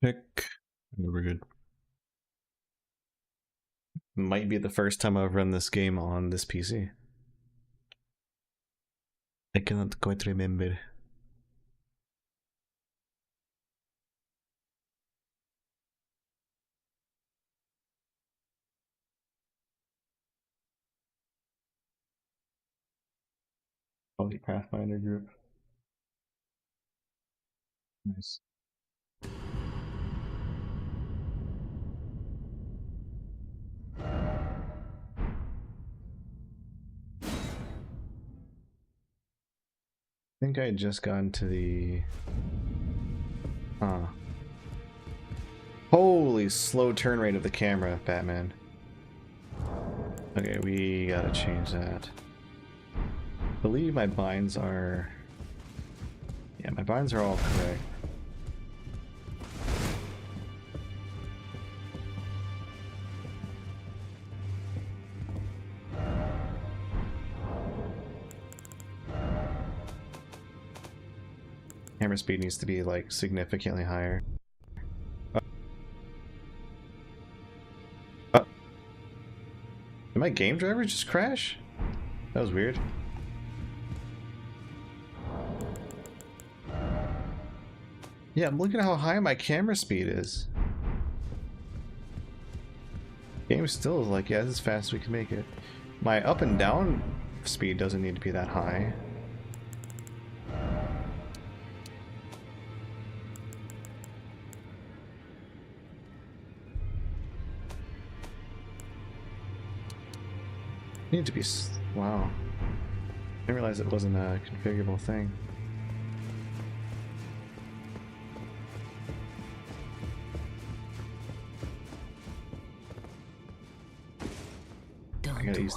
Check. Yeah, we're good. Might be the first time I've run this game on this PC. I cannot quite remember. Probably Pathfinder group. Nice. I think I had just gotten to the... Huh. Holy slow turn rate of the camera, Batman. Okay, we gotta change that. I believe my binds are... Yeah, my binds are all correct. Camera speed needs to be like significantly higher. Did my game driver just crash? That was weird. Yeah, I'm looking at how high my camera speed is. Game still is like, yeah, this is as fast as we can make it. My up and down speed doesn't need to be that high. Need to be... Wow. I didn't realize it wasn't a configurable thing. Don't worry,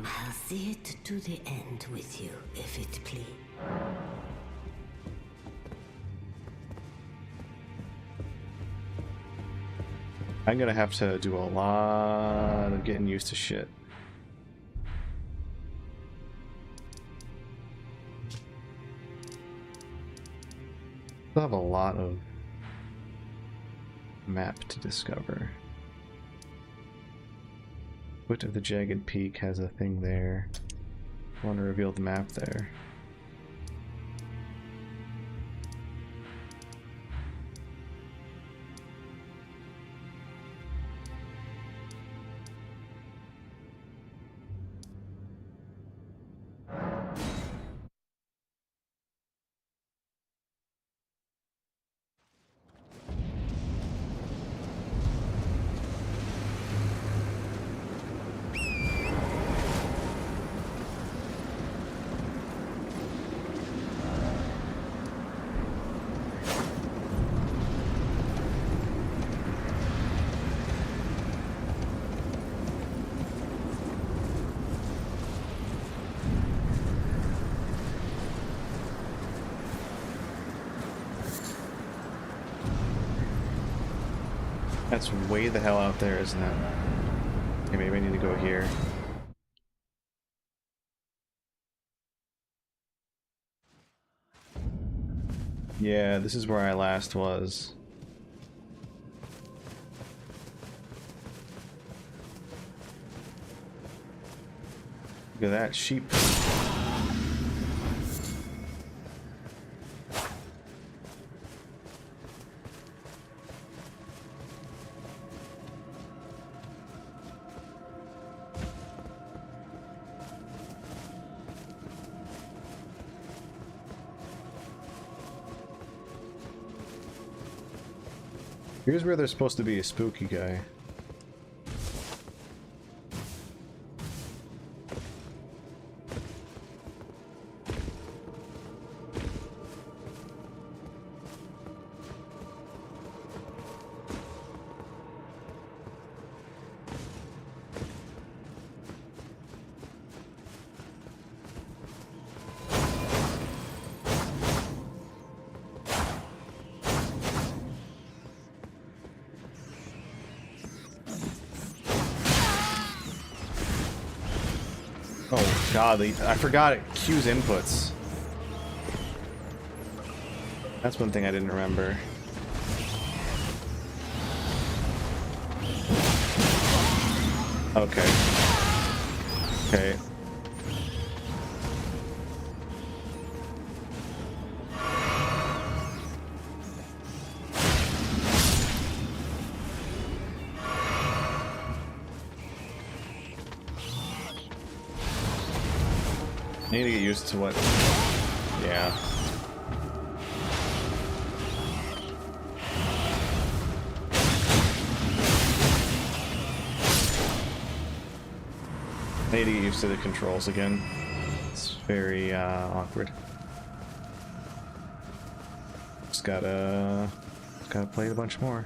I'll see it to the end with you, if it please. I'm gonna have to do a lot of getting used to shit. Still have a lot of map to discover. Foot of the Jagged Peak has a thing there. I want to reveal the map there. That's way the hell out there, isn't it? Okay, maybe I need to go here. Yeah, this is where I last was. Look at that sheep. Here's where there's supposed to be a spooky guy. Oh god, I forgot it cues inputs. That's one thing I didn't remember. Okay. Okay. I need to get used to what... Yeah. I need to get used to the controls again. It's very awkward. Just gotta play it a bunch more.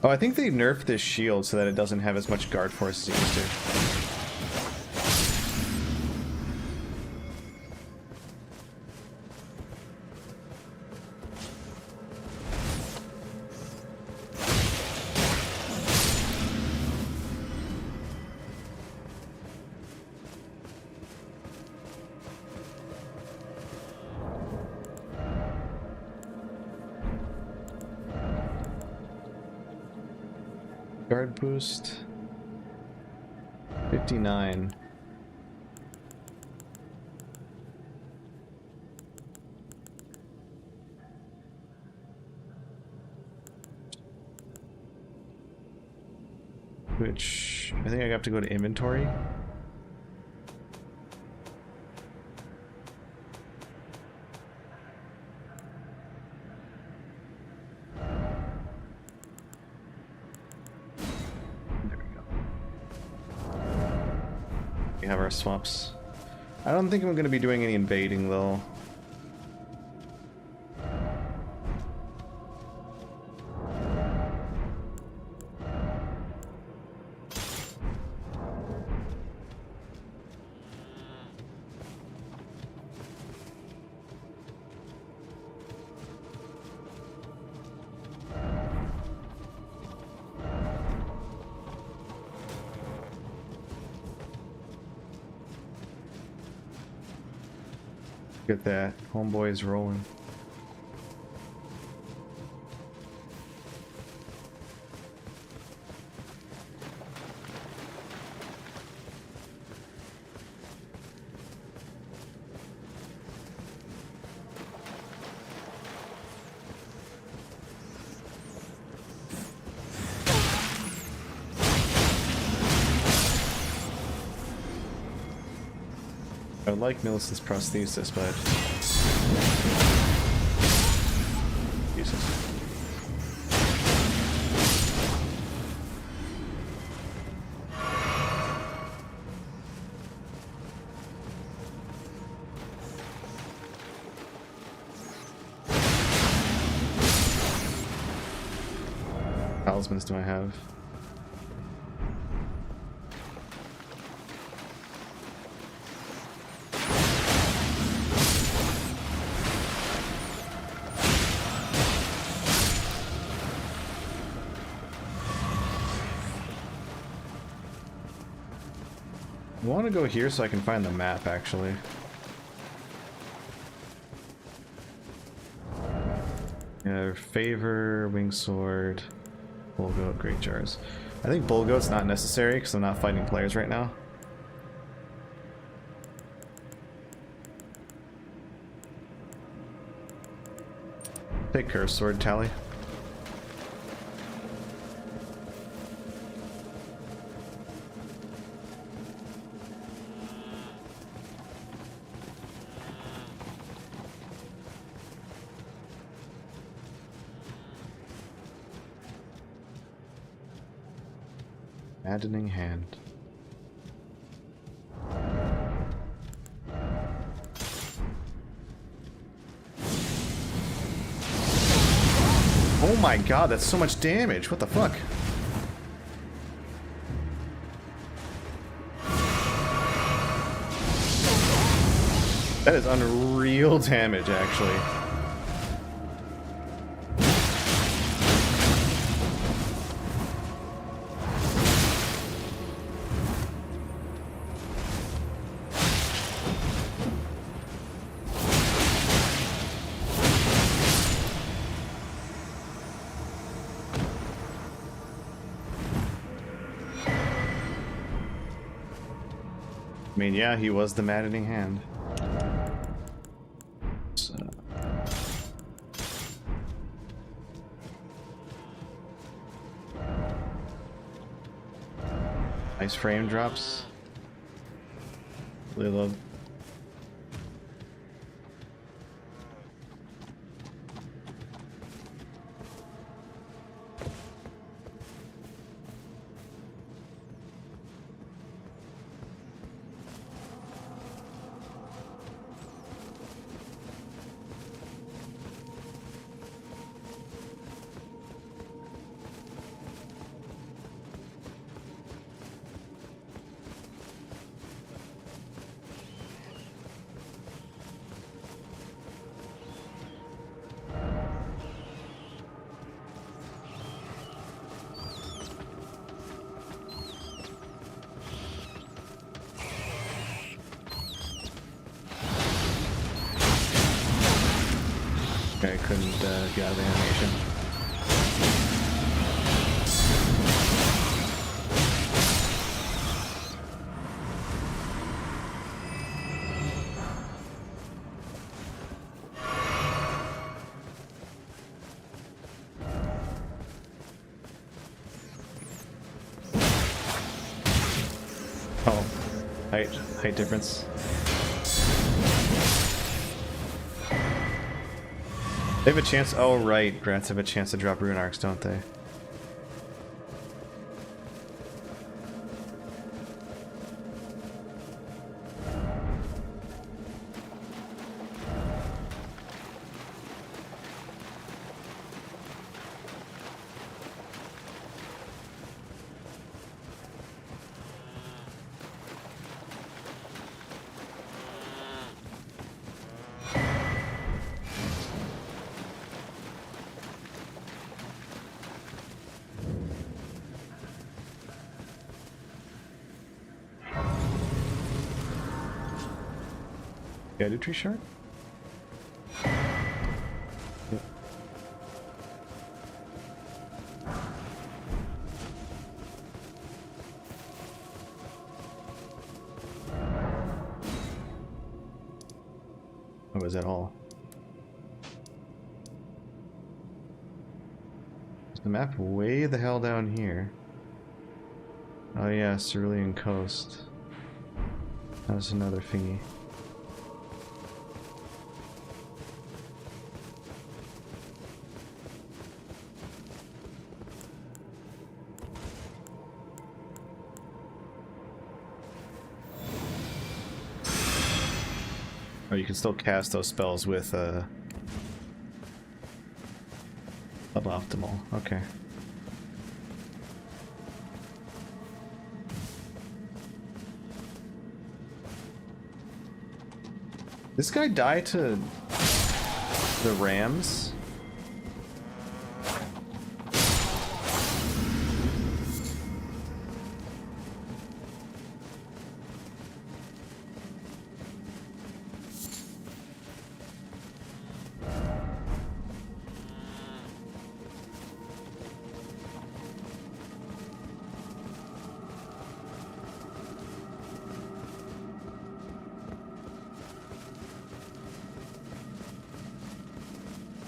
Oh, I think they nerfed this shield so that it doesn't have as much guard force as it used to. Guard boost 59. Which I think I have to go to inventory. Have our swaps. I don't think I'm going to be doing any invading though. Get that. Homeboy is rolling. I would like Millicent's prosthesis, but... Jesus. Talismans do I have? I want to go here so I can find the map, actually. Yeah, favor, wing sword, bull goat, great jars. I think bull goat's not necessary because I'm not fighting players right now. Take curse sword, Tally. Maddening hand. Oh my god, that's so much damage. What the fuck? That is unreal damage, actually. I mean, yeah, he was the maddening hand. So. Nice frame drops. Really love. I couldn't get out of the animation. Oh, height difference. They have a chance. Oh, right. Grants have a chance to drop rune arcs, don't they? Yeah, Erdtree shard? Yep. Oh, is that all? Is the map way the hell down here? Oh yeah, Cerulean Coast. That's another thingy. Oh, you can still cast those spells with suboptimal. Okay. This guy died to the Rams?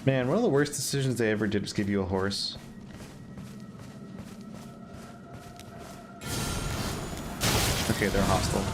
Man, one of the worst decisions they ever did was give you a horse. Okay, they're hostile.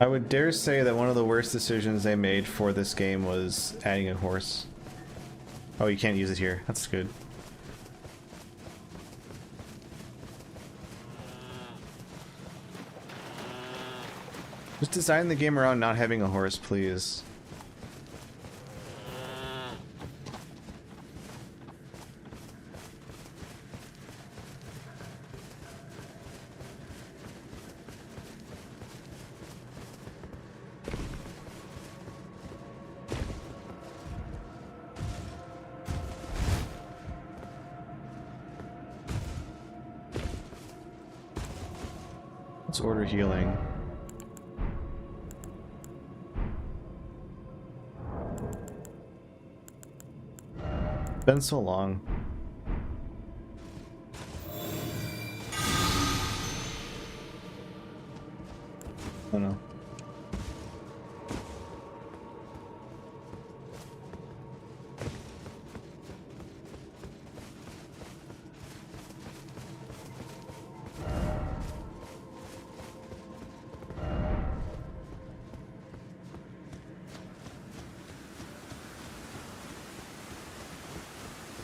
I would dare say that one of the worst decisions they made for this game was adding a horse. Oh, you can't use it here. That's good. Just design the game around not having a horse, please. order healing. Been so long. I don't know.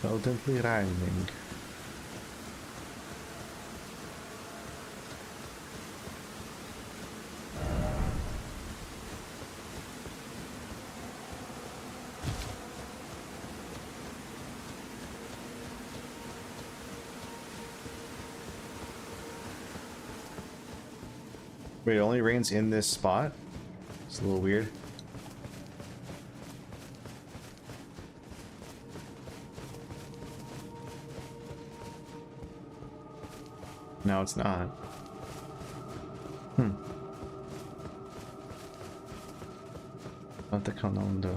Evidently rhyming. Wait, it only rains in this spot? It's a little weird. No, it's not. Quanto calando.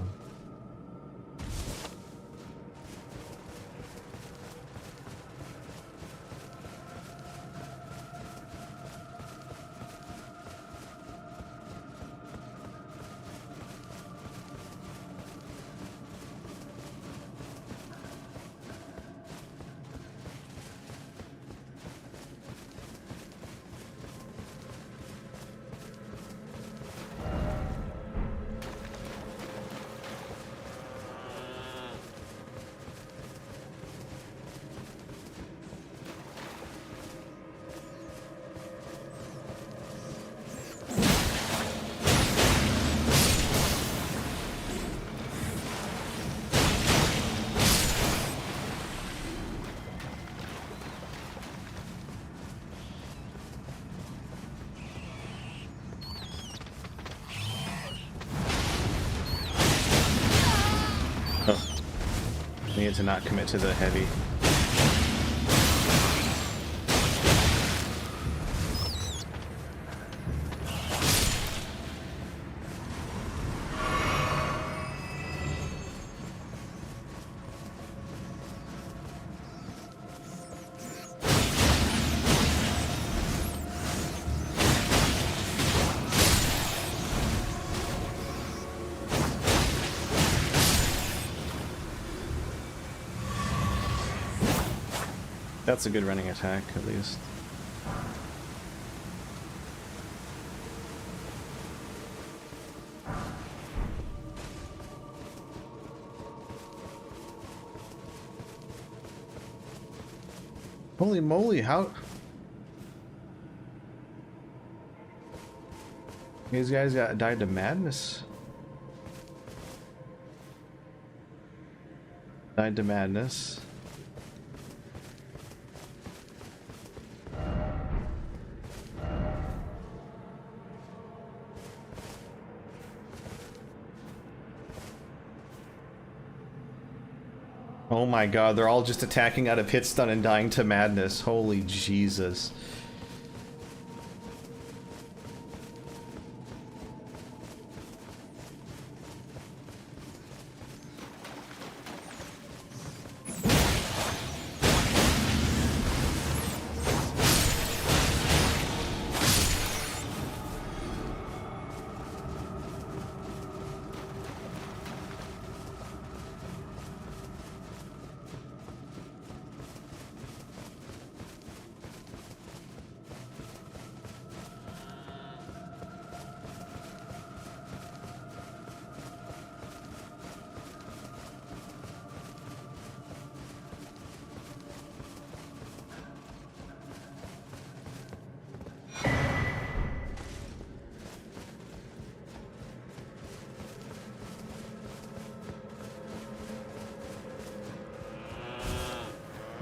I need to not commit to the heavy. That's a good running attack, at least. Holy moly, how... These guys died to madness. Died to madness. Oh my god, they're all just attacking out of hit stun and dying to madness. Holy Jesus.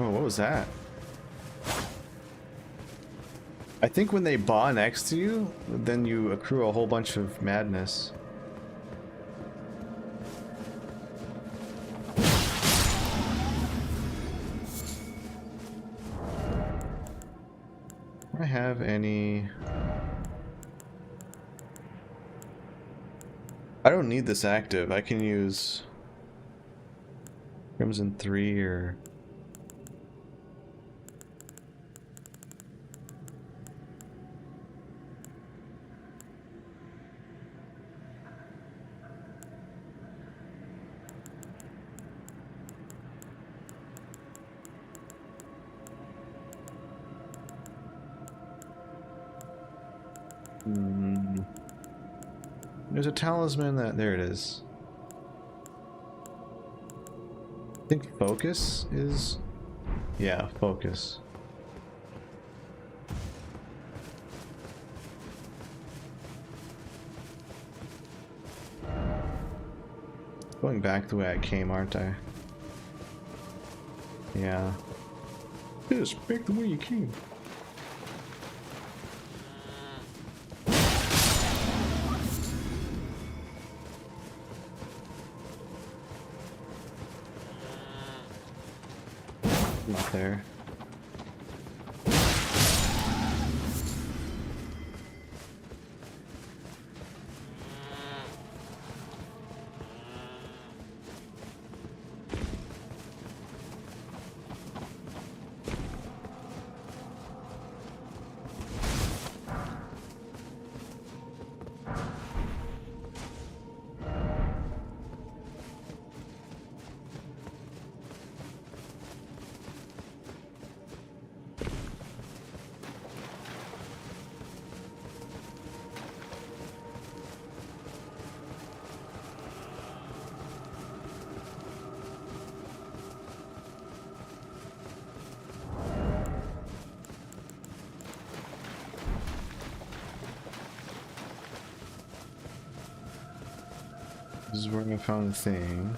Oh, what was that? I think when they baw next to you, then you accrue a whole bunch of madness. Do I have any... I don't need this active. I can use Crimson 3 or... There's a talisman that... There it is. I think focus is... Yeah, focus. Going back the way I came, aren't I? Yeah. Just back the way you came. Not there. This is where I found the thing.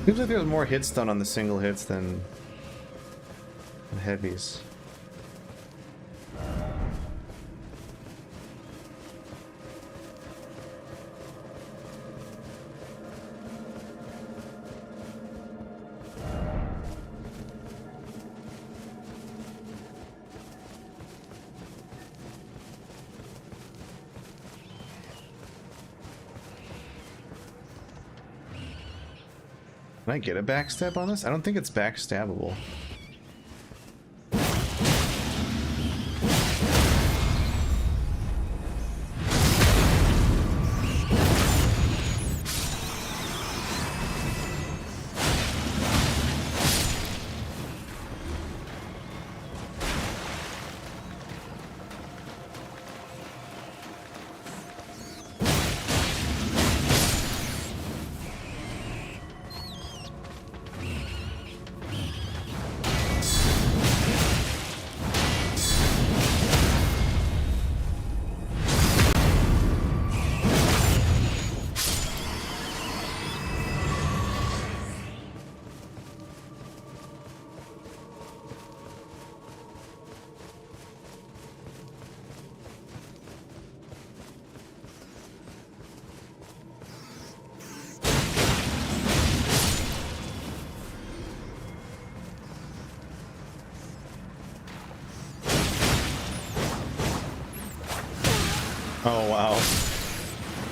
Seems like there's more hits done on the single hits than the heavies. Can I get a backstab on this? I don't think it's backstabbable. Oh wow.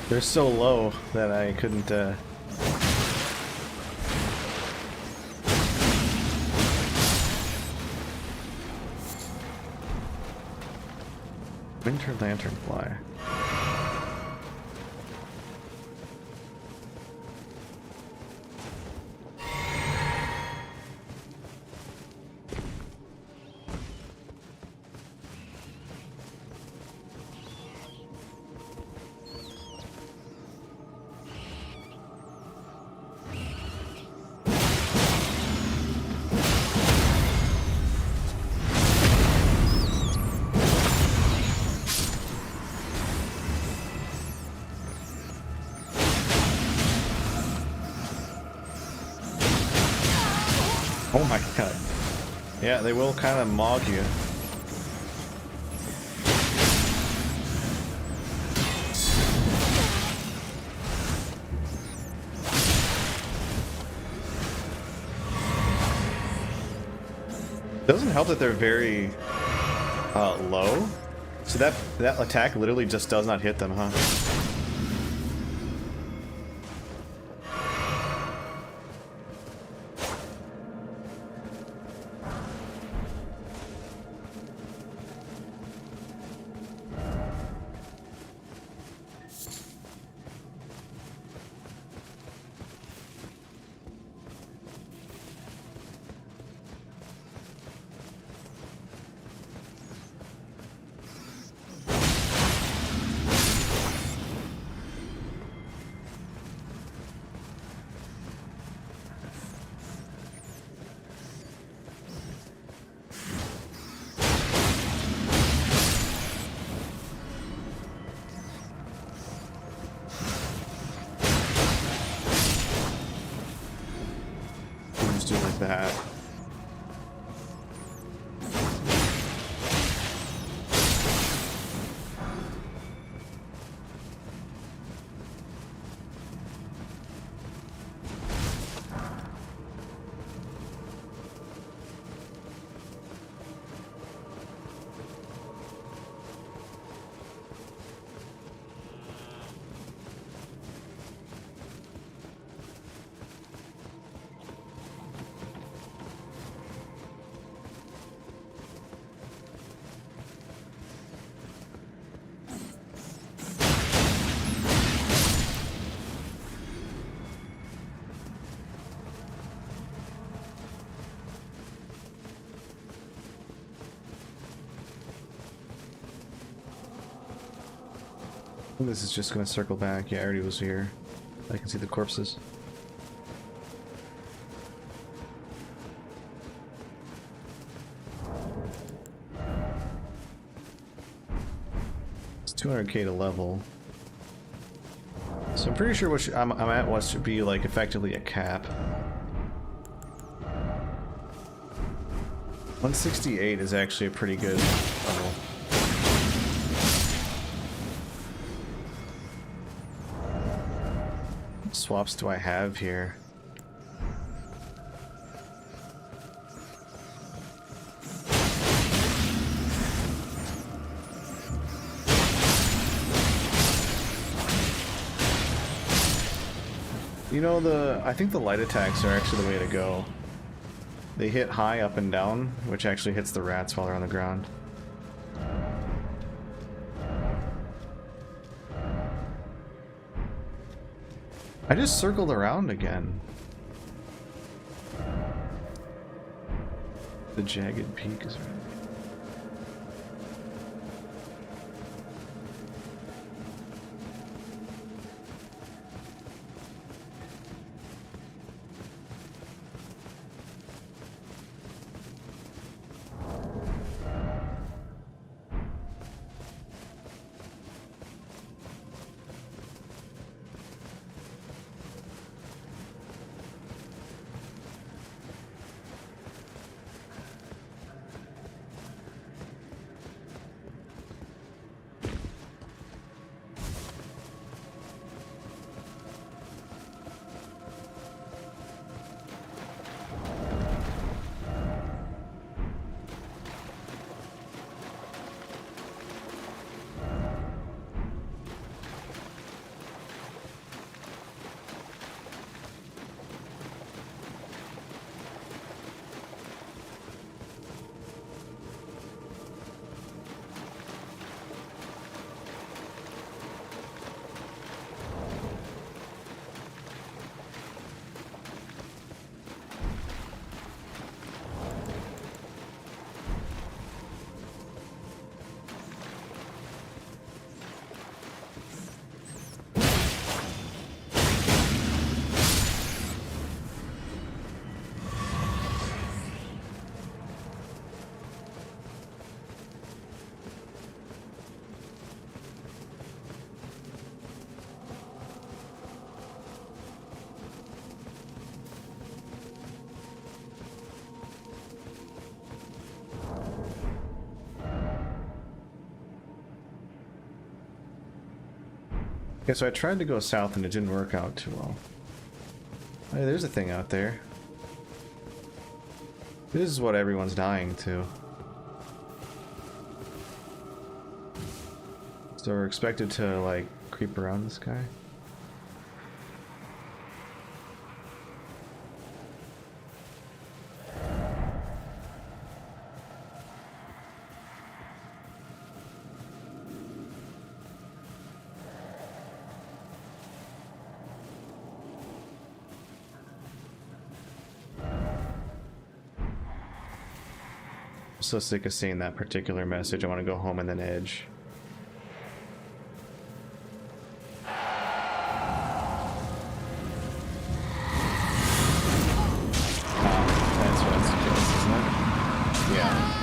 They're so low that I couldn't Winter Lanternfly. Oh my god. Yeah, they will kind of mog you. Doesn't help that they're very low. So that attack literally just does not hit them, huh? Do like that. This is just gonna circle back. Yeah, I already was here. I can see the corpses. It's 200k to level. So I'm pretty sure what I'm at what should be like effectively a cap. 168 is actually a pretty good level. What swaps do I have here? You know, I think the light attacks are actually the way to go. They hit high up and down, which actually hits the rats while they're on the ground. I just circled around again. The jagged peak is right. Okay, so I tried to go south and it didn't work out too well. Hey, there's a thing out there. This is what everyone's dying to. So we're expected to, like, creep around this guy. I'm so sick of seeing that particular message. I want to go home and then edge. That's what it suggests, isn't it? Yeah.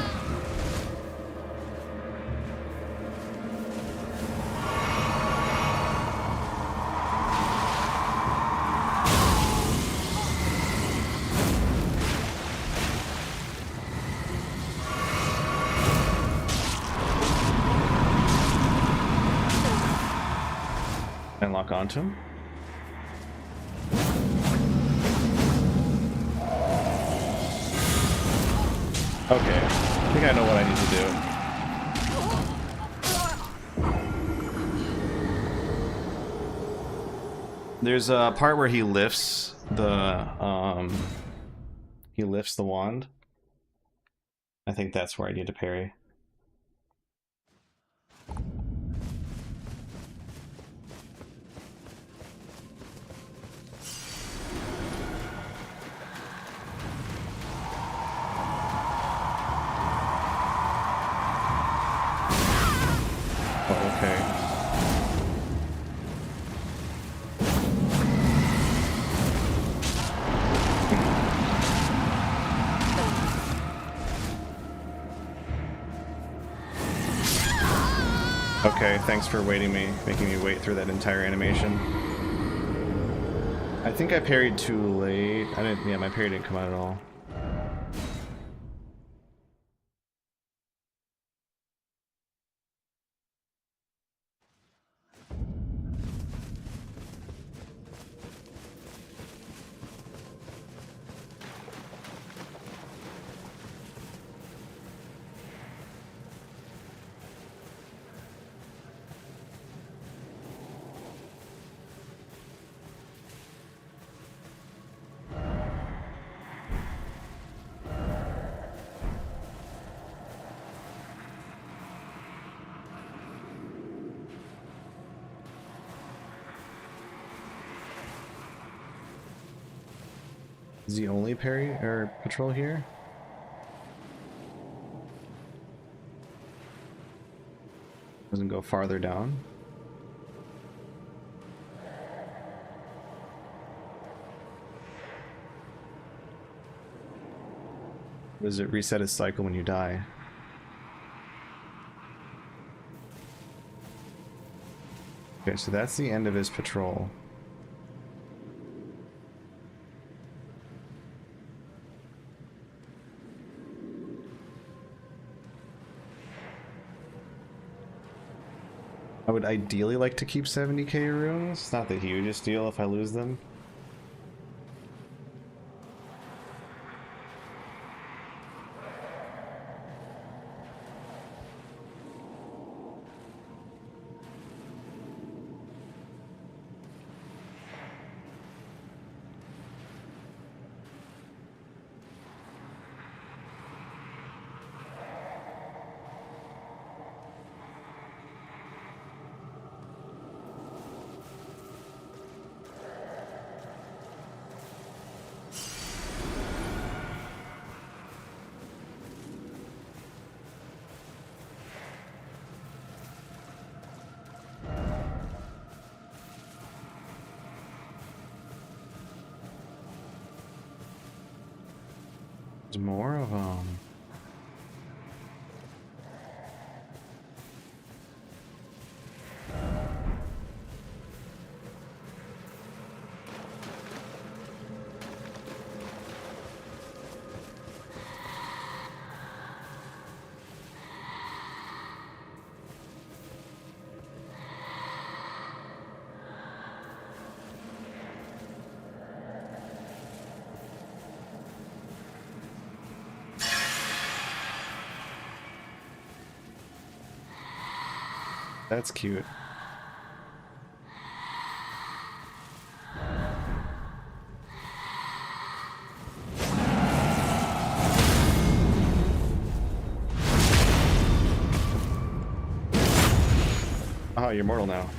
And lock onto him. Okay, I think I know what I need to do. There's a part where he lifts the wand. I think that's where I need to parry. Okay. Okay, thanks for making me wait through that entire animation. I think I parried too late. Yeah, my parry didn't come out at all. Is the only parry or patrol here? Doesn't go farther down. Does it reset its cycle when you die? Okay, so that's the end of his patrol. I would ideally like to keep 70k runes. It's not the hugest deal if I lose them. There's more of them. That's cute. Oh, you're mortal now.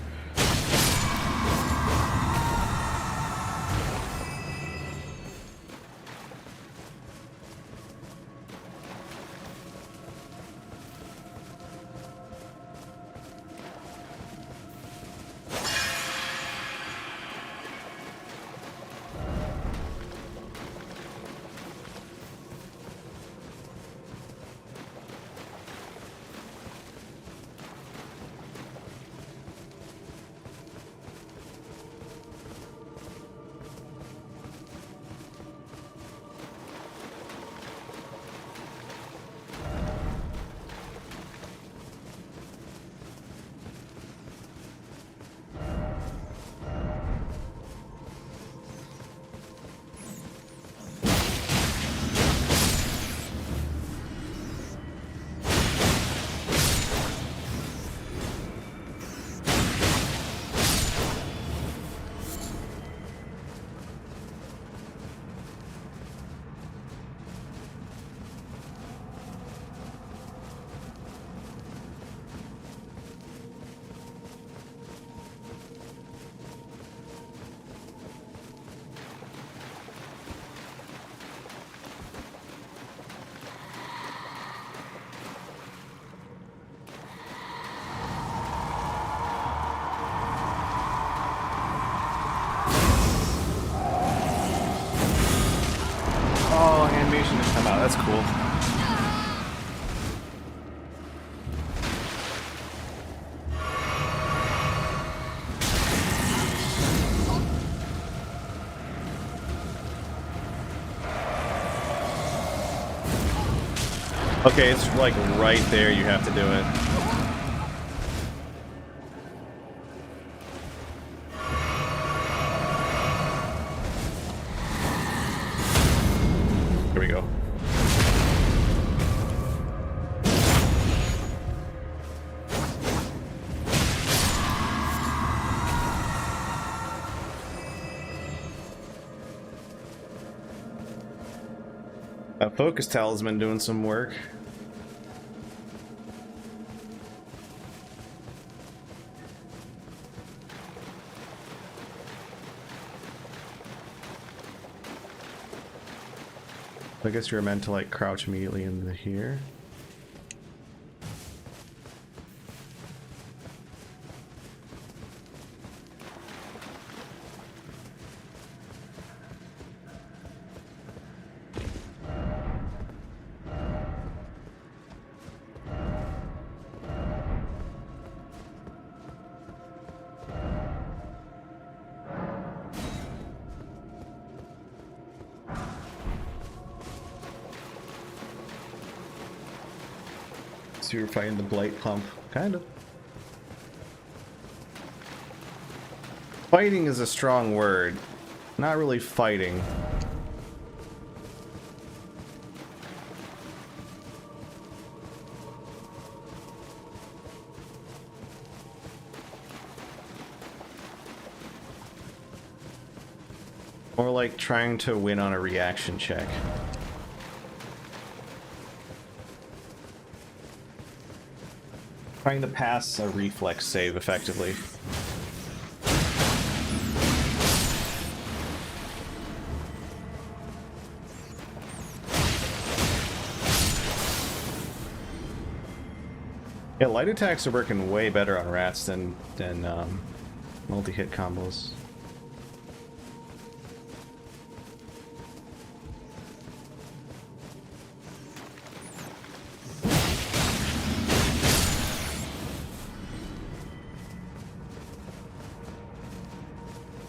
Oh, animation has come out. That's cool. Okay, it's like right there. You have to do it. Here we go. Focus Talisman doing some work. I guess you're meant to like crouch immediately into here. So you're fighting the Blight Pump. Kind of. Fighting is a strong word. Not really fighting. More like trying to win on a reaction check. Trying to pass a reflex save effectively. Yeah, light attacks are working way better on rats than multi-hit combos.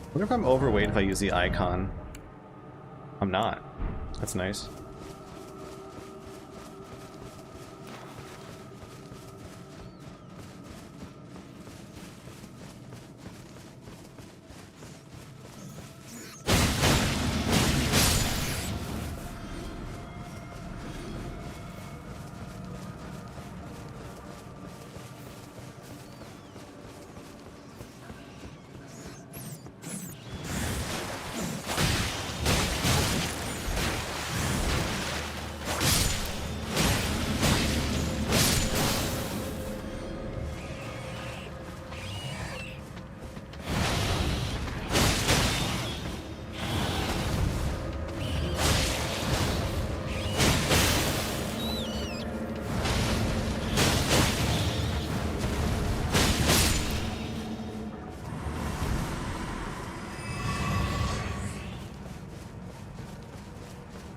I wonder if I'm overweight if I use the icon. I'm not. That's nice.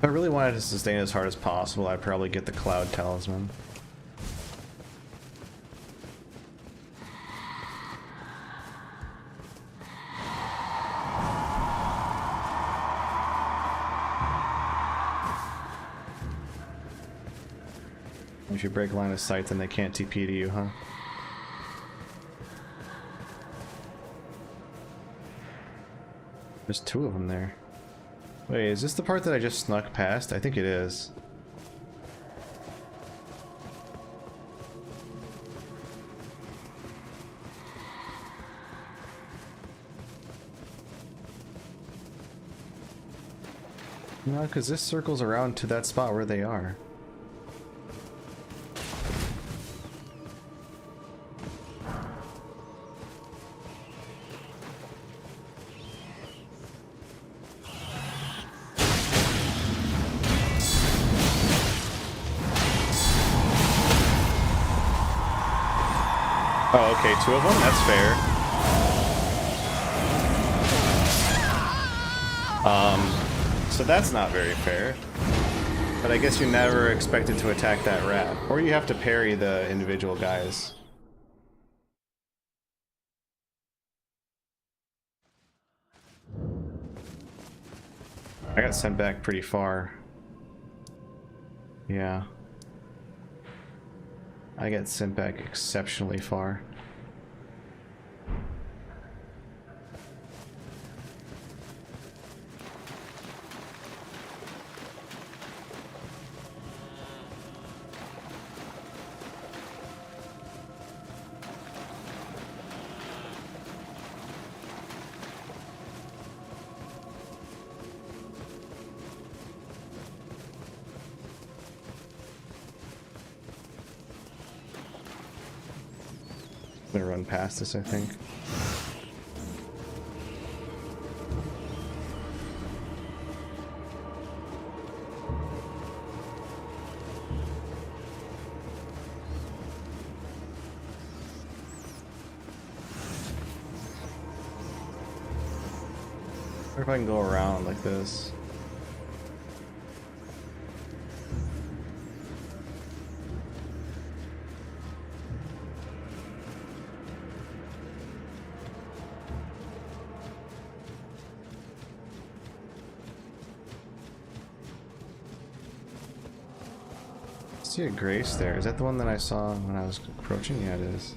If I really wanted to sustain as hard as possible, I'd probably get the Cloud Talisman. If you break line of sight, then they can't TP to you, huh? There's two of them there. Wait, is this the part that I just snuck past? I think it is. No, because this circles around to that spot where they are. Oh, okay, two of them? That's fair. So that's not very fair. But I guess you're never expected to attack that rat. Or you have to parry the individual guys. I got sent back pretty far. Yeah. I get sent back exceptionally far. I'm gonna run past this, I think. Or if I can go around like this. I see a Grace there. Is that the one that I saw when I was approaching? Yeah, it is.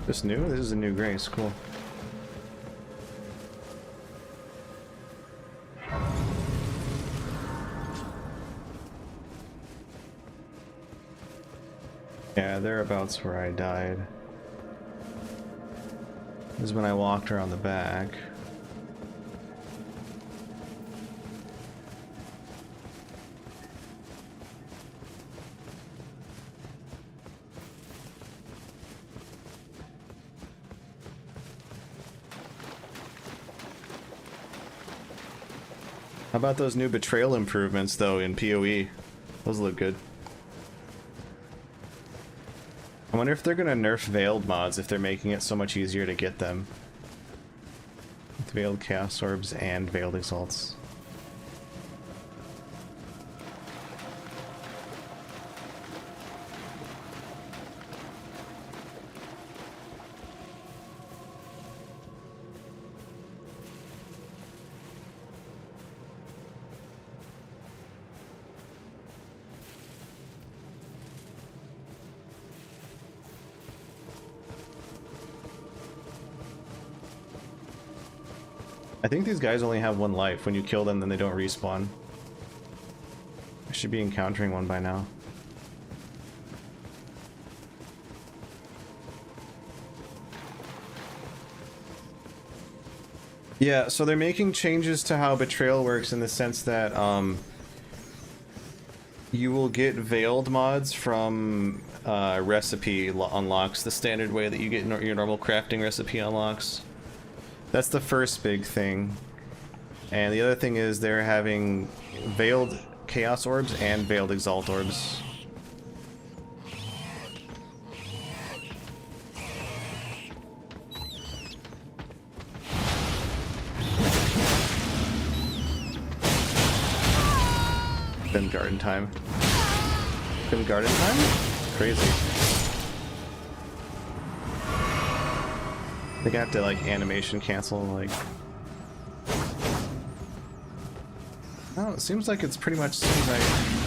This new? This is a new Grace, cool. Yeah, thereabouts where I died. This is when I walked around the back. How about those new betrayal improvements, though, in PoE? Those look good. I wonder if they're gonna nerf Veiled mods if they're making it so much easier to get them. With Veiled Chaos Orbs and Veiled Exalts. I think these guys only have 1 life. When you kill them, then they don't respawn. I should be encountering one by now. Yeah, so they're making changes to how Betrayal works in the sense that you will get veiled mods from recipe unlocks, the standard way that you get your normal crafting recipe unlocks. That's the first big thing. And the other thing is they're having veiled Chaos Orbs and veiled Exalt Orbs. Been garden time. Been garden time? Crazy. They got to like animation cancel, like. Oh, it seems like it's pretty much right.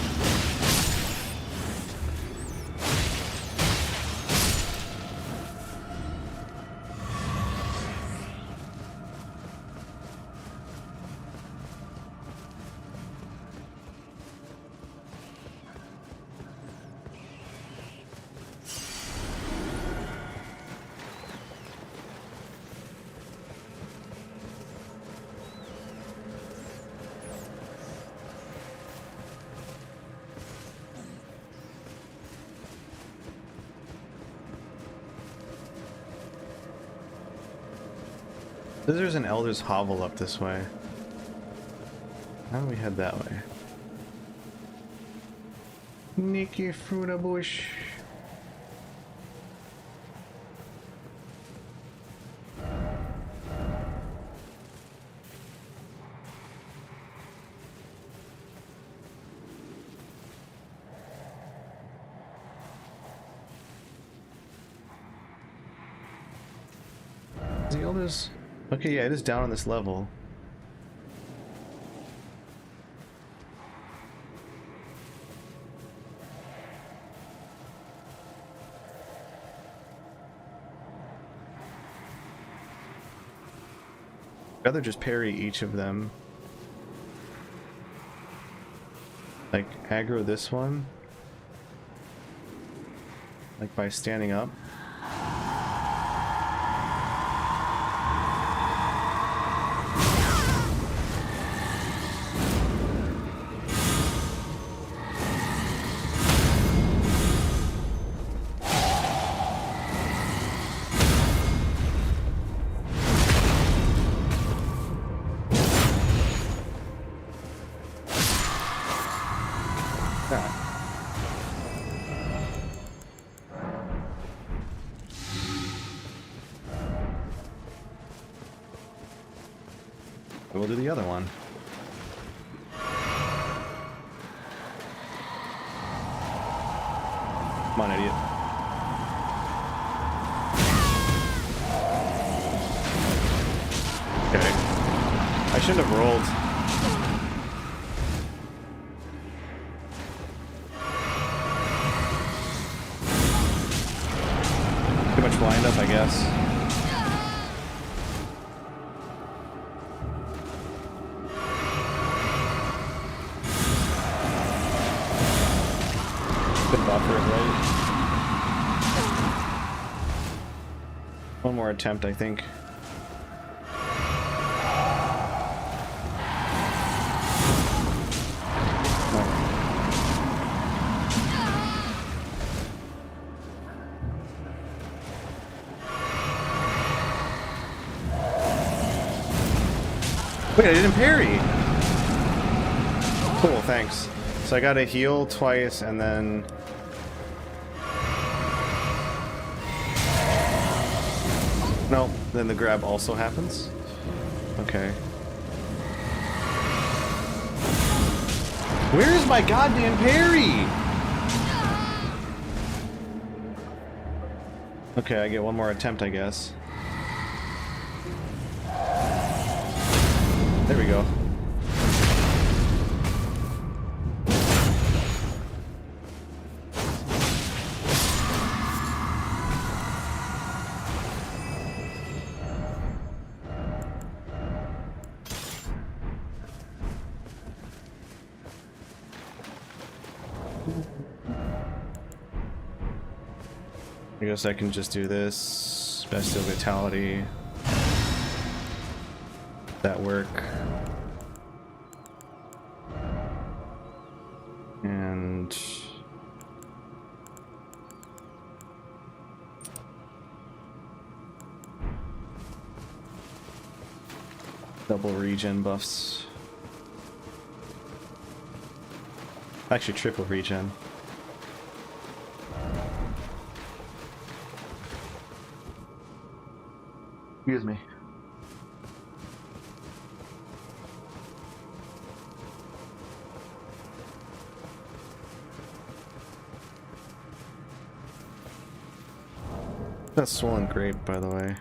There's an Elder's Hovel up this way. How do we head that way? Nicky Fruta Bush. The Elder's... Okay, yeah, it is down on this level. I'd rather just parry each of them. Like, aggro this one. Like, by standing up. We'll do the other one. Come on, idiot. Okay. I shouldn't have rolled. Too much wind up, I guess. One more attempt, I think. Wait, I didn't parry! Cool, thanks. So I gotta heal twice and then... No, then the grab also happens. Okay. Where is my goddamn parry? Okay, I get one more attempt, I guess. There we go. I guess I can just do this. Bestial Vitality. That work. And... double regen buffs. Actually, triple regen. Excuse me. That's swollen grape, by the way.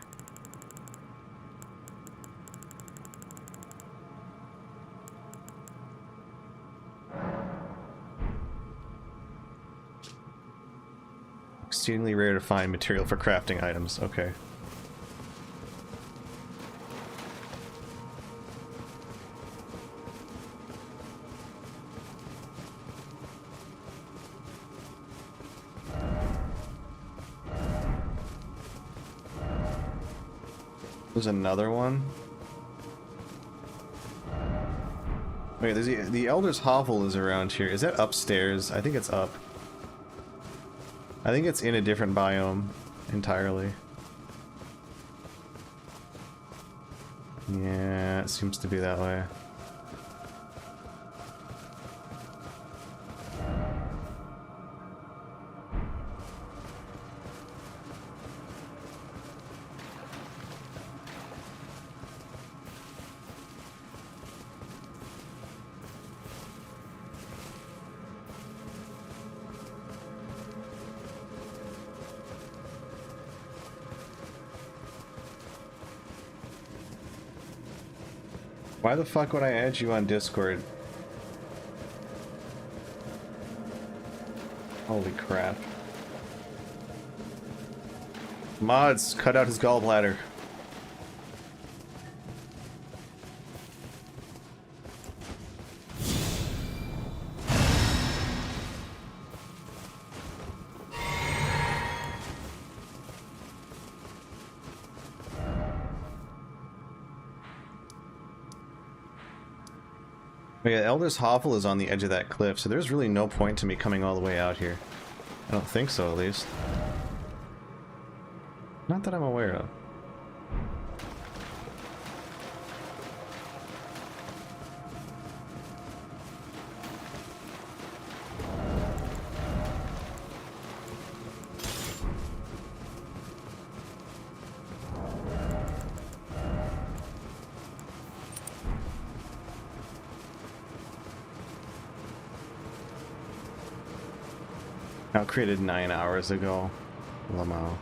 Exceedingly rare to find material for crafting items. Okay. There's another one. Wait, there's the Elder's Hovel is around here. Is that upstairs? I think it's up. I think it's in a different biome entirely. Yeah, it seems to be that way. Why the fuck would I add you on Discord? Holy crap. Mods, cut out his gallbladder. Yeah, Elder's Hovel is on the edge of that cliff, so there's really no point to me coming all the way out here. I don't think so, at least. Not that I'm aware of. Now created 9 hours ago. Lamau.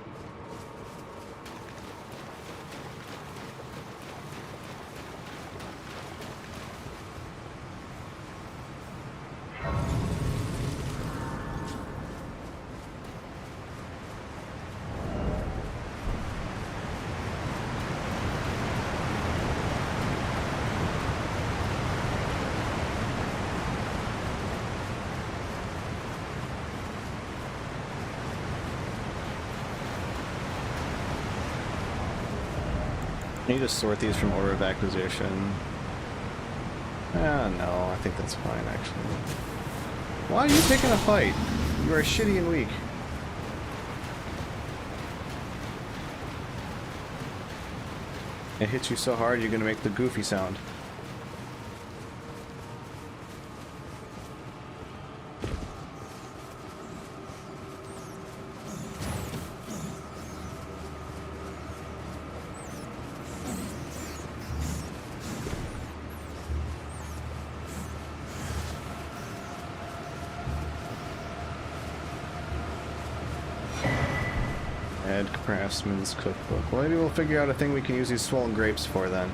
I need to sort these from order of acquisition. No, I think that's fine, actually. Why are you picking a fight? You are shitty and weak. It hits you so hard, you're gonna make the goofy sound. Craftsman's Cookbook. Well, maybe we'll figure out a thing we can use these swollen grapes for then.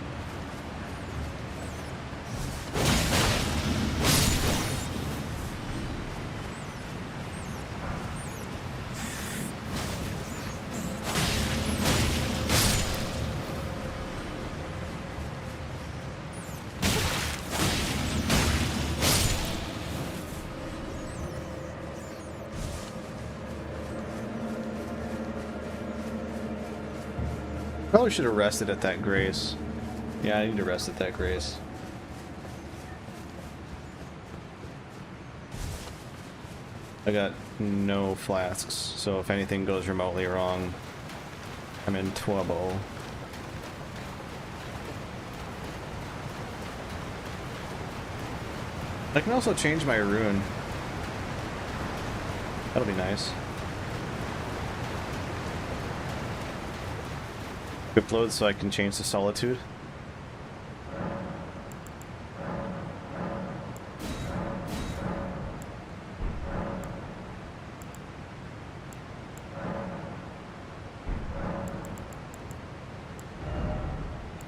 Probably should have rested at that grace. Yeah, I need to rest at that grace. I got no flasks, so if anything goes remotely wrong, I'm in trouble. I can also change my rune. That'll be nice. Equip load so I can change to solitude.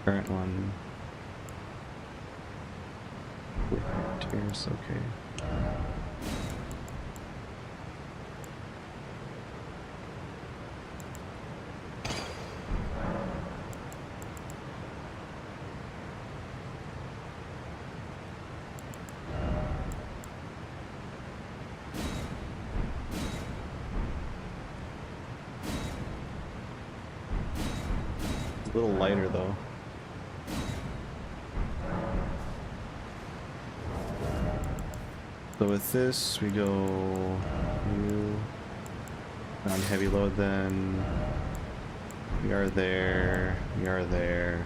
Current one. Tears, okay. A little lighter though. So with this, we go you on heavy load then. We are there. We are there.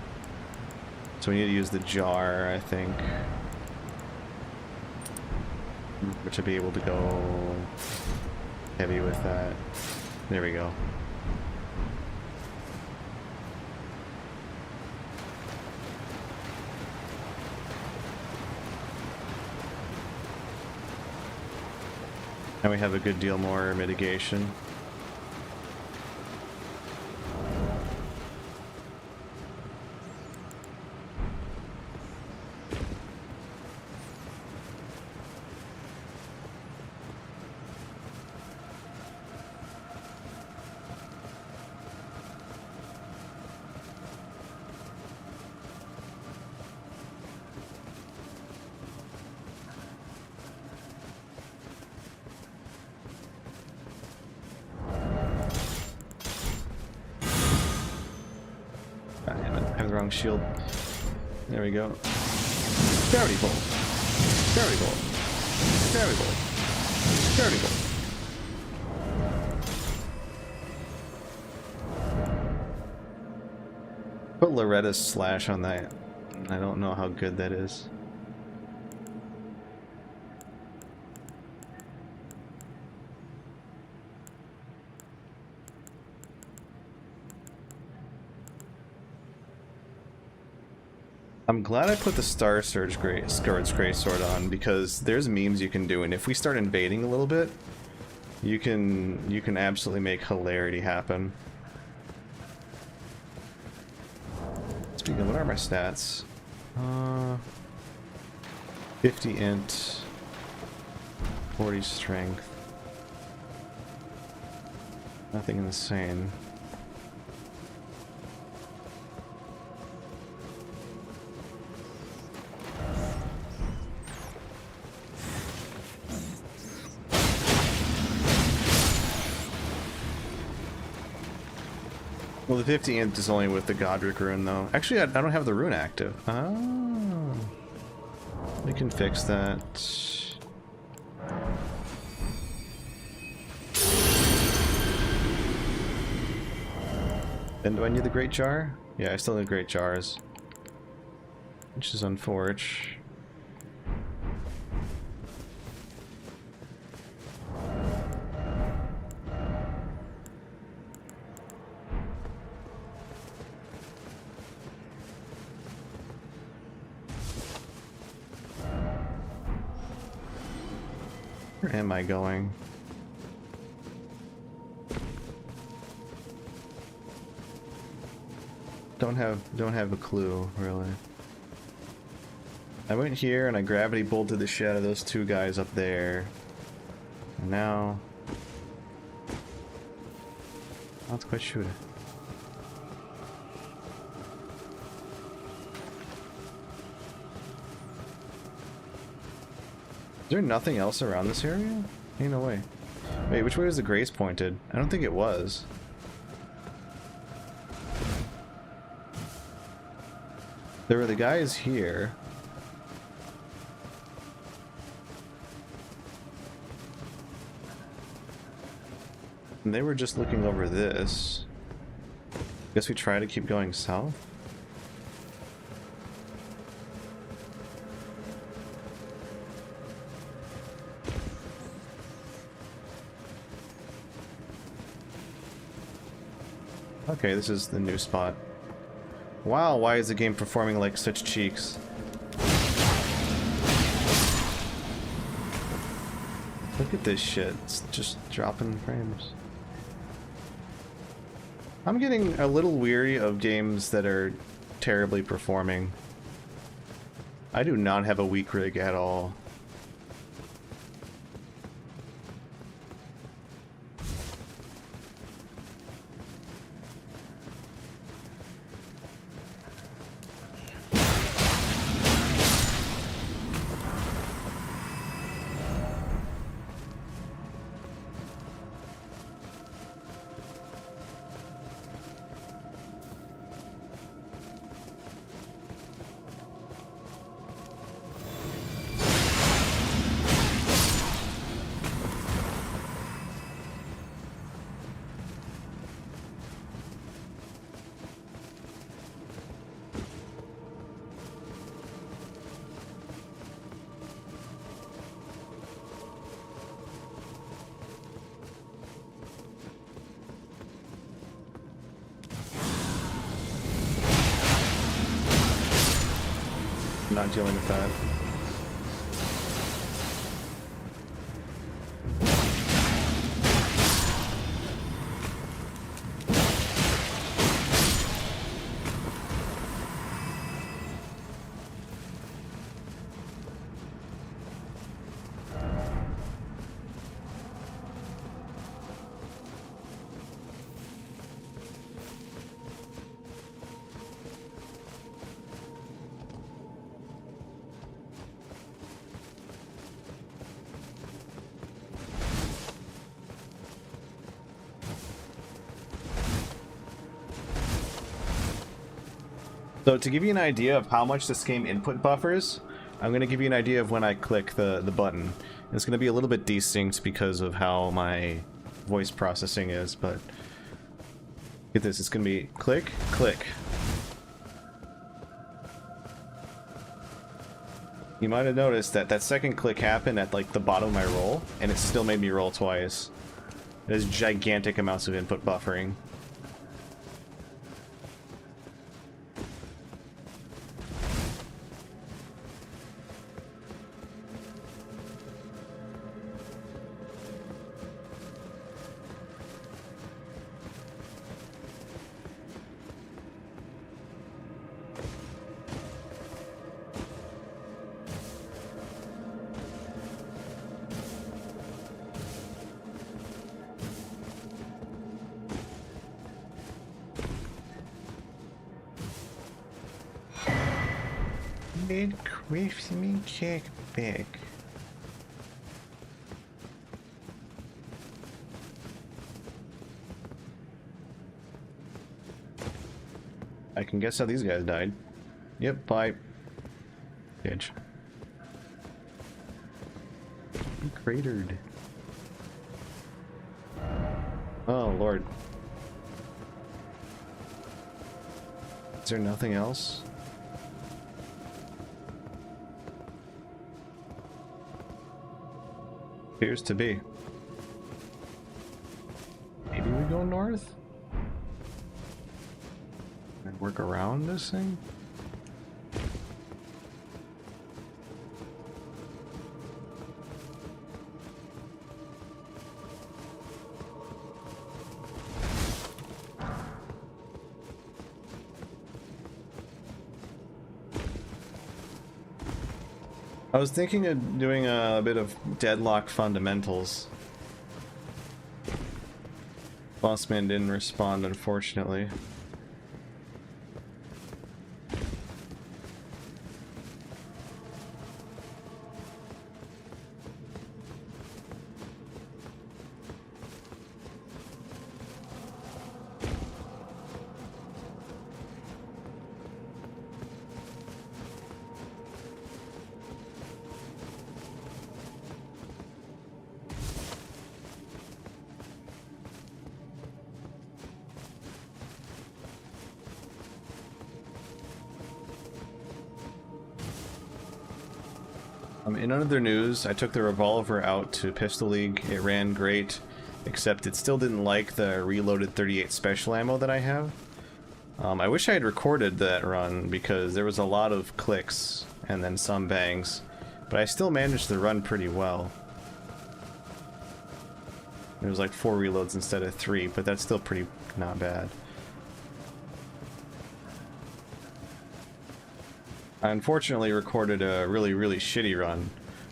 So we need to use the jar, I think, to be able to go heavy with that. There we go. And we have a good deal more mitigation. Shield. There we go. Gravity bolt. Gravity bolt. Gravity bolt. Gravity bolt. Put Loretta's slash on that. I don't know how good that is. I'm glad I put the Star Surge Greatsword on, because there's memes you can do, and if we start invading a little bit, you can absolutely make hilarity happen. Speaking of, what are my stats? 50 int, 40 strength. Nothing insane. Well, the 50 int is only with the Godric rune, though. Actually, I don't have the rune active. Oh. We can fix that. Then do I need the Great Jar? Yeah, I still need Great Jars. Which is unfortunate. Where am I going? Don't have a clue, really. I went here and I gravity bolted the shit out of those two guys up there. And now not quite sure. Is there nothing else around this area? Ain't no way. Wait, which way was the grace pointed? I don't think it was. There were the guys here. And they were just looking over this. Guess we try to keep going south? Okay, this is the new spot. Wow, why is the game performing like such cheeks? Look at this shit, it's just dropping frames. I'm getting a little weary of games that are terribly performing. I do not have a weak rig at all. Not dealing with that. So to give you an idea of how much this game input buffers, I'm going to give you an idea of when I click the button. It's going to be a little bit distinct because of how my voice processing is, but get this, it's going to be click, click. You might have noticed that that second click happened at like the bottom of my roll, and it still made me roll twice. There's gigantic amounts of input buffering. Big crispy kick back. I can guess how these guys died. Yep, pipe. Bitch. He cratered. Oh, Lord. Is there nothing else? Appears to be. Maybe we go north? And work around this thing? I was thinking of doing a bit of Deadlock fundamentals. Bossman didn't respond, unfortunately. In other news, I took the revolver out to Pistol League. It ran great, except it still didn't like the reloaded 38 special ammo that I have. I wish I had recorded that run because there was a lot of clicks and then some bangs, but I still managed to run pretty well. There was like 4 reloads instead of 3, but that's still pretty not bad. I unfortunately recorded a really shitty run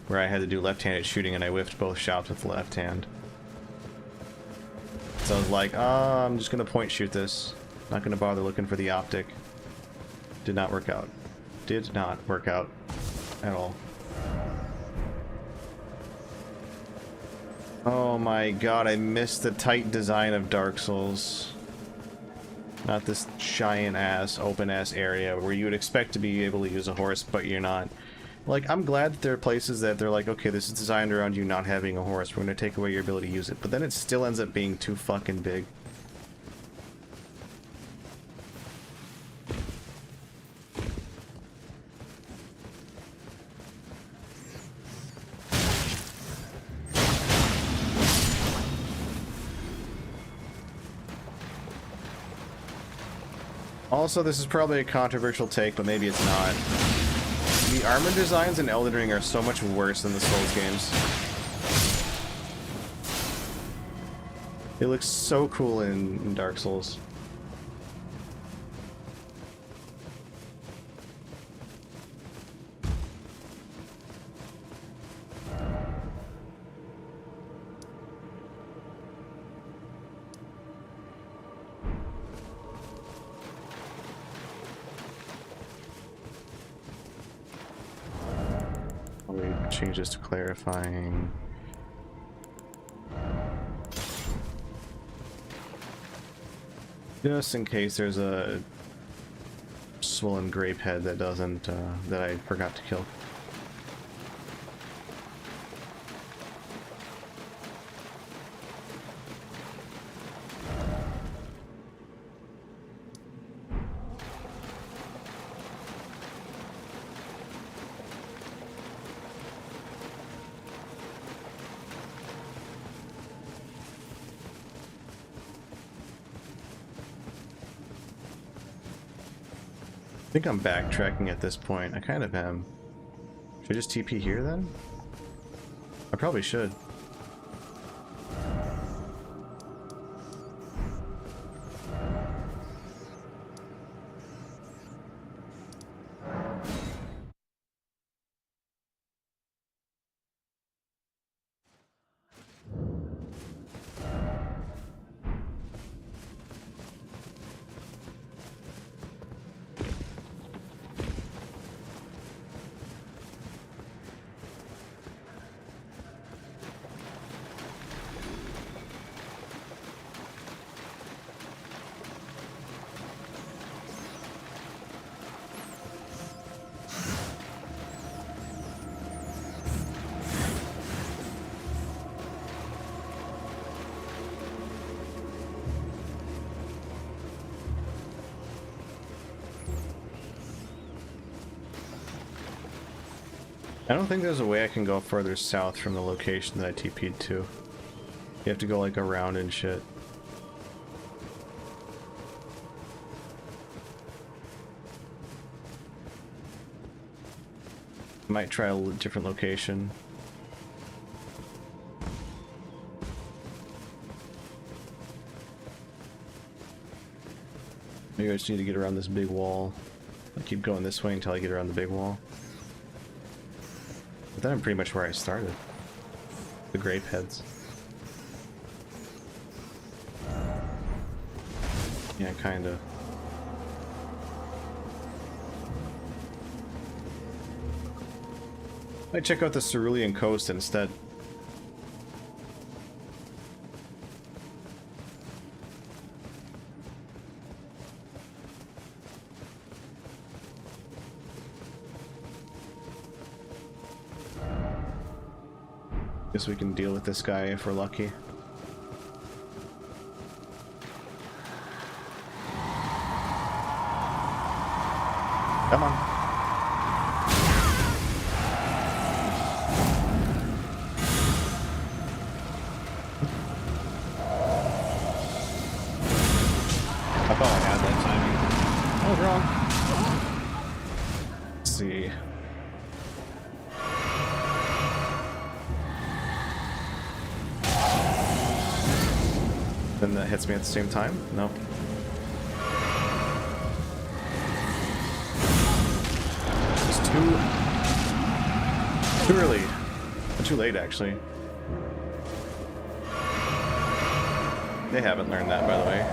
where I had to do left-handed shooting and I whiffed both shots with the left hand. So I was like, I'm just gonna point shoot this. Not gonna bother looking for the optic. Did not work out. Did not work out at all. Oh my god, I missed the tight design of Dark Souls. Not this giant-ass, open-ass area where you would expect to be able to use a horse, but you're not. Like, I'm glad that there are places that they're like, okay, this is designed around you not having a horse. We're going to take away your ability to use it. But then it still ends up being too fucking big. Also, this is probably a controversial take, but maybe it's not. The armor designs in Elden Ring are so much worse than the Souls games. It looks so cool in Dark Souls. Change this to clarifying. Just in case there's a swollen grape head that doesn't, that I forgot to kill. I think I'm backtracking at this point. I kind of am. Should I just TP here then? I probably should. I don't think there's a way I can go further south from the location that I TP'd to. You have to go like around and shit. Might try a different location. Maybe I just need to get around this big wall. I keep going this way until I get around the big wall. But then I'm pretty much where I started. The grape heads. Yeah, kinda. I check out the Cerulean Coast instead. Guess we can deal with this guy if we're lucky. Come on. Then that hits me at the same time? No. It's too early. Too late, actually. They haven't learned that, by the way.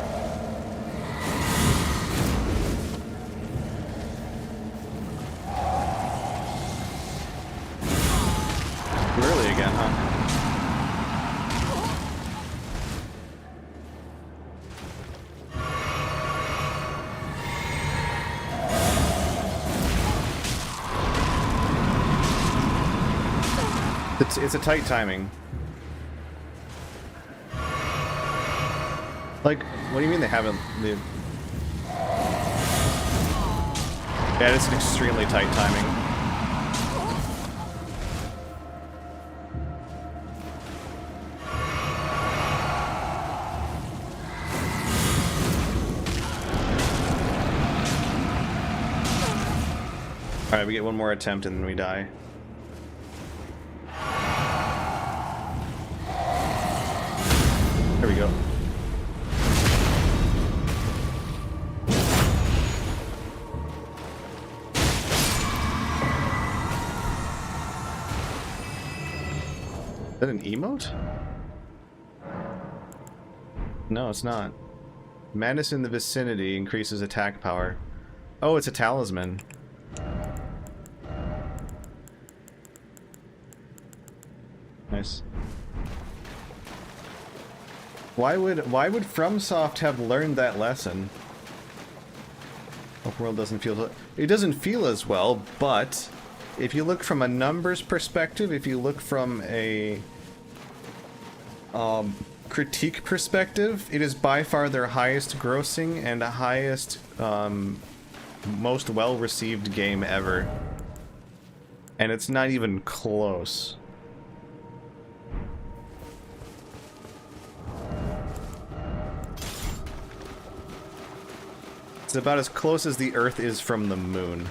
Too early again, huh? It's a tight timing. Like, what do you mean they haven't? Yeah, it's an extremely tight timing. Alright, we get one more attempt and then we die. There we go. Is that an emote? No, it's not. Madness in the vicinity increases attack power. Oh, it's a talisman. Nice. Why would FromSoft have learned that lesson? Open world doesn't feel... It doesn't feel as well, but if you look from a numbers perspective, if you look from a critique perspective, it is by far their highest grossing and highest, most well-received game ever. And it's not even close. It's about as close as the Earth is from the moon.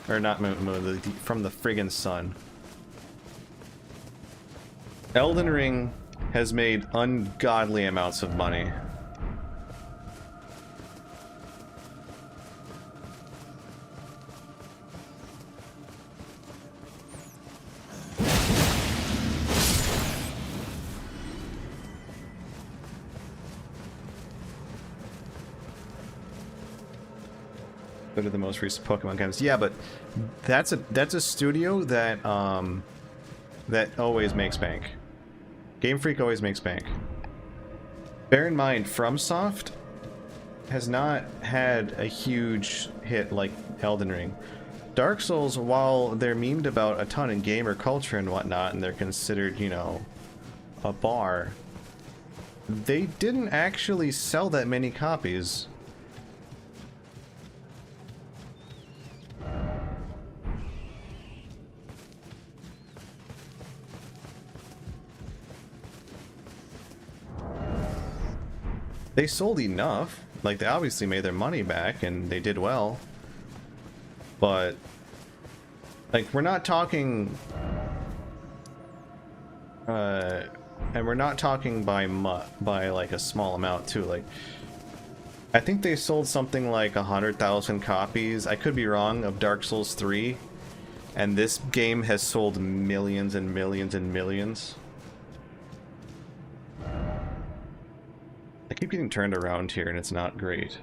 Or not moon, from the friggin' sun. Elden Ring has made ungodly amounts of money. Go to the most recent Pokemon games. Yeah, but that's a studio that that always makes bank. Game Freak always makes bank. Bear in mind, FromSoft has not had a huge hit like Elden Ring. Dark Souls, while they're memed about a ton in gamer culture and whatnot, and they're considered, you know, a bar, they didn't actually sell that many copies. They sold enough. Like, they obviously made their money back and they did well. But, like, we're not talking... and we're not talking by like a small amount too. Like, I think they sold something like 100,000 copies, I could be wrong, of Dark Souls 3. And this game has sold millions and millions and millions. I keep getting turned around here and it's not great.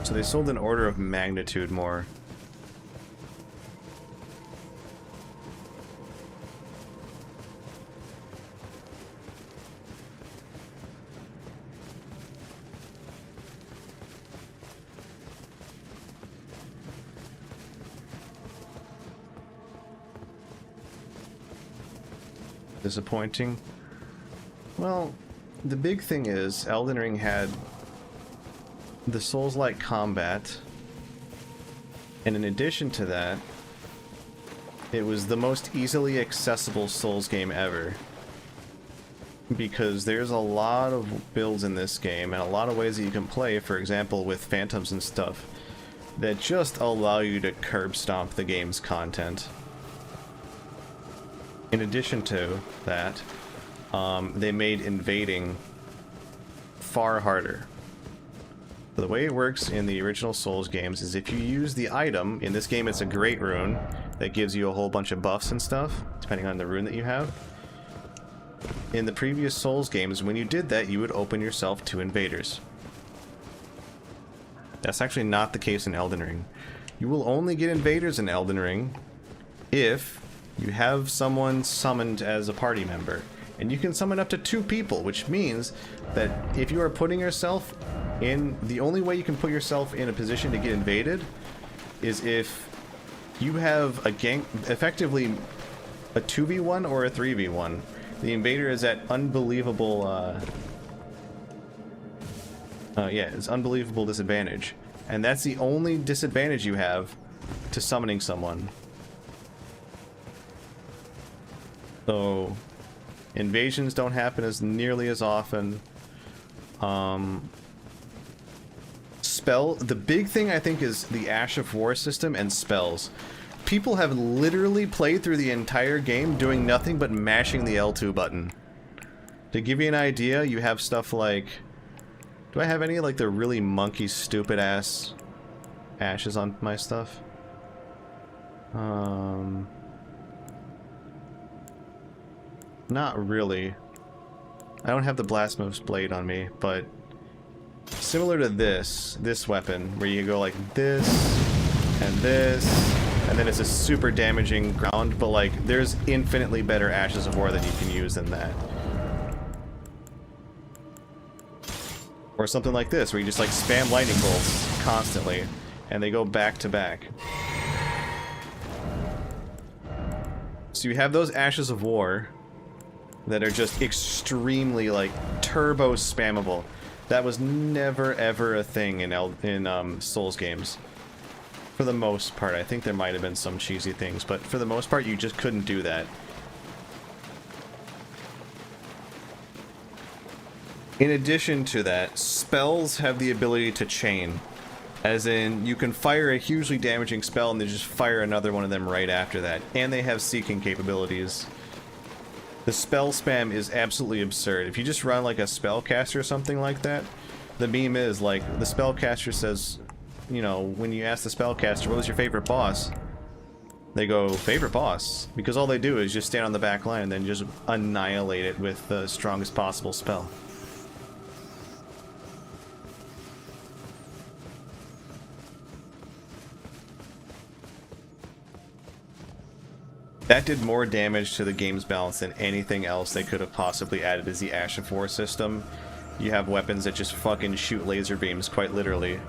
So they sold an order of magnitude more. Disappointing. Well, the big thing is Elden Ring had the Souls-like combat, and in addition to that, it was the most easily accessible Souls game ever. Because there's a lot of builds in this game and a lot of ways that you can play, for example with phantoms and stuff, that just allow you to curb stomp the game's content. In addition to that, they made invading far harder. The way it works in the original Souls games is if you use the item, in this game it's a Great Rune, that gives you a whole bunch of buffs and stuff, depending on the rune that you have. In the previous Souls games, when you did that, you would open yourself to invaders. That's actually not the case in Elden Ring. You will only get invaders in Elden Ring if you have someone summoned as a party member. And you can summon up to 2 people, which means that if you are putting yourself in... The only way you can put yourself in a position to get invaded is if you have a gang... Effectively, a 2v1 or a 3v1. The invader is at unbelievable... yeah, it's unbelievable disadvantage. And that's the only disadvantage you have to summoning someone. So, invasions don't happen as nearly as often. The big thing I think is the Ash of War system and spells. People have literally played through the entire game doing nothing but mashing the L2 button. To give you an idea, you have stuff like... Do I have any, like, the really monkey, stupid-ass ashes on my stuff? Not really. I don't have the Blasphemous Blade on me, but... Similar to this weapon, where you go like this, and then it's a super damaging ground, but, like, there's infinitely better Ashes of War that you can use than that. Or something like this, where you just like spam lightning bolts constantly, and they go back to back. So you have those Ashes of War that are just extremely, like, turbo spammable. That was never ever a thing in Souls games. For the most part. I think there might have been some cheesy things, but for the most part you just couldn't do that. In addition to that, spells have the ability to chain. As in, you can fire a hugely damaging spell and then just fire another one of them right after that. And they have seeking capabilities. The spell spam is absolutely absurd. If you just run like a spellcaster or something like that, the meme is like, the spellcaster says, you know, when you ask the spellcaster, what was your favorite boss? They go, favorite boss? Because all they do is just stand on the back line and then just annihilate it with the strongest possible spell. That did more damage to the game's balance than anything else they could have possibly added as the Ash of War system. You have weapons that just fucking shoot laser beams, quite literally.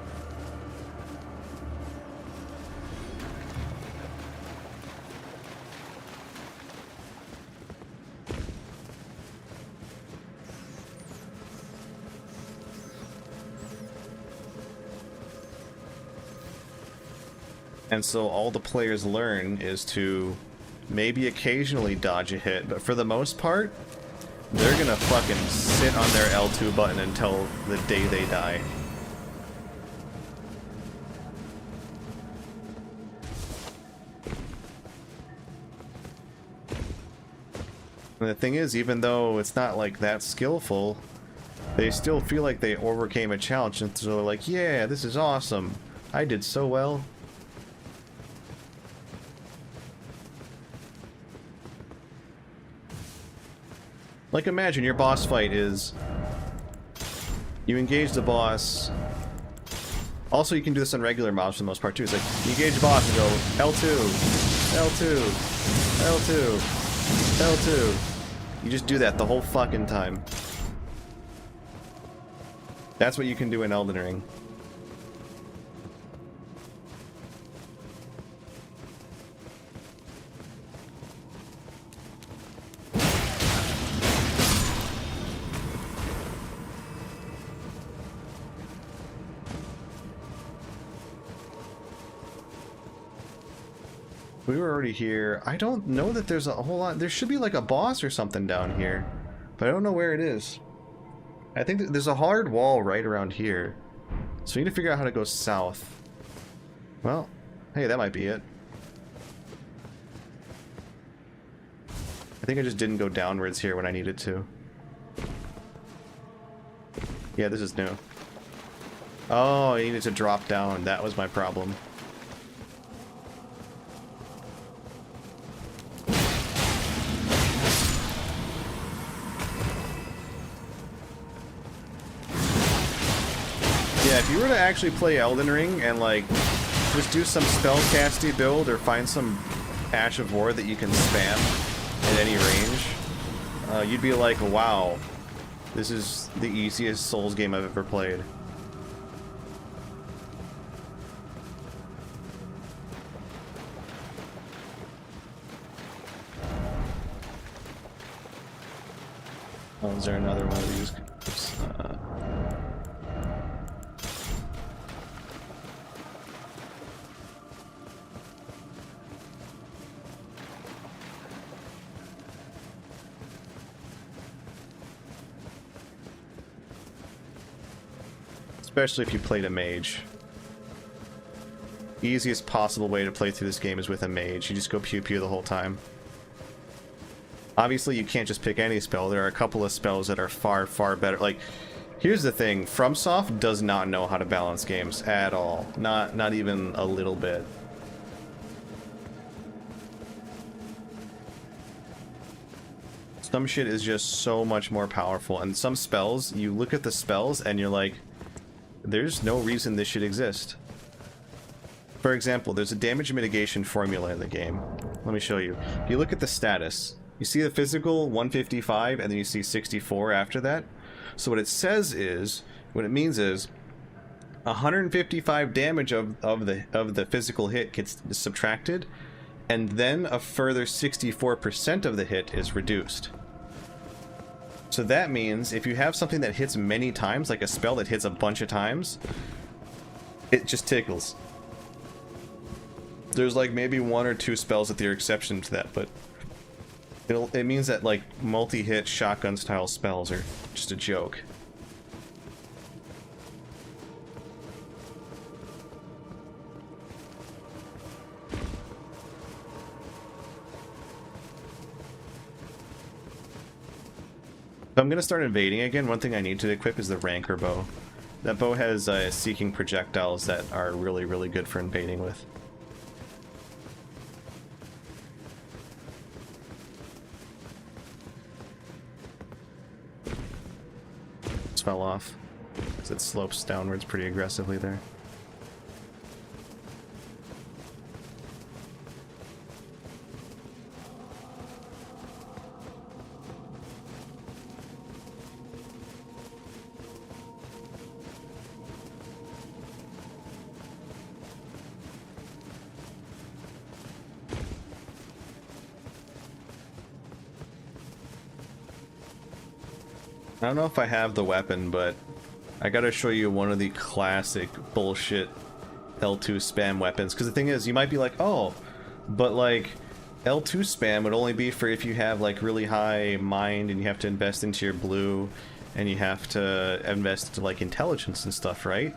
And so all the players learn is to maybe occasionally dodge a hit, but for the most part, they're gonna fucking sit on their L2 button until the day they die. And the thing is, even though it's not like that skillful, they still feel like they overcame a challenge, and so they're like, yeah, this is awesome. I did so well. Like, imagine your boss fight is... You engage the boss... Also, you can do this on regular mobs for the most part, too. It's like, you engage the boss and go, L2, L2, L2, L2. You just do that the whole fucking time. That's what you can do in Elden Ring. We were already here. I don't know that there's a whole lot. There should be like a boss or something down here, but I don't know where it is. I think that there's a hard wall right around here, so we need to figure out how to go south. Well, hey, that might be it. I think I just didn't go downwards here when I needed to. Yeah, this is new. Oh, I needed to drop down. That was my problem. Yeah, if you were to actually play Elden Ring and, like, just do some spellcasty build or find some Ash of War that you can spam at any range, you'd be like, wow, this is the easiest Souls game I've ever played. Oh, is there another one of these? Especially if you played a mage. Easiest possible way to play through this game is with a mage. You just go pew pew the whole time. Obviously, you can't just pick any spell. There are a couple of spells that are far, far better. Like, here's the thing. FromSoft does not know how to balance games at all. Not even a little bit. Some shit is just so much more powerful. And some spells, you look at the spells and you're like, there's no reason this should exist. For example, there's a damage mitigation formula in the game. Let me show you. If you look at the status, you see the physical 155 and then you see 64 after that. So what it says is, what it means is 155 damage of the physical hit gets subtracted, and then a further 64% of the hit is reduced. So that means if you have something that hits many times, like a spell that hits a bunch of times, it just tickles. There's like maybe one or two spells that are exception to that, but it means that like multi-hit shotgun style spells are just a joke. If I'm gonna start invading again, one thing I need to equip is the Rancor bow. That bow has seeking projectiles that are really, really good for invading with. Just fell off, because it slopes downwards pretty aggressively there. I don't know if I have the weapon, but I gotta show you one of the classic bullshit L2 spam weapons. Because the thing is, you might be like, oh, but like L2 spam would only be for if you have like really high mind and you have to invest into your blue and you have to invest into like intelligence and stuff, right?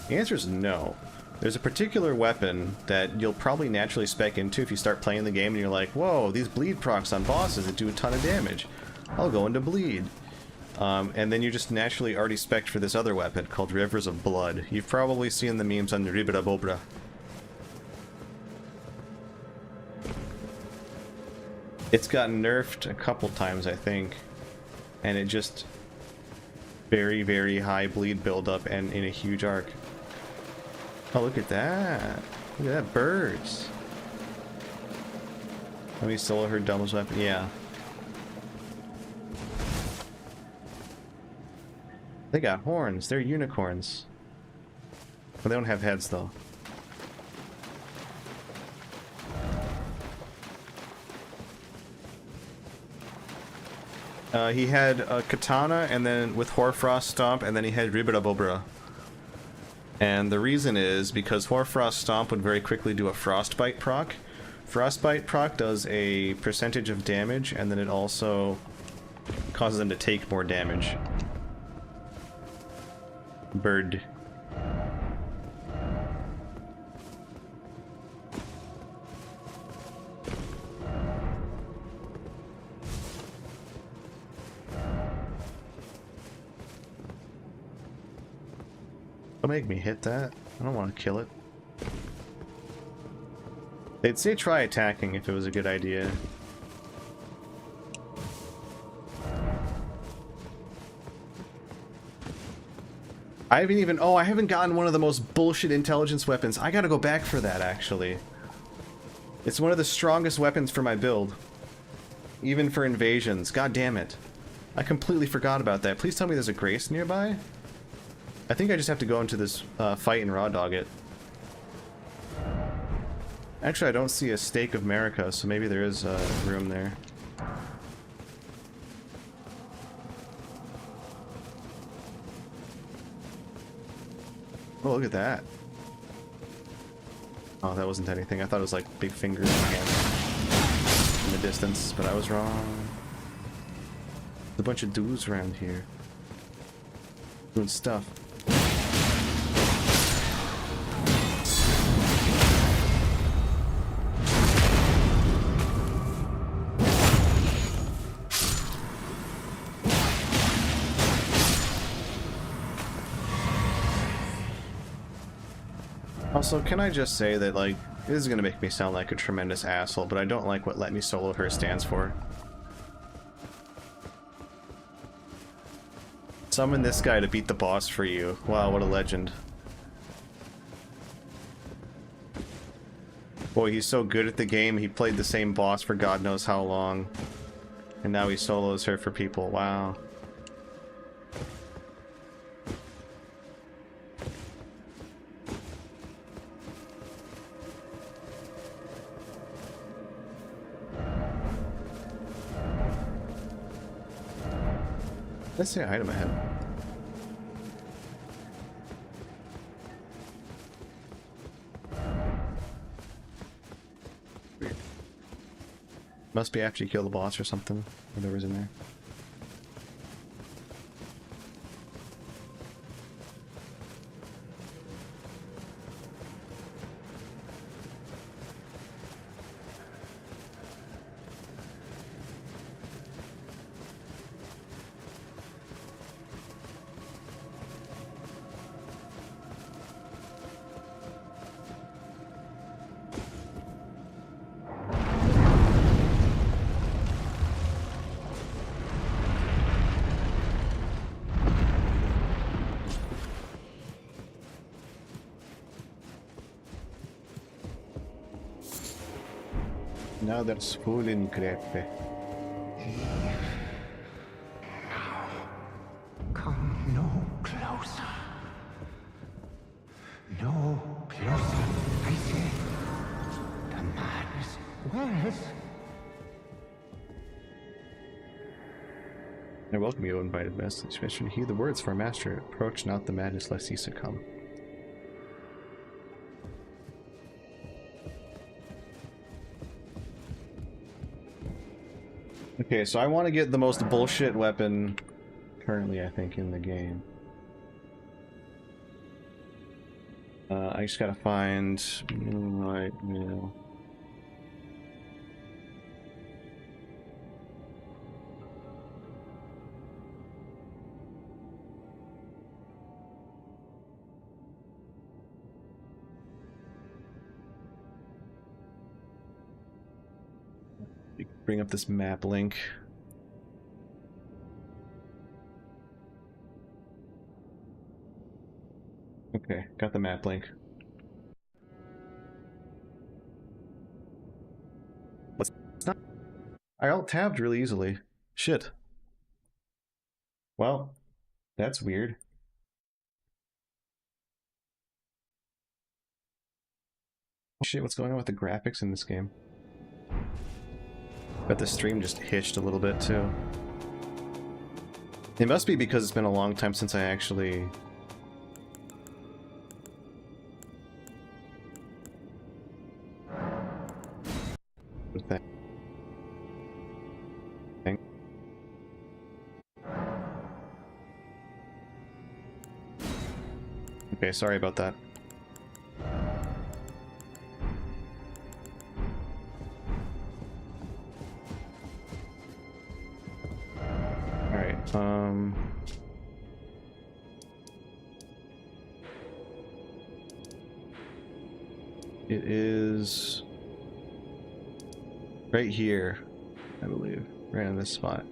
The answer is no. There's a particular weapon that you'll probably naturally spec into if you start playing the game and you're like, whoa, these bleed procs on bosses that do a ton of damage. I'll go into bleed. And then you're just naturally already spec'd for this other weapon called Rivers of Blood. You've probably seen the memes on Ribera Bobra. It's gotten nerfed a couple times, I think. And it just... very, very high bleed buildup and in a huge arc. Oh, look at that. Look at that, birds. Let me solo her dumbest weapon. Yeah. They got horns. They're unicorns. But they don't have heads, though. He had a katana, and then with Hoarfrost Stomp, and then he had Ribera Bobra. And the reason is because Hoarfrost Stomp would very quickly do a Frostbite proc. Frostbite proc does a percentage of damage, and then it also causes them to take more damage. Bird. make me hit that. I don't want to kill it. They'd say try attacking if it was a good idea. I haven't even... Oh, I haven't gotten one of the most bullshit intelligence weapons. I gotta go back for that, actually. It's one of the strongest weapons for my build. Even for invasions. God damn it. I completely forgot about that. Please tell me there's a Grace nearby? I think I just have to go into this fight and raw dog it. Actually, I don't see a Stake of America, so maybe there is room there. Oh, look at that. Oh, that wasn't anything. I thought it was like big fingers in the distance, but I was wrong. There's a bunch of dudes around here. Doing stuff. Also, can I just say that, like, this is gonna make me sound like a tremendous asshole, but I don't like what Let Me Solo Her stands for. Summon this guy to beat the boss for you. Wow, what a legend. Boy, he's so good at the game, he played the same boss for God knows how long. And now he solos her for people. Wow. Let's say item ahead. Weird. Must be after you kill the boss or something. Whatever's in there. Now there's food in crepe. Come no closer. No closer, I say. The madness. Where is... I welcome you, invited message. Make sure to heed the words for our master. Approach not the madness lest he succumb. Okay, so I want to get the most bullshit weapon currently, I think, in the game. I just gotta find... Right, yeah. Bring up this map link. Okay, got the map link. What's not? I alt-tabbed really easily. Shit. Well, that's weird. Shit, what's going on with the graphics in this game? Bet the stream just hitched a little bit too. It must be because it's been a long time since I actually... What's that thing? Okay, sorry about that. It is right here, I believe. Right in this spot.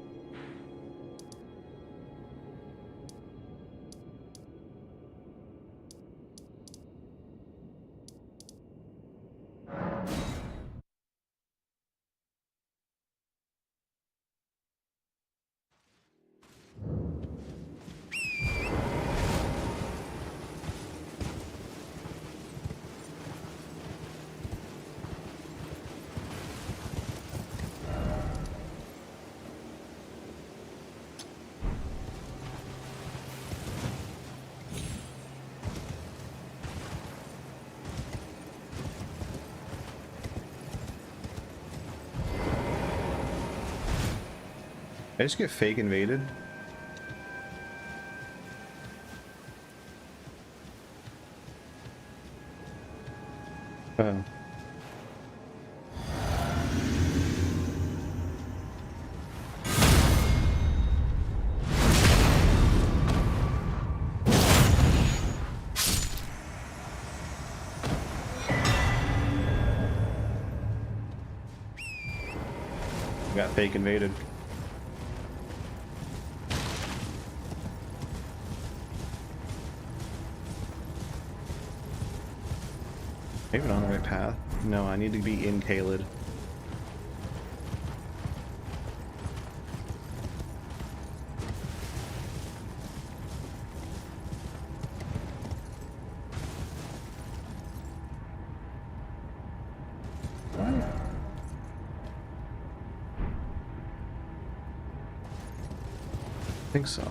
I just get fake invaded. Oh. Got fake invaded. Even on the right path? No, I need to be in Kaled. I think so.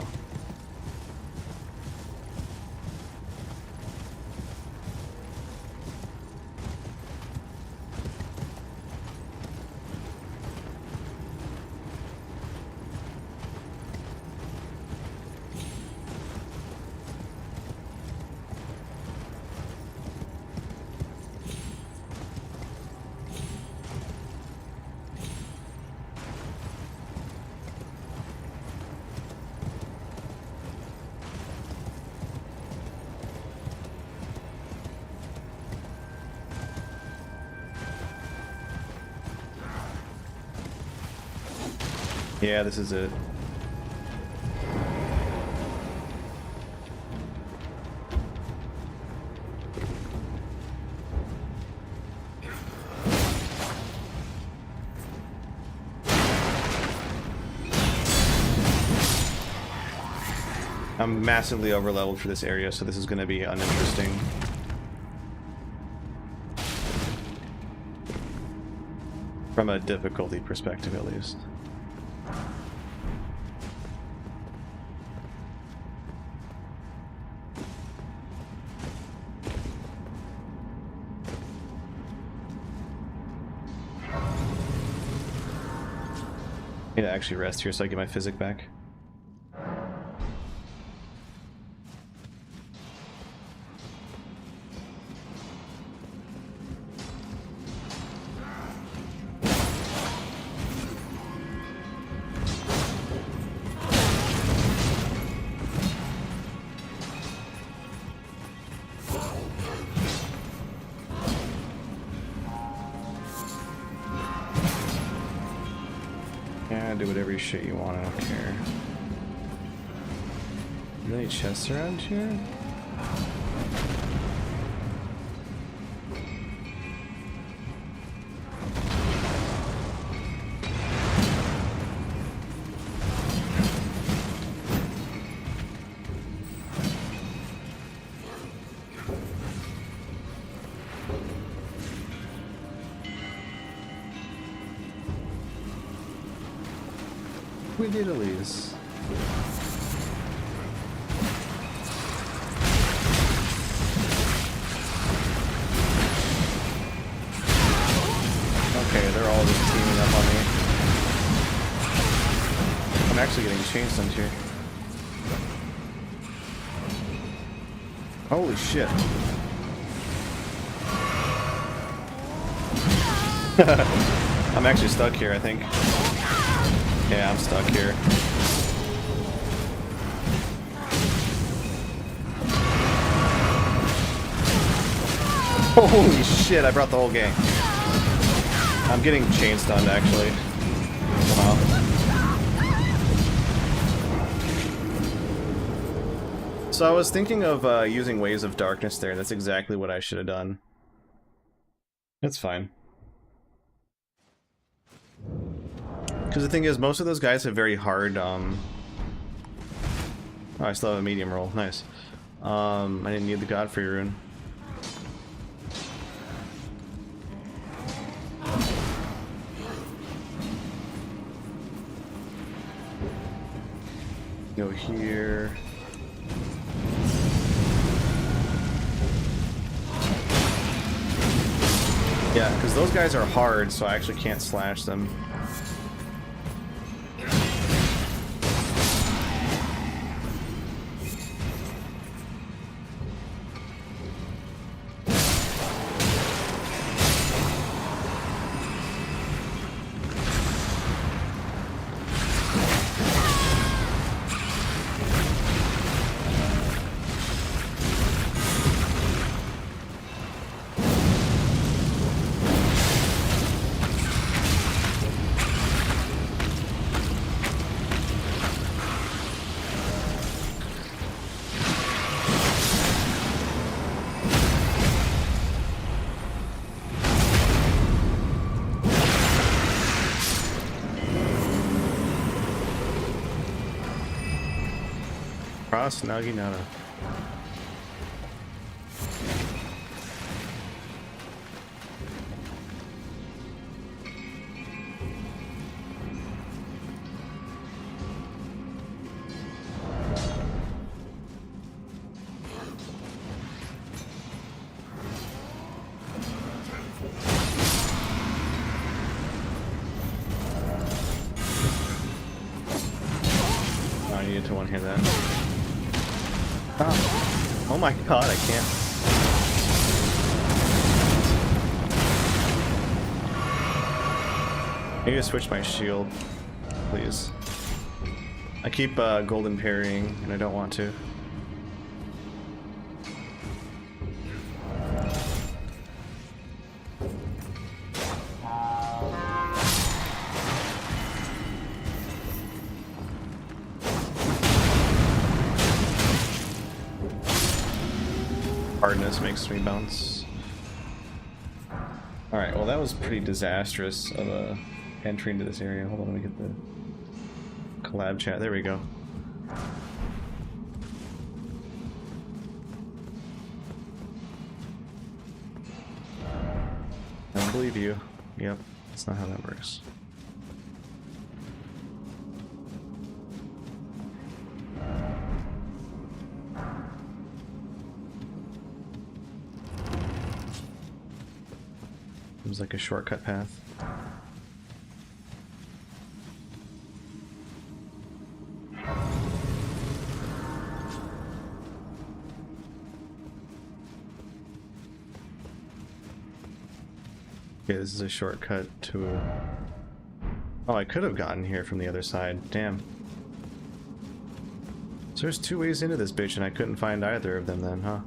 Yeah, this is it. I'm massively overleveled for this area, so this is going to be uninteresting. From a difficulty perspective, at least. I need to actually rest here so I get my physic back. Do whatever shit you want, I don't care. Are there any chests around here? We did at least. Okay, they're all just teaming up on me. I'm actually getting chain stunned here. Holy shit. I'm actually stuck here, I think. Yeah, I'm stuck here. Holy shit, I brought the whole gang. I'm getting chain stunned, actually. Wow. So I was thinking of using Waves of Darkness there. That's exactly what I should have done. That's fine. Because the thing is, most of those guys have very hard, Oh, I still have a medium roll. Nice. I didn't need the Godfrey rune. Go here. Yeah, because those guys are hard, so I actually can't slash them. Cross Naginata. I needed to one-hit that. Oh my god, I can't. I need to switch my shield, please. I keep golden parrying, and I don't want to. Hardness makes me bounce. Alright, well that was pretty disastrous of a entry into this area. Hold on, let me get the collab chat. There we go. I don't believe you. Yep, that's not how that works. Seems like a shortcut path. Okay, this is a shortcut to... Oh, I could have gotten here from the other side. Damn. So there's two ways into this bitch and I couldn't find either of them then, huh?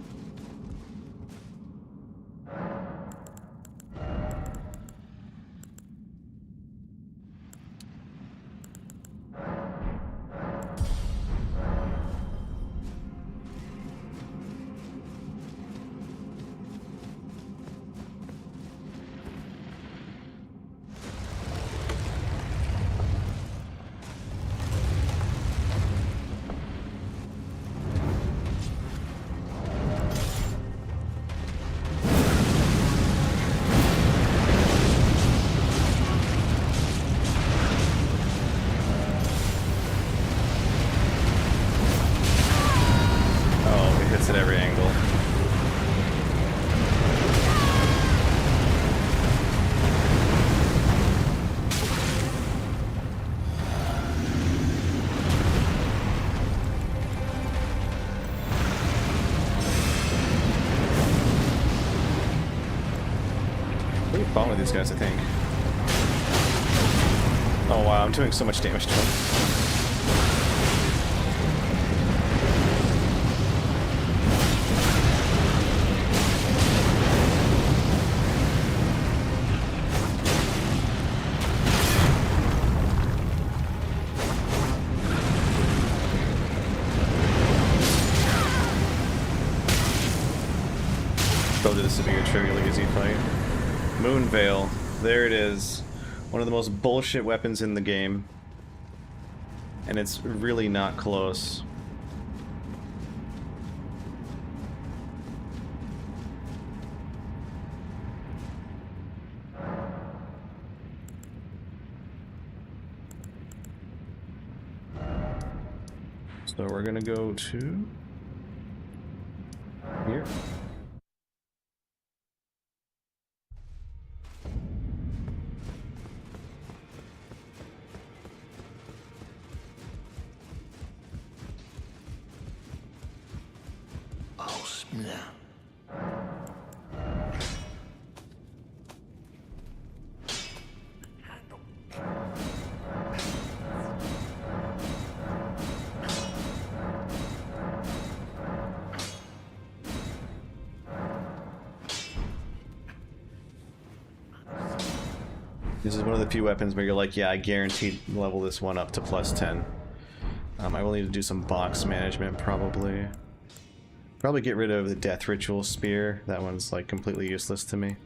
At every angle. Pretty fun with these guys, I think. Oh wow, I'm doing so much damage to them. this would be a trivially easy fight. Moon Veil. There it is. One of the most bullshit weapons in the game. And it's really not close. So we're gonna go to here. This is one of the few weapons where you're like, yeah, I guaranteed level this one up to +10. I will need to do some box management, probably. Probably get rid of the Death Ritual Spear. That one's like completely useless to me.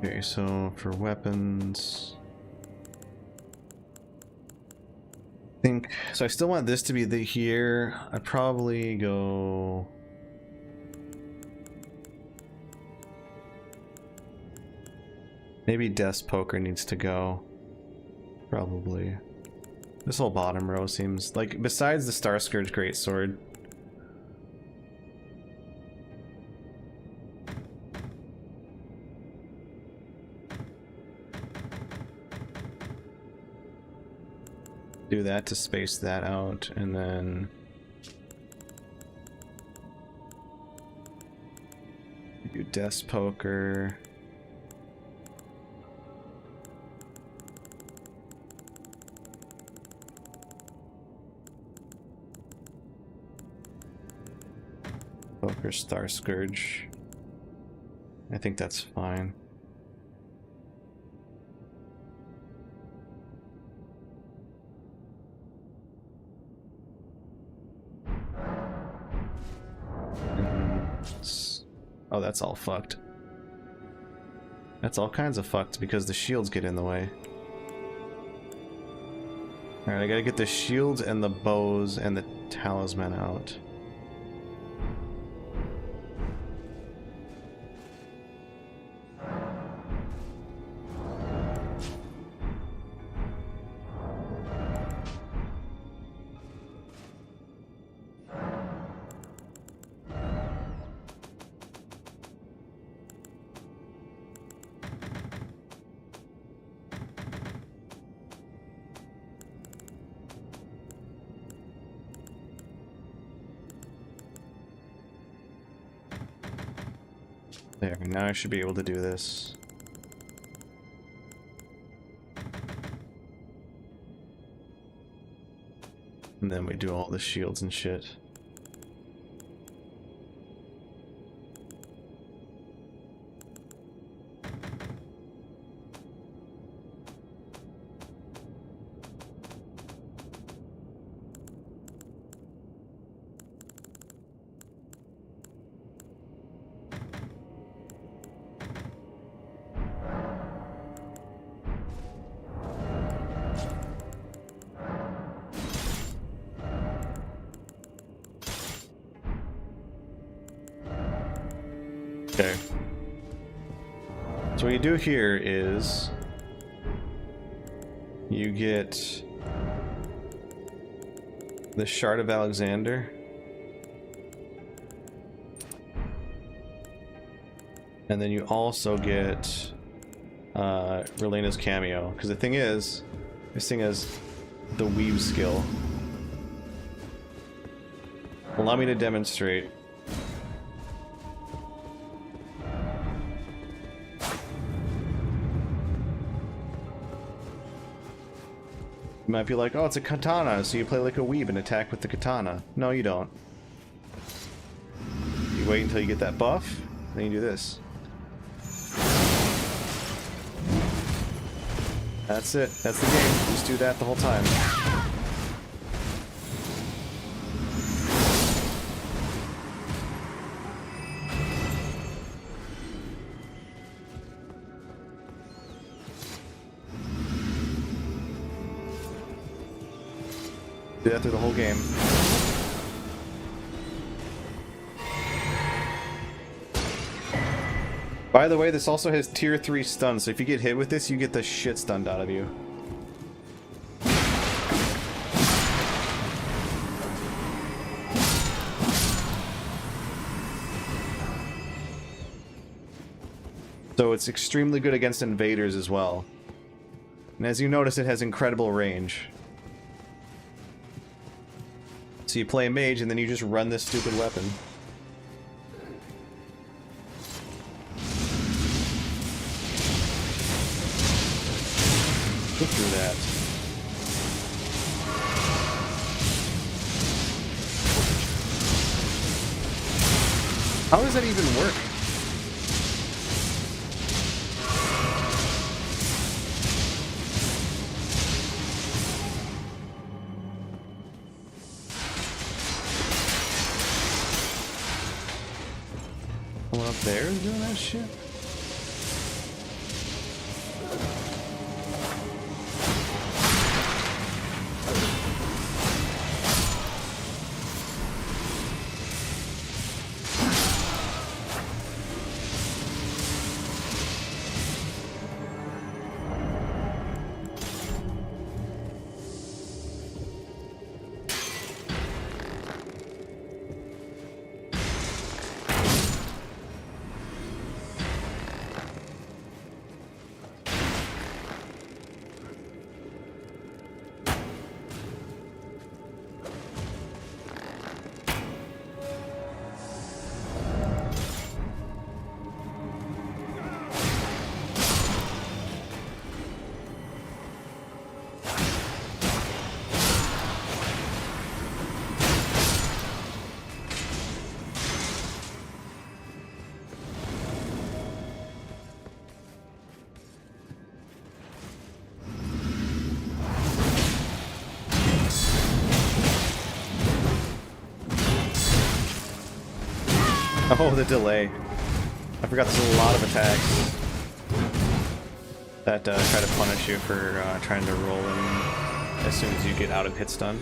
Okay, so for weapons, I think so. I still want this to be the here. I'd probably go. Maybe Death's Poker needs to go. Probably. This whole bottom row seems like, besides the Star Scourge Greatsword. Do that to space that out, and then do Death's Poker. Poker Star Scourge. I think that's fine. Oh, that's all fucked. That's all kinds of fucked because the shields get in the way. Alright, I gotta get the shields and the bows and the talisman out. There, now I should be able to do this. And then we do all the shields and shit. Okay. So what you do here is you get the Shard of Alexander, And then you also get Relena's cameo. Because the thing is, this thing has the weave skill. Allow me to demonstrate. You might be like, oh, it's a katana, so you play like a weeb and attack with the katana. No, you don't. You wait until you get that buff, then you do this. That's it. That's the game. Just do that the whole time. Do that through the whole game. By the way, this also has tier 3 stun, so if you get hit with this, you get the shit stunned out of you. So it's extremely good against invaders as well. And as you notice, it has incredible range. So you play a mage and then you just run this stupid weapon. Go through that. How does that even work? Someone up there is doing that shit? Oh, the delay. I forgot there's a lot of attacks that try to punish you for trying to roll in as soon as you get out of hit stun.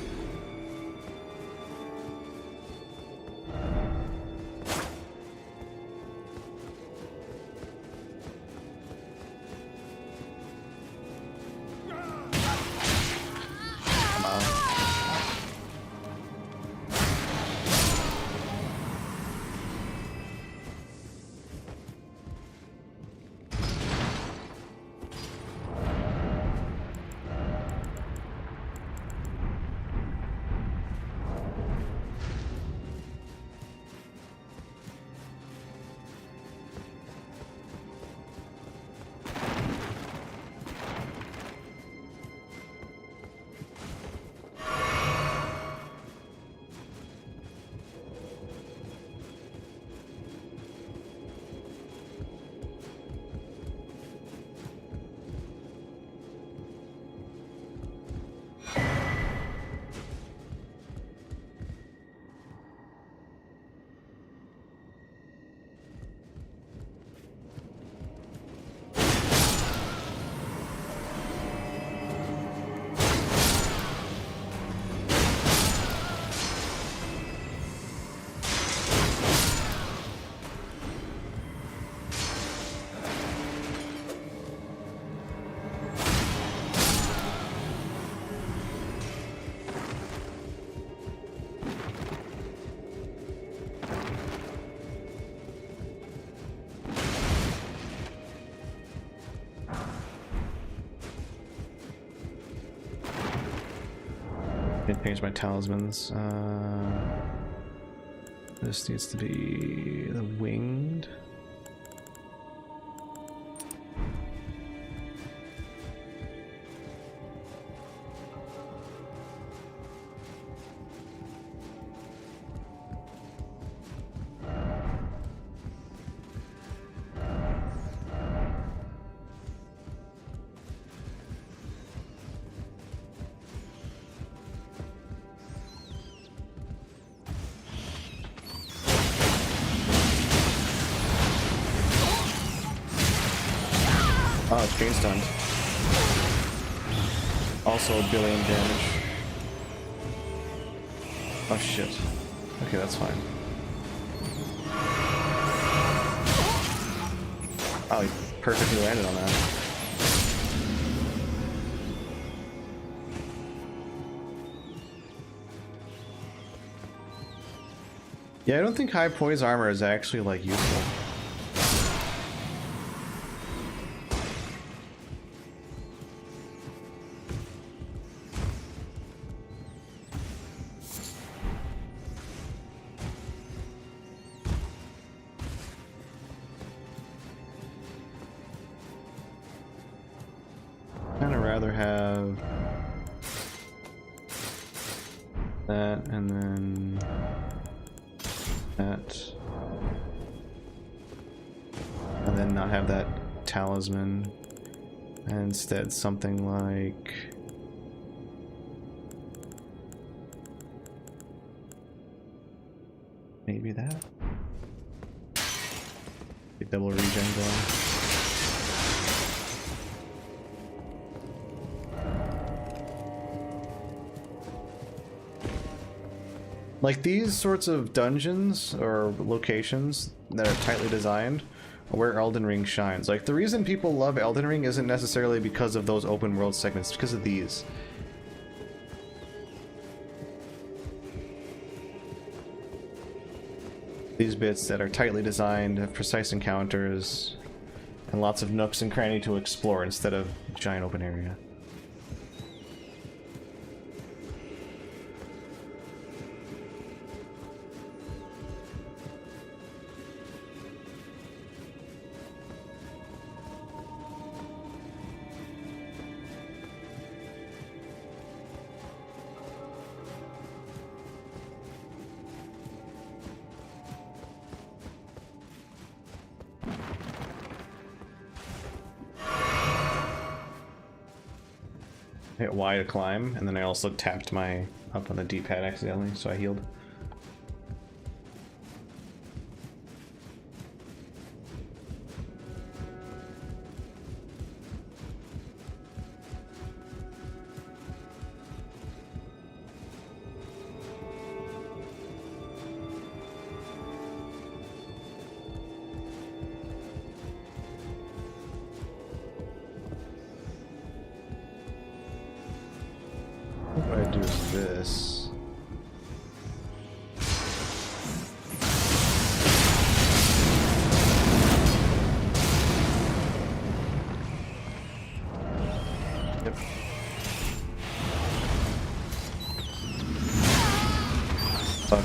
Didn't change my talismans. This needs to be the winged. Oh, it's chain stunned. Also a billion damage. Oh shit. Okay, that's fine. Oh, he perfectly landed on that. Yeah, I don't think high poise armor is actually like useful. Rather have that and then that, and then not have that talisman, and instead something like maybe that. Get double regen going. Like these sorts of dungeons or locations that are tightly designed are where Elden Ring shines. Like the reason people love Elden Ring isn't necessarily because of those open world segments, it's because of these. These bits that are tightly designed, have precise encounters, and lots of nooks and crannies to explore instead of a giant open area. Hit Y to climb, and then I also tapped my up on the D-pad accidentally, so I healed. What I do is this. Yep. Fuck.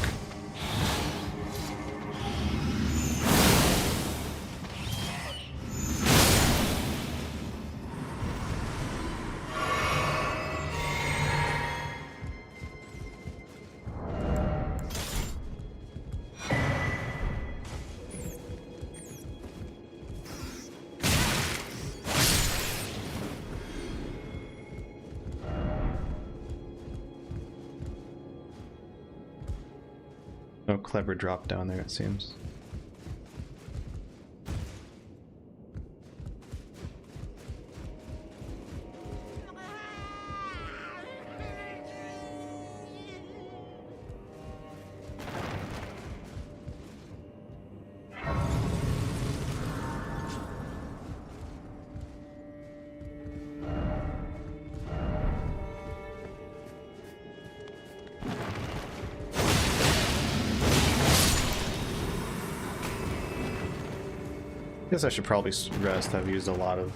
No clever drop down there, it seems. Guess I should probably rest. I've used a lot of...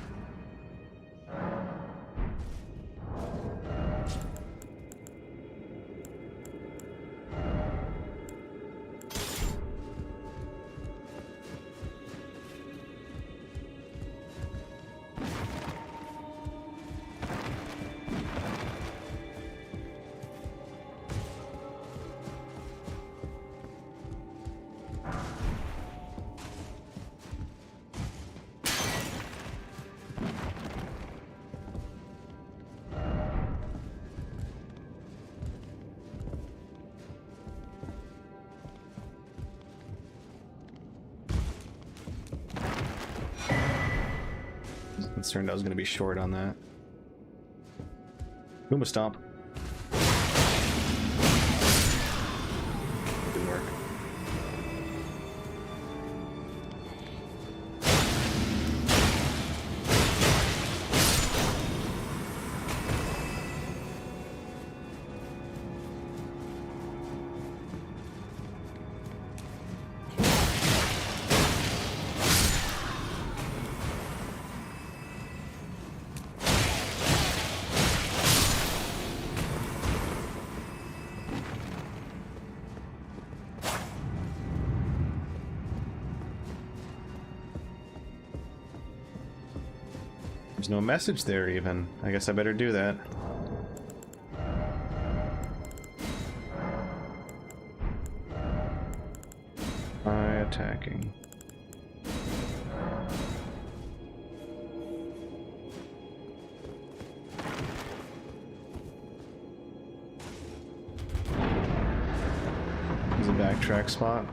concerned I was going to be short on that. Goomba Stomp. Didn't work. There's no message there even. I guess I better do that. By attacking. There's a backtrack spot.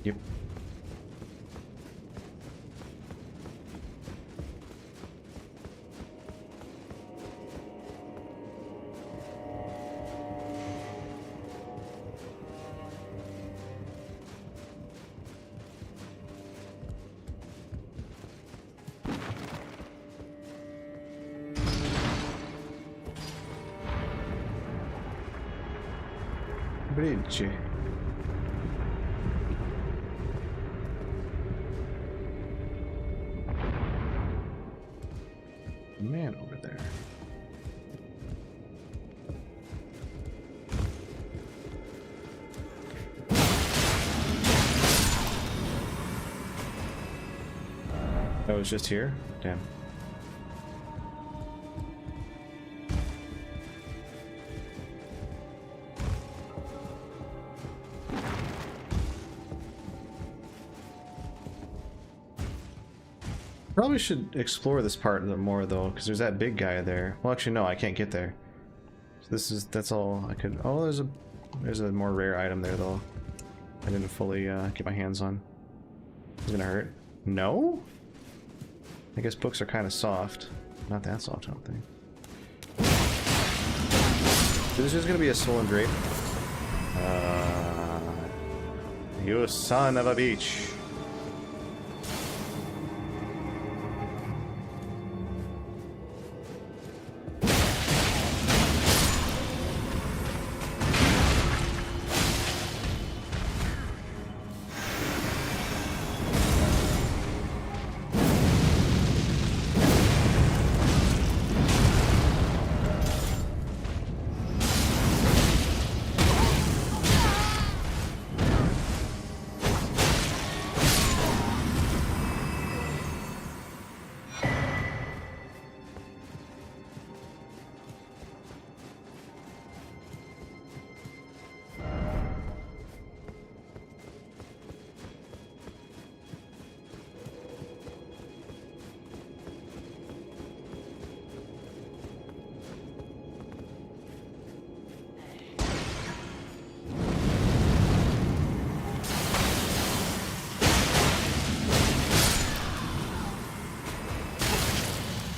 Yep. Bridge. Man over there. Oh, it's just here? Damn. Probably should explore this part a little more though, because there's that big guy there. Well, actually, no, I can't get there. So that's all I could. Oh, there's a more rare item there though. I didn't fully get my hands on. It's gonna hurt. No? I guess books are kind of soft. Not that soft, I don't think. This is gonna be a stolen drape. You son of a beach.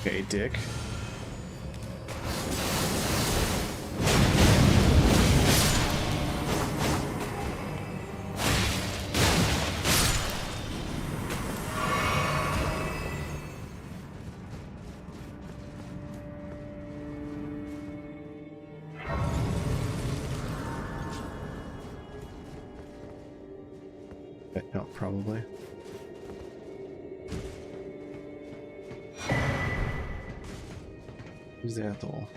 Okay, dick. No, probably. Who's the Ethel?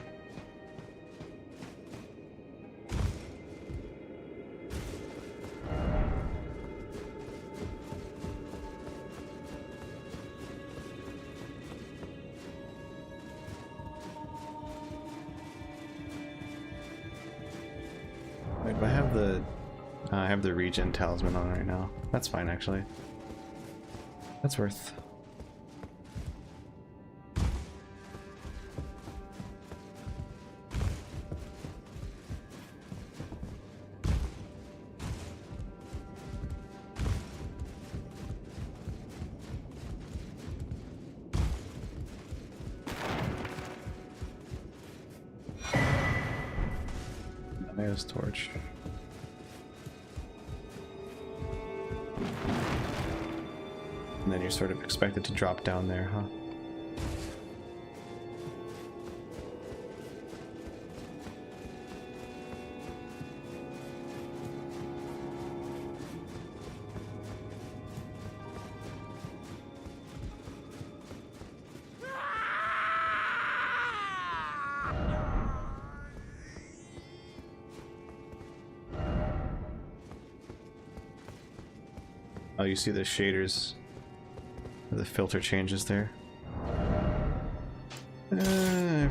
Wait, but I have the regen talisman on right now. That's fine actually. That's worth. Maya's torch. And then you're sort of expected to drop down there, huh? Oh, you see the shaders, the filter changes there.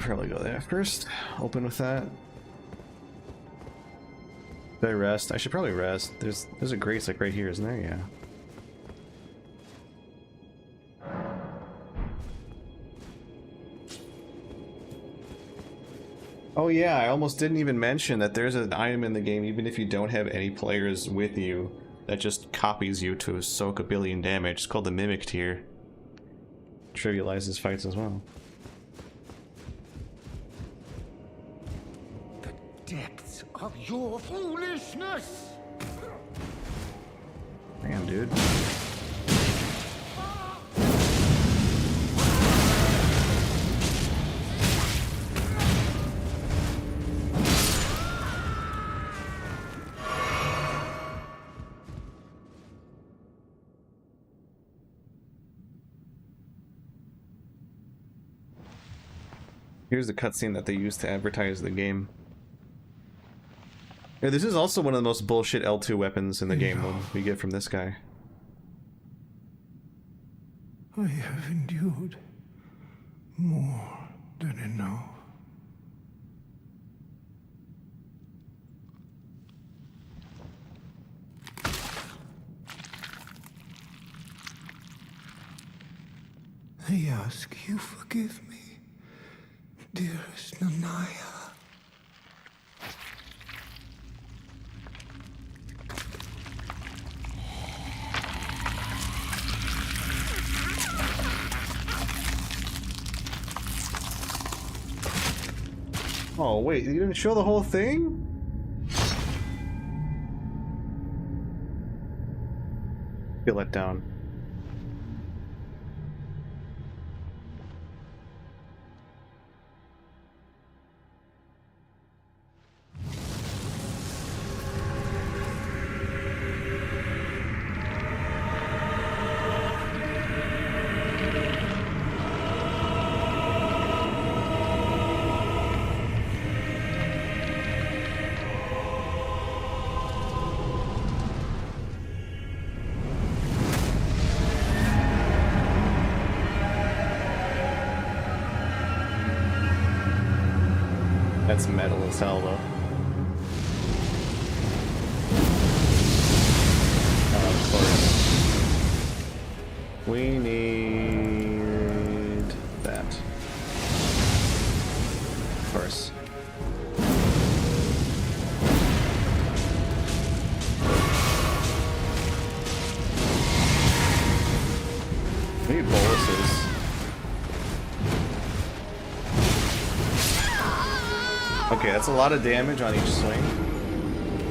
Probably go there first. Open with that. Did I rest? I should probably rest. There's a grace like right here, isn't there? Yeah. Oh yeah, I almost didn't even mention that there's an item in the game, even if you don't have any players with you, that just copies you to soak a billion damage. It's called the Mimic Tier. Trivializes fights as well. The depths of your foolishness! Damn, dude. Here's the cutscene that they used to advertise the game. Yeah, this is also one of the most bullshit L2 weapons in the game one we get from this guy. I have endured more than enough. I ask you forgive me, dearest Nanaya. Oh wait, you didn't show the whole thing? Get let down. That's metal as hell, though. Of course. We need that. Of course. We need boluses. Okay, that's a lot of damage on each swing.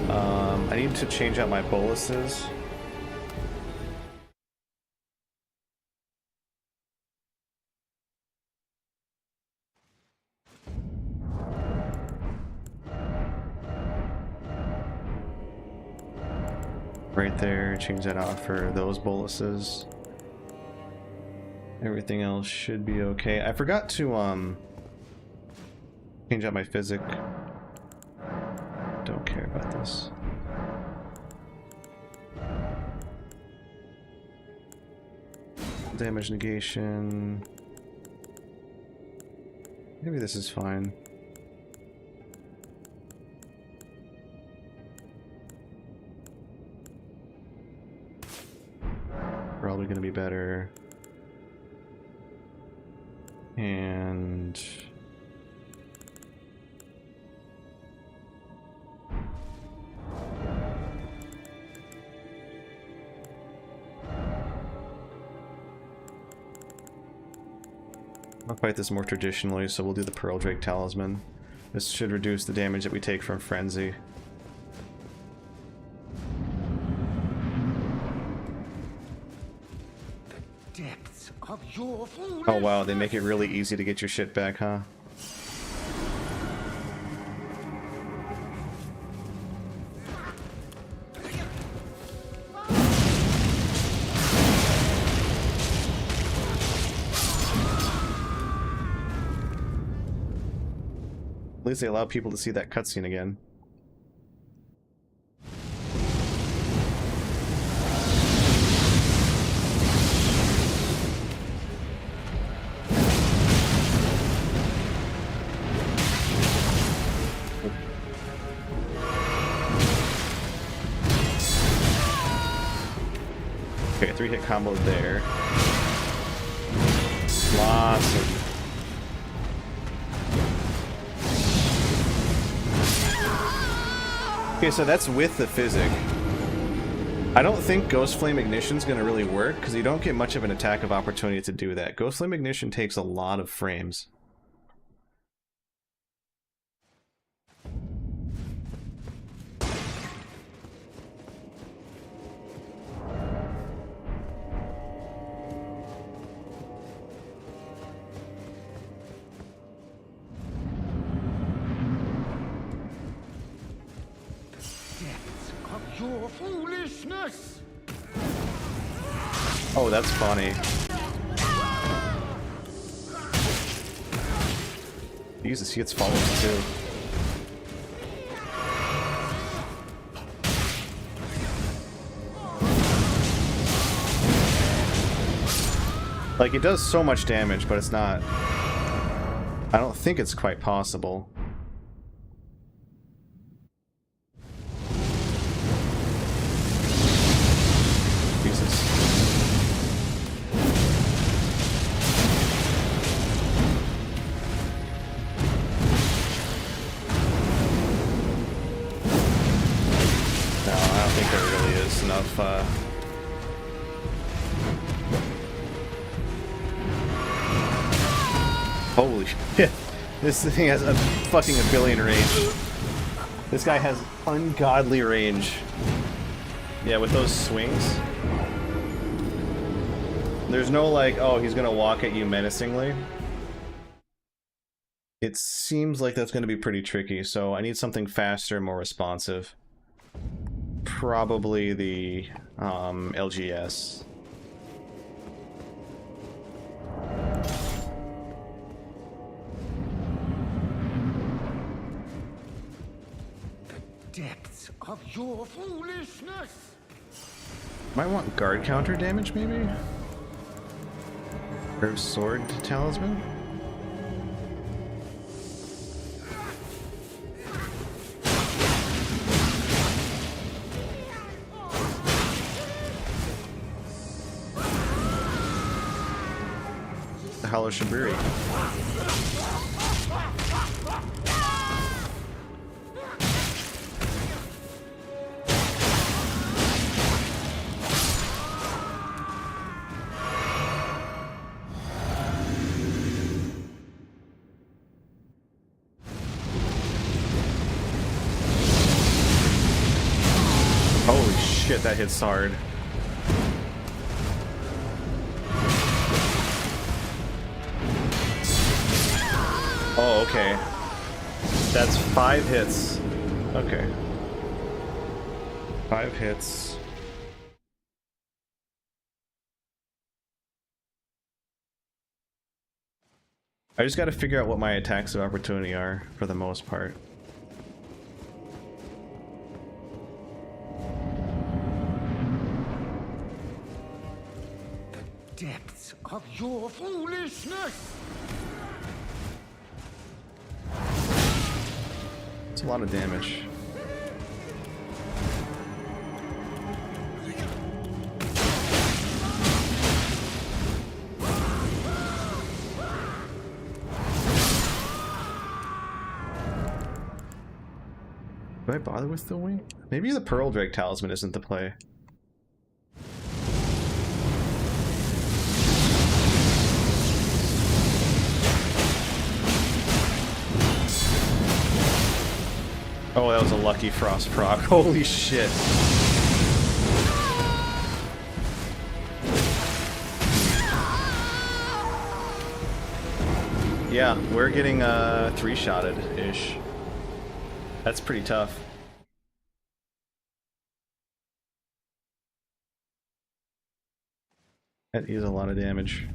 I need to change out my boluses. Right there, change that out for those boluses. Everything else should be okay. I forgot to change out my physic. Don't care about this. Damage negation. Maybe this is fine. Probably gonna be better. And I'll fight this more traditionally, so we'll do the Pearl Drake Talisman. This should reduce the damage that we take from Frenzy. Depths of your foolishness. Oh wow, they make it really easy to get your shit back, huh? At least they allow people to see that cutscene again. Okay, 3-hit combo there. Lots of... Okay, so that's with the physic. I don't think Ghost Flame Ignition's gonna really work, because you don't get much of an attack of opportunity to do that. Ghost Flame Ignition takes a lot of frames. Your foolishness. Oh, that's funny. Jesus, he gets followed too. Like, it does so much damage, but it's not... I don't think it's quite possible. Holy shit. This thing has a fucking a billion range. This guy has ungodly range. Yeah, with those swings. There's no like, oh, he's gonna walk at you menacingly. It seems like that's gonna be pretty tricky, so I need something faster, more responsive. Probably the LGS. Depths of your foolishness. Might want guard counter damage, maybe? Or sword talisman? The Hollow Shiburi. Holy shit, that hits hard. Oh, okay. That's 5 hits. Okay. 5 hits. I just gotta figure out what my attacks of opportunity are, for the most part. Depths of your foolishness. It's a lot of damage. Do I bother with the wing? Maybe the Pearl Drake Talisman isn't the play. Oh, that was a lucky frost proc. Holy shit. yeah, we're getting three-shotted-ish. That's pretty tough. That is a lot of damage.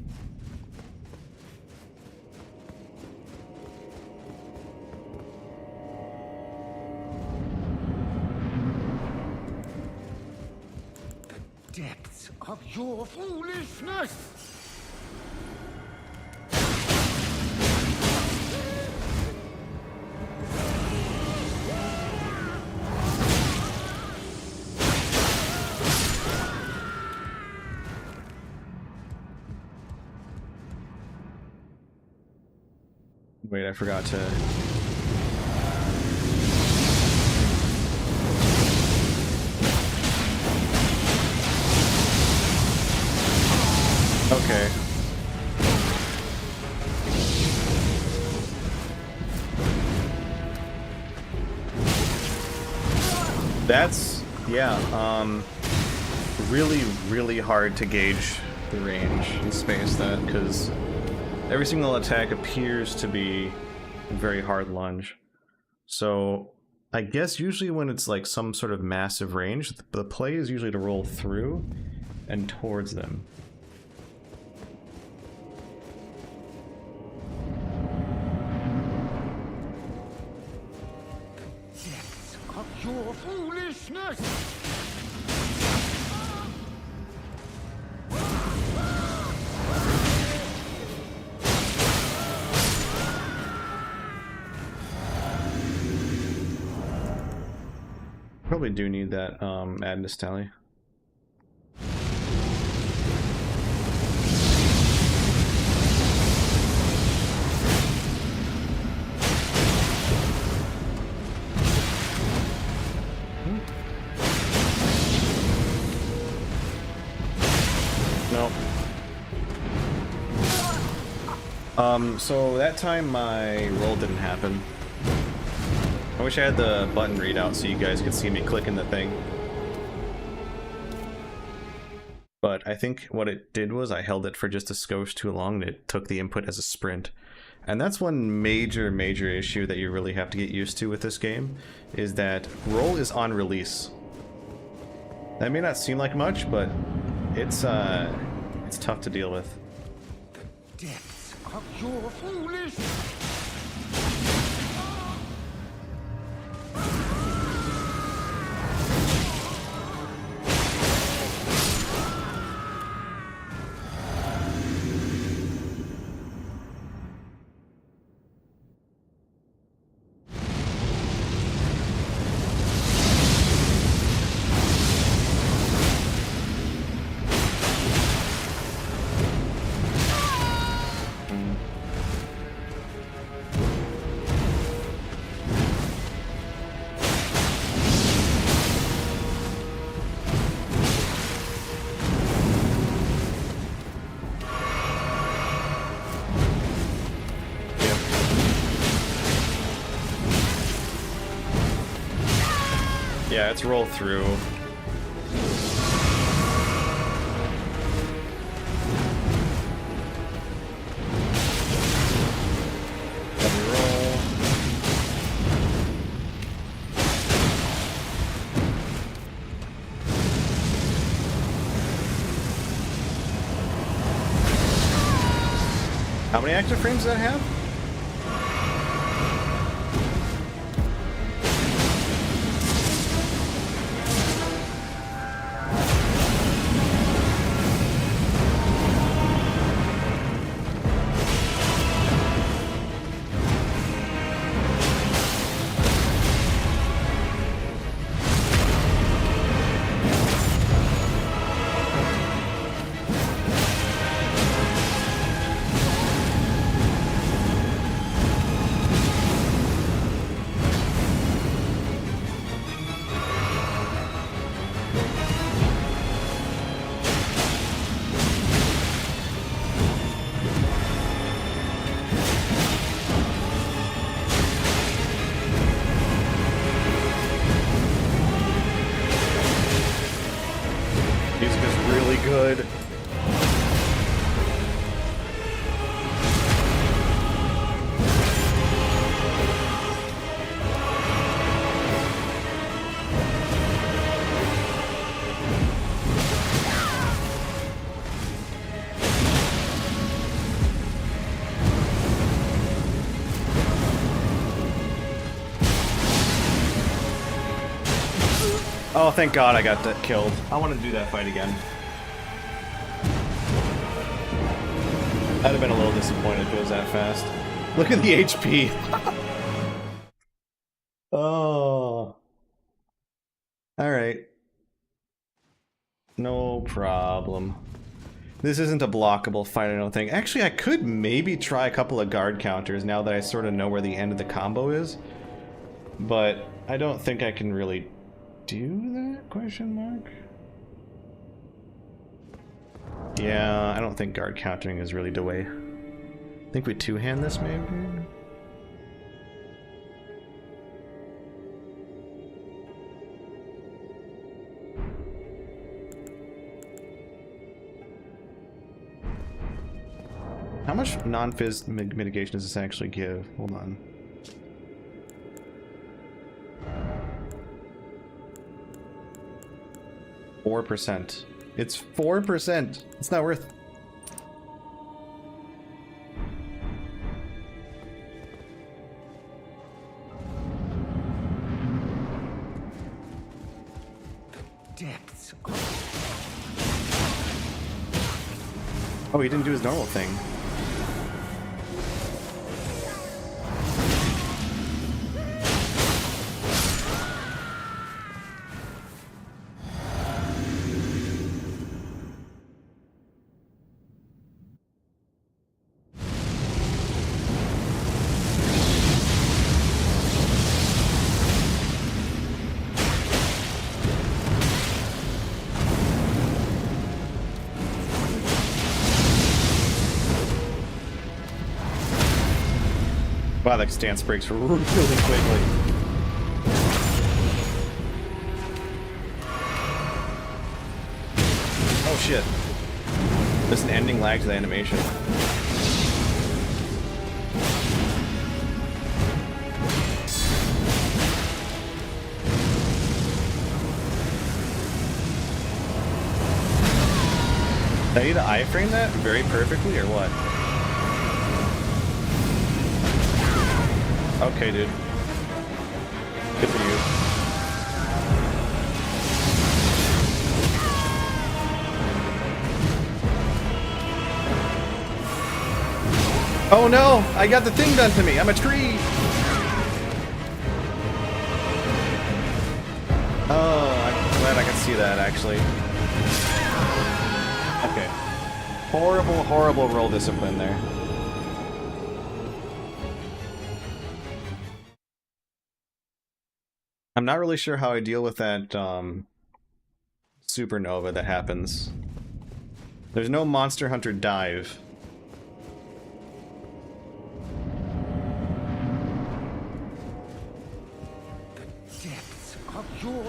Depths of your foolishness! Wait, I forgot to... Okay. That's, yeah, really hard to gauge the range in space that, because every single attack appears to be a very hard lunge. So I guess usually when it's like some sort of massive range, the play is usually to roll through and towards them. Depths of your foolishness! Probably do need that madness tally. Nope. So that time my roll didn't happen. I wish I had the button readout so you guys could see me clicking the thing. But I think what it did was I held it for just a skosh too long and it took the input as a sprint. And that's one major issue that you really have to get used to with this game, is that roll is on release. That may not seem like much, but it's tough to deal with. Depths of your foolishness! Yeah, it's roll through. Heavy roll. How many active frames does that have? Music is really good. Oh, thank God I got that killed. I want to do that fight again. I'd have been a little disappointed if it was that fast. Look at the HP. Oh. Alright. No problem. This isn't a blockable fight, I don't think. Actually, I could maybe try a couple of guard counters now that I sort of know where the end of the combo is. But I don't think I can really do that? Question mark? Yeah, I don't think guard countering is really the way. I think we two-hand this, maybe? How much non-fizz mitigation does this actually give? Hold on. %. It's 4%. It's not worth. Depths. Oh, he didn't do his normal thing. Wow, that stance breaks really quickly. Oh shit. There's an ending lag to the animation. Did I need to iframe that very perfectly or what? Okay, dude. Good for you. Oh no! I got the thing done to me! I'm a tree! Oh, I'm glad I can see that, actually. Okay. Horrible, horrible roll discipline there. I'm not really sure how I deal with that supernova that happens. There's no Monster Hunter dive. Depths of your...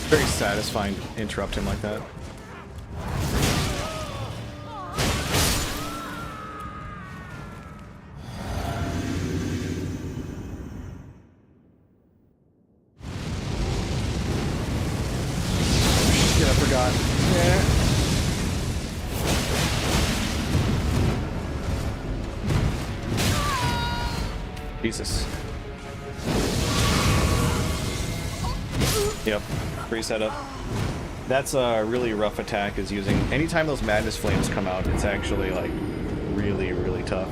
Very satisfying to interrupt him like that. Shit, I forgot. Yeah. Jesus. Yep, free setup. That's a really rough attack, is using... Anytime those Madness Flames come out, it's actually, like, really, really tough.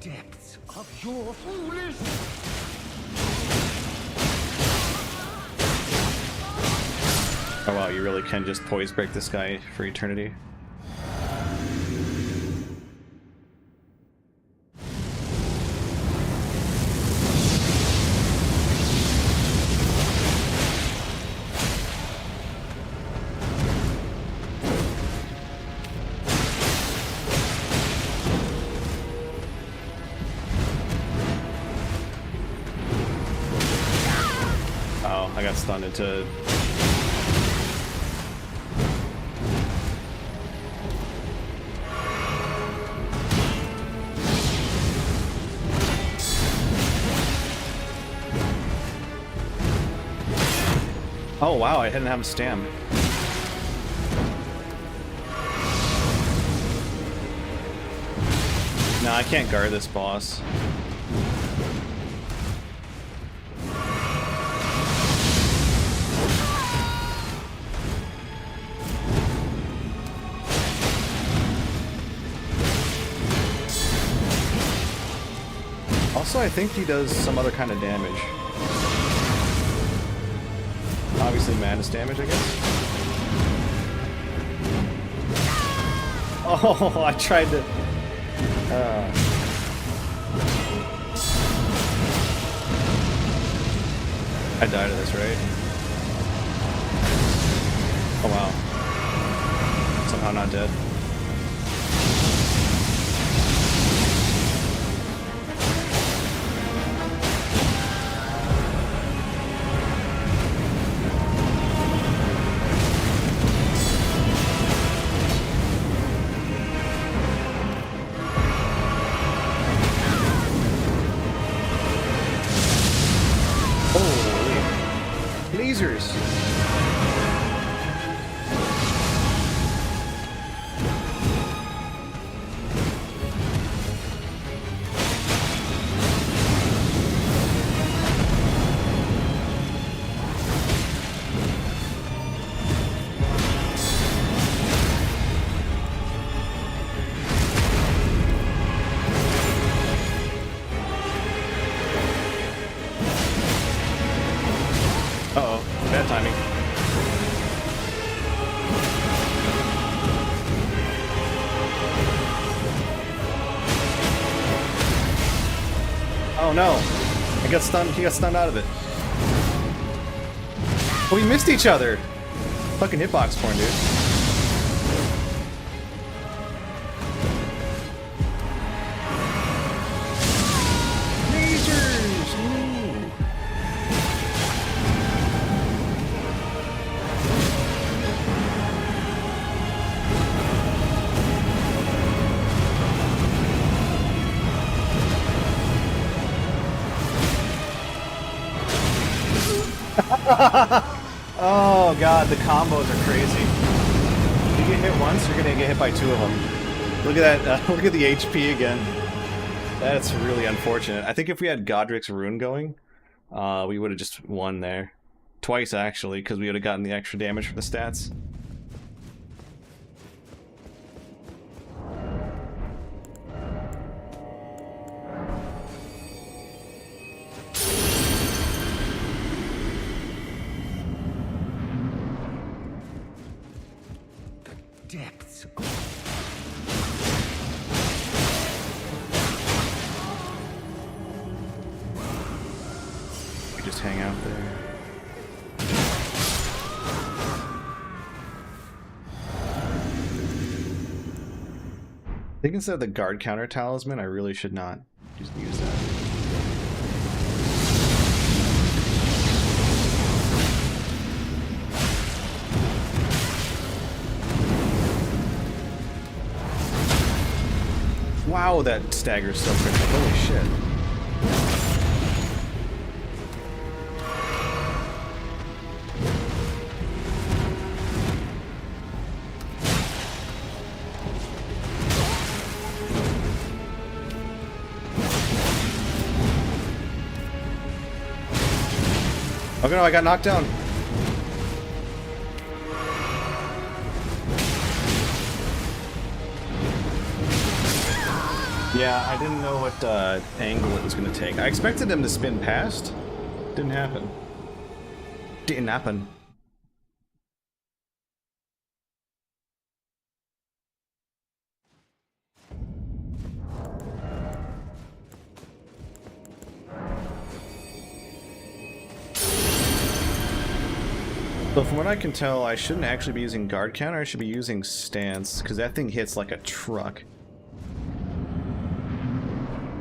Depths of your foolish... Oh wow, you really can just poise break this guy for eternity. Oh, I got stunned into... Oh wow, I didn't have a stam. No, I can't guard this boss. Also, I think he does some other kind of damage. Obviously madness damage, I guess. Oh, I tried to... I died to this, right? Oh wow. Somehow not dead. Lasers! Uh-oh, bad timing. Oh no! I got stunned. He got stunned out of it. Oh, we missed each other! Fucking hitbox porn, dude. Lasers! Ooh. Oh god, the combos are crazy. If you get hit once, you're gonna get hit by two of them. Look at that, look at the HP again. That's really unfortunate. I think if we had Godric's Rune going, we would have just won there. Twice, actually, because we would have gotten the extra damage for the stats. Depths. We just hang out there. I think instead of the guard counter talisman, I really should not just use that. Wow, that stagger's so critical. Holy shit. Oh no, I got knocked down. Yeah, I didn't know what angle it was going to take. I expected him to spin past. Didn't happen. Didn't happen. So from what I can tell, I shouldn't actually be using guard counter, I should be using stance, because that thing hits like a truck.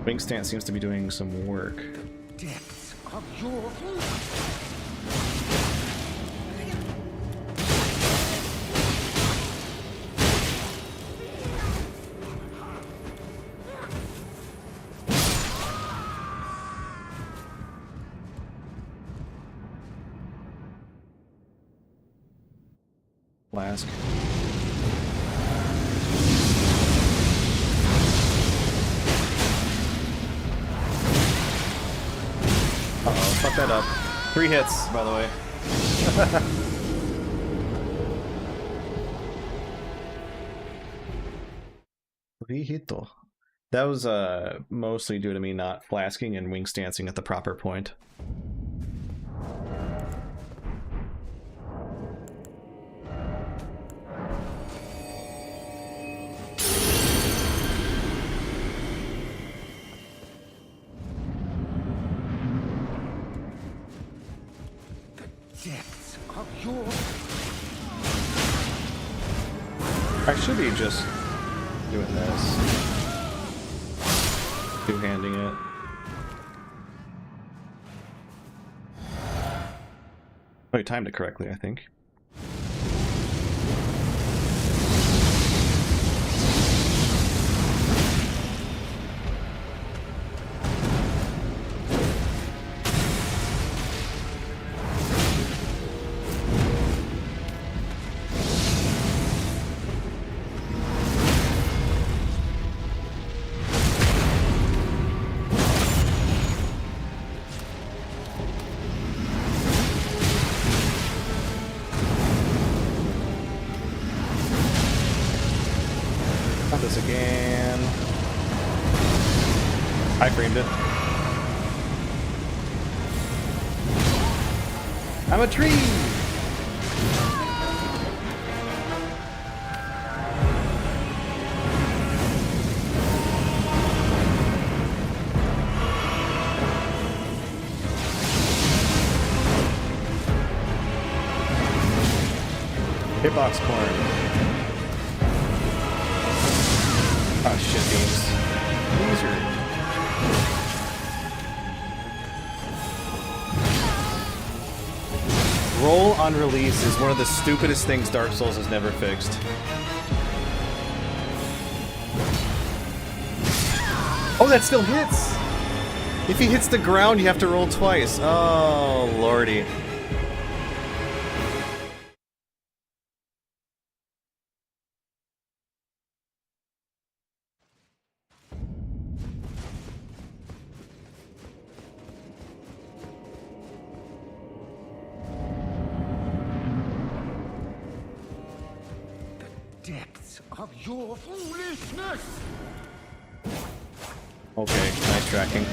Wing stance seems to be doing some work. Depths of your... Flask. Uh-oh, fuck that up. 3 hits, by the way. Hito. That was mostly due to me not flasking and wing stancing at the proper point. Depths of your... I should be just doing this. Two-handing it. Oh, you timed it correctly, I think. This again. I framed it. I'm a tree! Hitbox corn. Oh shit, beams. Loser. Roll on release is one of the stupidest things Dark Souls has never fixed. Oh, that still hits! If he hits the ground, you have to roll twice. Oh, lordy. Depths of your foolishness! Okay, nice tracking.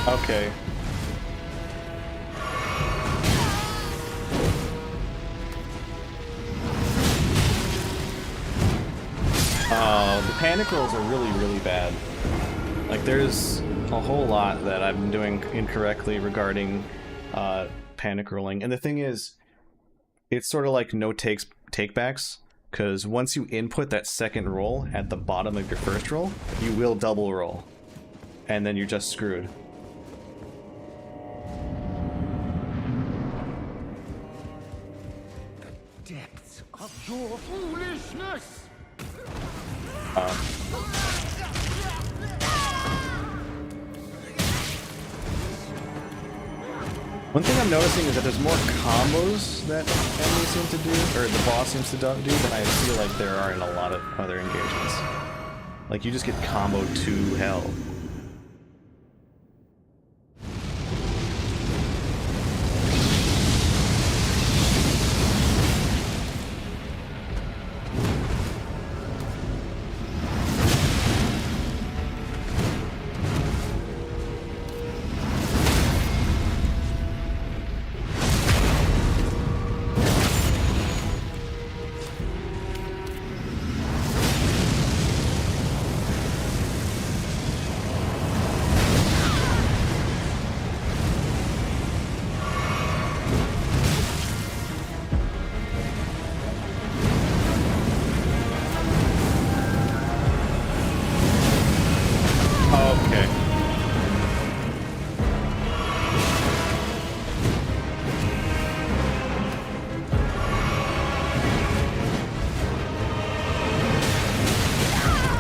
Okay. The panic rolls are really, really bad. Like, there's a whole lot that I've been doing incorrectly regarding panic rolling. And the thing is, it's sort of like no takebacks, because once you input that second roll at the bottom of your first roll, you will double roll. And then you're just screwed. Depths of your foolishness! One thing I'm noticing is that there's more combos that enemies seem to do, or the boss seems to do, than I feel like there are in a lot of other engagements. Like, you just get comboed to hell.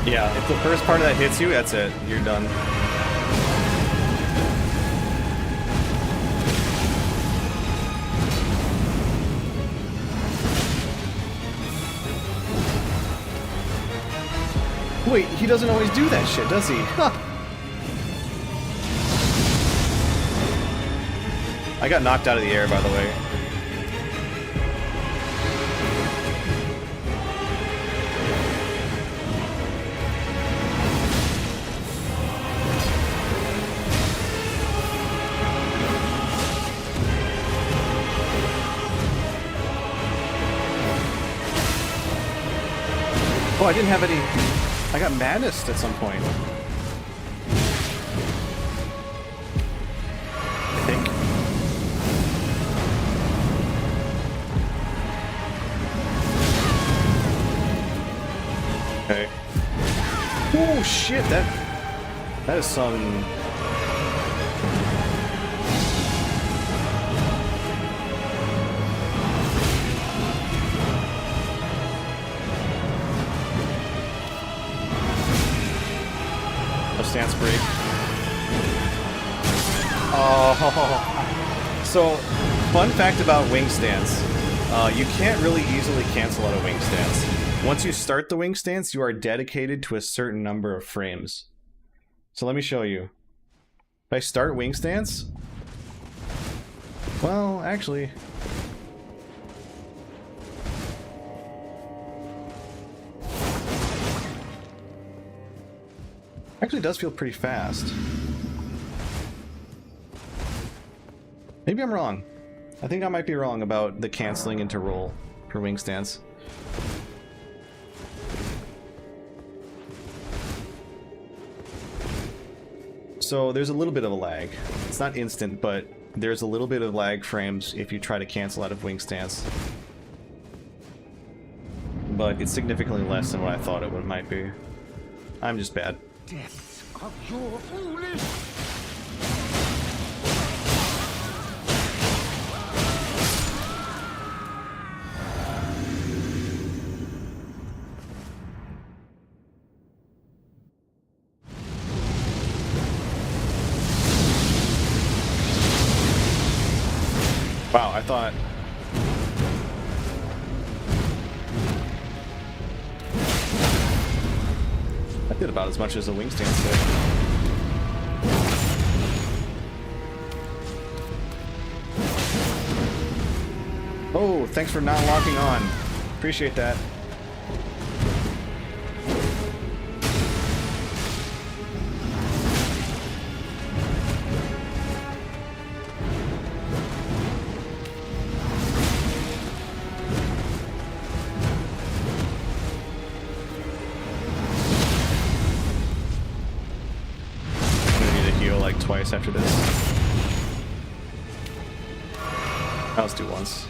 Yeah, if the first part of that hits you, that's it. You're done. Wait, he doesn't always do that shit, does he? Huh. I got knocked out of the air, by the way. Oh, I didn't have any... I got madness at some point. I think. Okay. Oh shit, that is some... Stance break. Oh, so fun fact about wing stance: you can't really easily cancel out a wing stance. Once you start the wing stance, you are dedicated to a certain number of frames. So let me show you. If I start wing stance, well, actually. Actually, it does feel pretty fast. Maybe I'm wrong. I think I might be wrong about the canceling into roll for wing stance. So there's a little bit of a lag. It's not instant, but there's a little bit of lag frames if you try to cancel out of wing stance. But it's significantly less than what I thought it might be. I'm just bad. Depths of your foolish... Wow, I thought... I did about as much as a wing stance did. Oh, thanks for not locking on. Appreciate that. Twice after this. I'll just do once.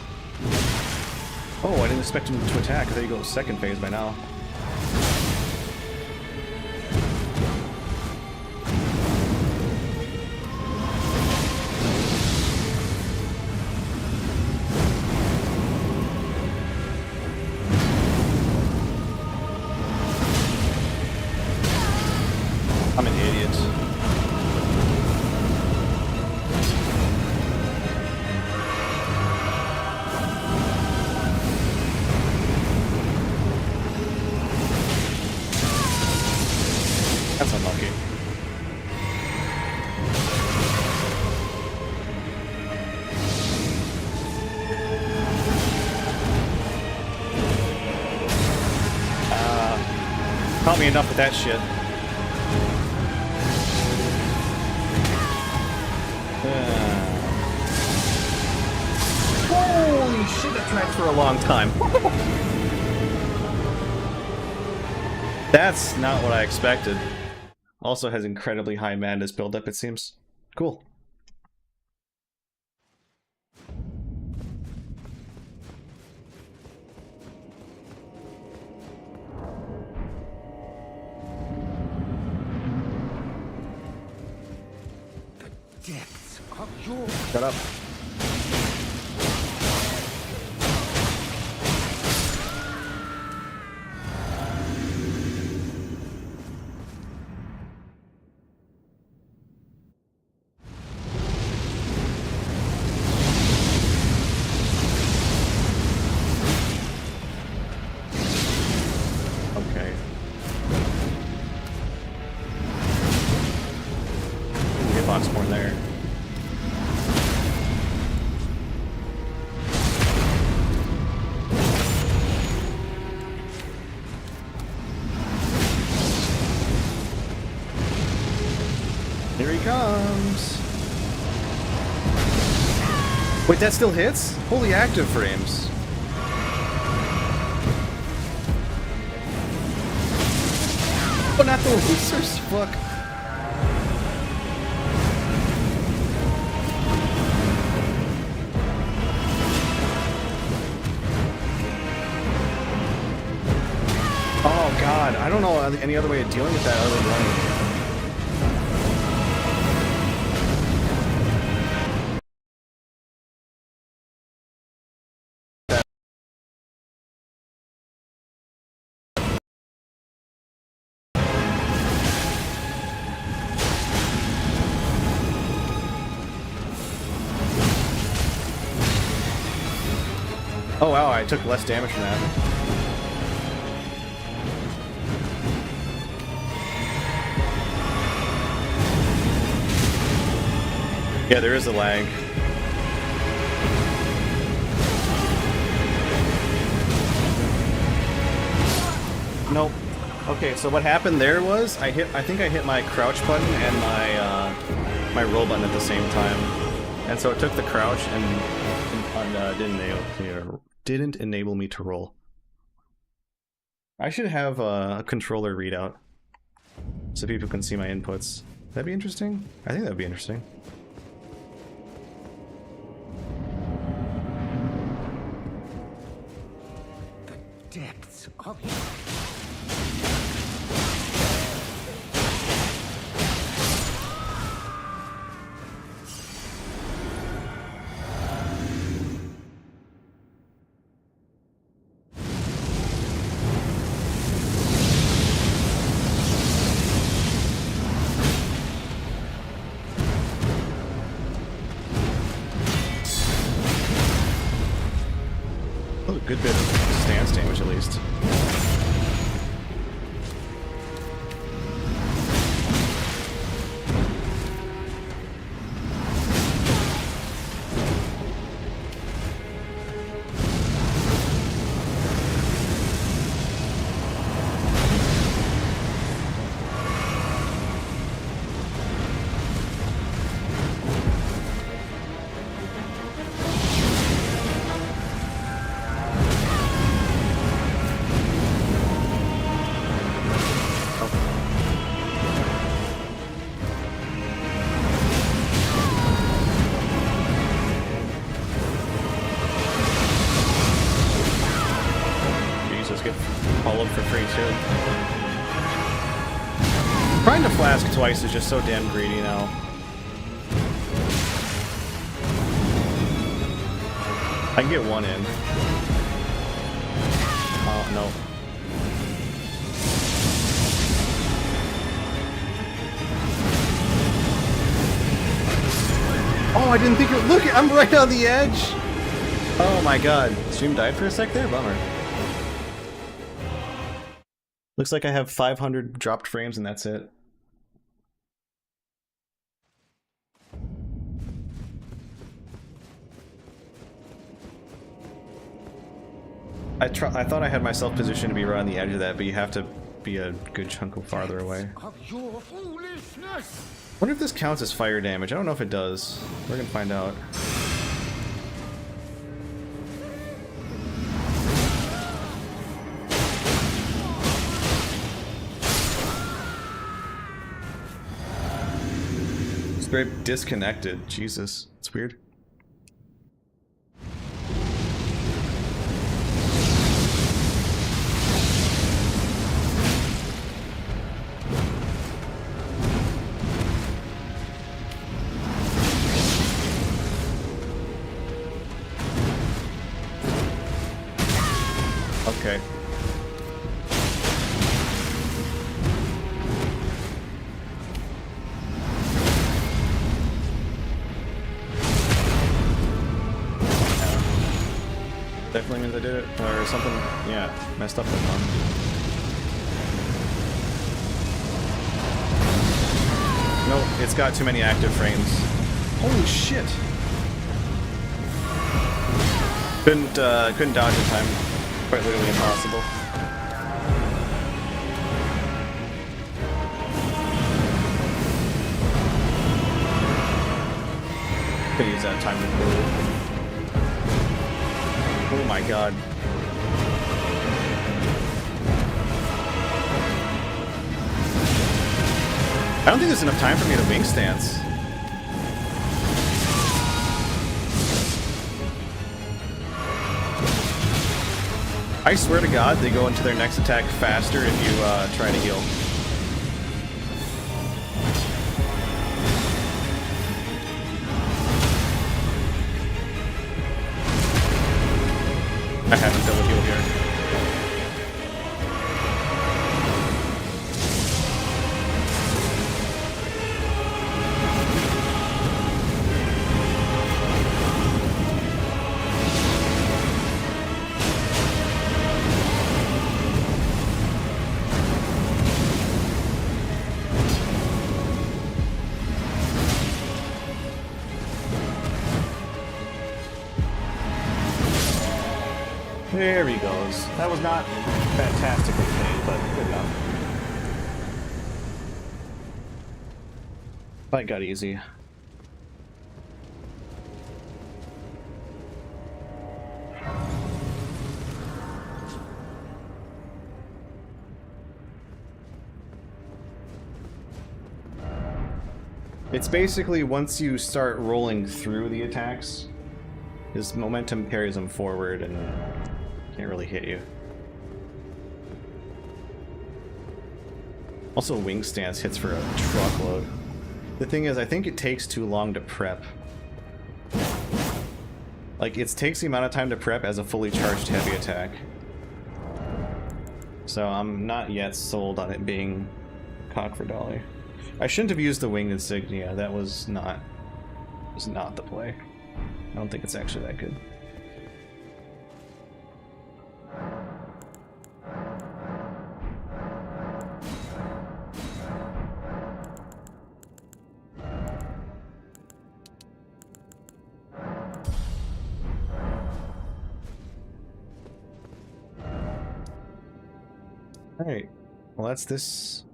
Oh, I didn't expect him to attack. I thought you go second phase by now. I'm an idiot. That's unlucky. Caught me enough with that shit. Holy shit, that dragged for a long time. That's not what I expected. Also has incredibly high madness buildup, it seems. Cool. The depths of your... Shut up. comes. Wait, that still hits? Holy active frames. Oh, not the losers. Fuck. Oh god, I don't know any other way of dealing with that other than running. Oh wow, I took less damage from that. Yeah, there is a lag. Nope. Okay, so what happened there was I think I hit my crouch button and my roll button at the same time, and so it took the crouch and didn't enable me to roll. I should have a controller readout so people can see my inputs. That'd be interesting. I think that'd be interesting. Depths of good bit of stance damage, at least. Trying to flask twice is just so damn greedy now. I can get one in. Oh, no. Oh, I didn't think it- look, I'm right on the edge! Oh my god. Stream died for a sec there? Bummer. Looks like I have 500 dropped frames and that's it. I thought I had myself positioned to be right on the edge of that, but you have to be a good chunk of farther away. Wonder if this counts as fire damage. I don't know if it does. We're gonna find out. It's very disconnected. Jesus, it's weird. Okay. Definitely means I did it, or something, yeah, messed up that one. No, it's got too many active frames. Holy shit! Couldn't dodge in time. Quite literally impossible. Could use that time to move. Oh my god. I don't think there's enough time for me to wing stance. I swear to God, they go into their next attack faster if you try to heal. I have to double heal here. There he goes. That was not fantastically clean, but good enough. Fight got easy. It's basically once you start rolling through the attacks, his momentum carries him forward and can't really hit you. Also, wing stance hits for a truckload. The thing is, I think it takes too long to prep. Like, it takes the amount of time to prep as a fully charged heavy attack. So I'm not yet sold on it being cock for dolly. I shouldn't have used the wing insignia. That was not the play. I don't think it's actually that good. Alright, well that's this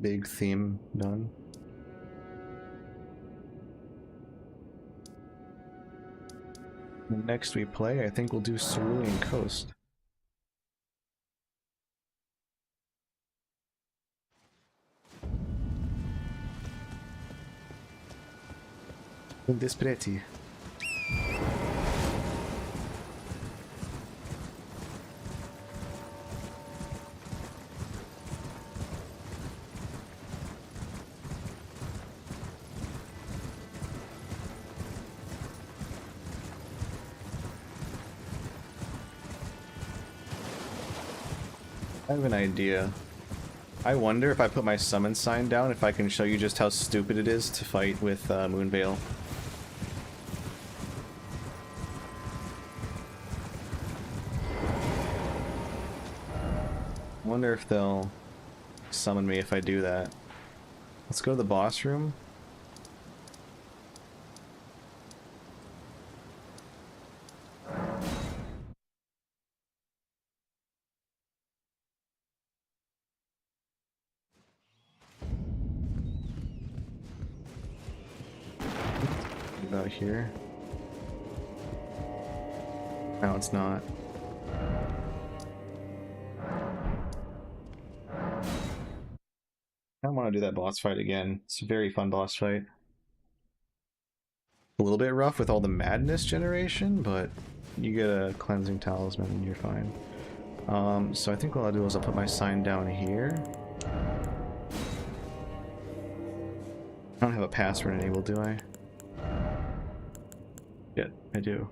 big theme done. Next we play, I think we'll do Cerulean Coast. Desperati. I have an idea. I wonder if I put my summon sign down, if I can show you just how stupid it is to fight with Moonveil. I wonder if they'll summon me if I do that. Let's go to the boss room. About here. No, it's not. I don't want to do that boss fight again. It's a very fun boss fight. A little bit rough with all the madness generation, but you get a cleansing talisman and you're fine. So I think what I'll do is I'll put my sign down here. I don't have a password enabled, do I? Yeah, I do.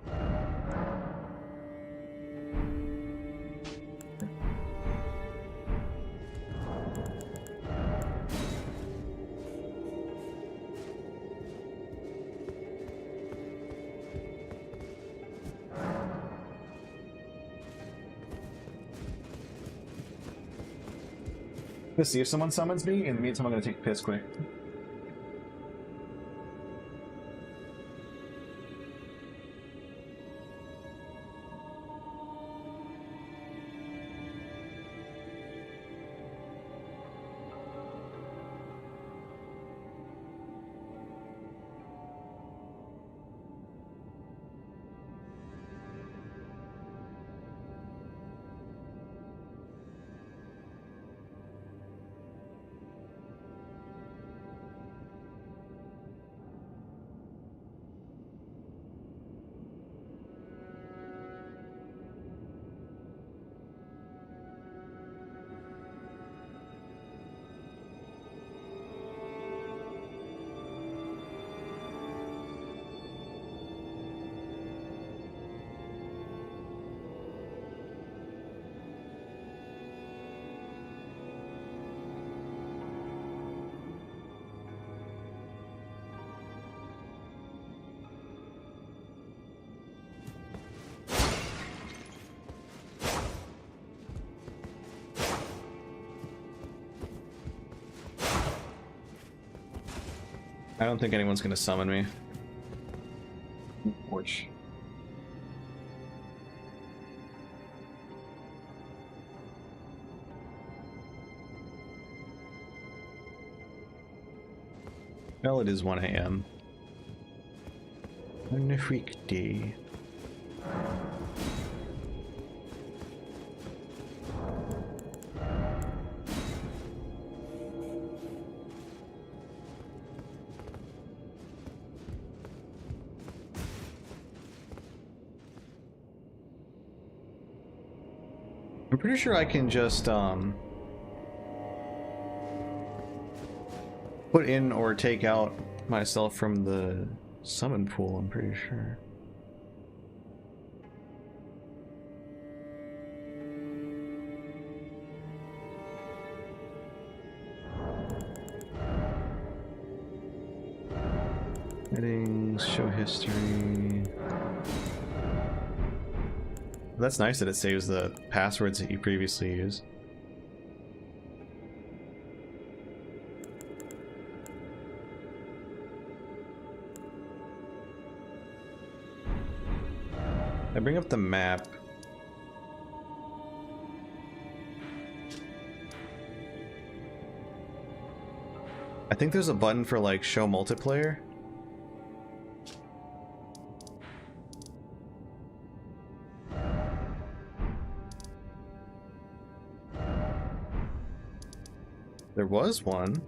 Let's see if someone summons me. In the meantime, I'm gonna take a piss quick. I don't think anyone's gonna summon me. Which... Well, it is 1 AM. On a weekday. I'm pretty sure I can just, put in or take out myself from the summon pool, I'm pretty sure. Settings, show history. That's nice that it saves the passwords that you previously used. I bring up the map. I think there's a button for like show multiplayer. There was one.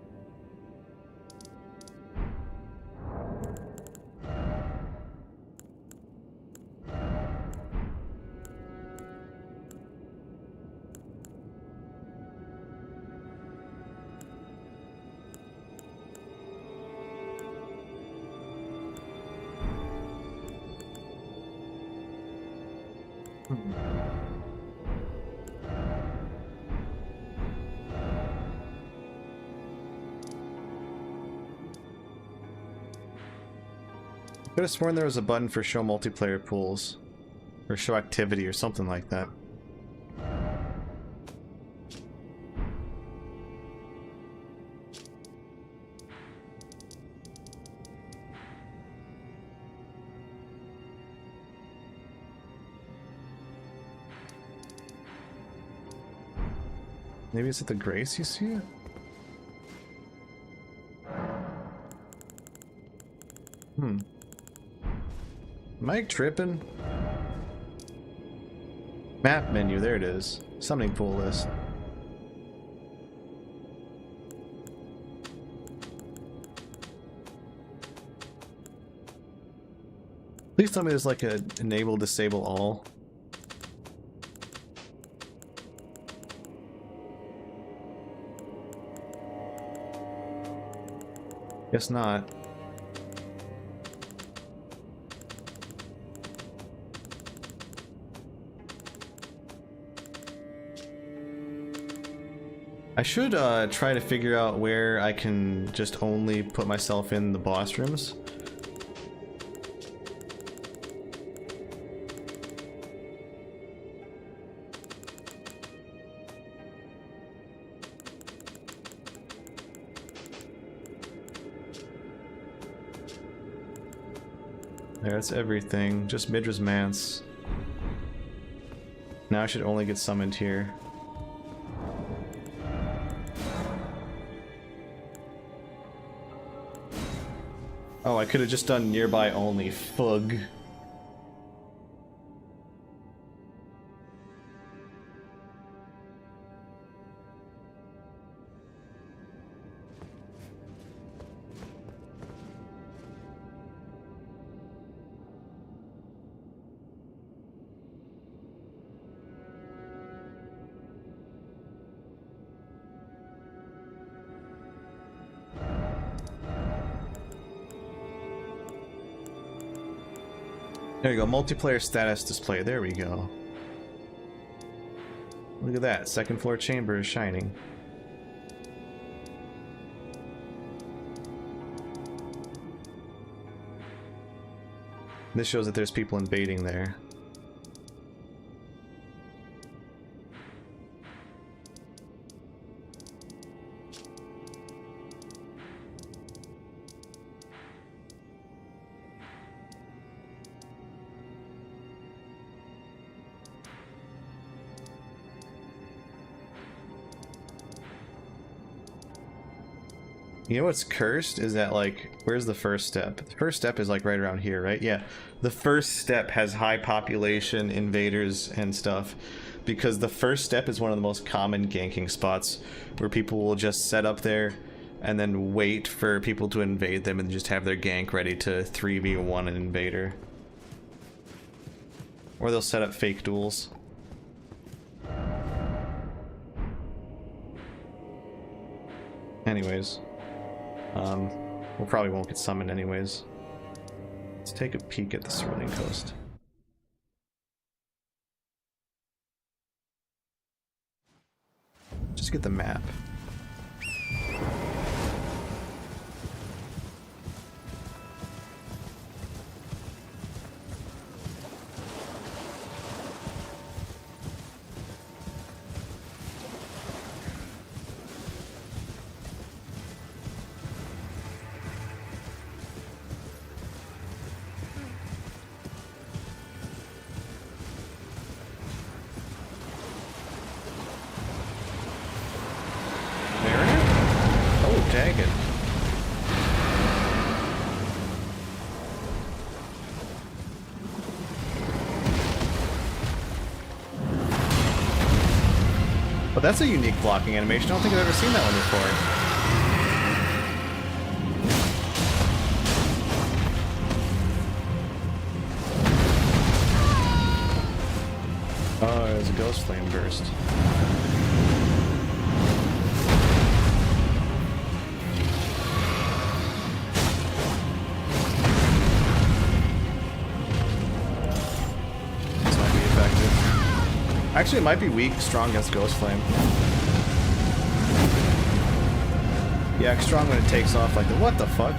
Could have sworn there was a button for show multiplayer pools, or show activity, or something like that. Maybe it's at the Grace you see it? Am I tripping? Map menu, there it is. Summoning pool list. Please tell me there's like a enable, disable all. Guess not. I should try to figure out where I can just only put myself in the boss rooms. There's everything. Just Midra's Manse. Now I should only get summoned here. Oh, I could have just done nearby only. Fug. There you go, multiplayer status display, there we go. Look at that, second floor chamber is shining. This shows that there's people invading there. You know what's cursed is that, like, where's the first step? The first step is like right around here, right? Yeah. The first step has high population invaders and stuff because the first step is one of the most common ganking spots where people will just set up there and then wait for people to invade them and just have their gank ready to 3v1 an invader. Or they'll set up fake duels. Anyways. We probably won't get summoned anyways. Let's take a peek at the Swirling Coast. Just get the map. But that's a unique blocking animation. I don't think I've ever seen that one before. Oh, there's a ghost flame burst. Actually, it might be weak, strong against Ghost Flame. Yeah, strong when it takes off like the what the fuck?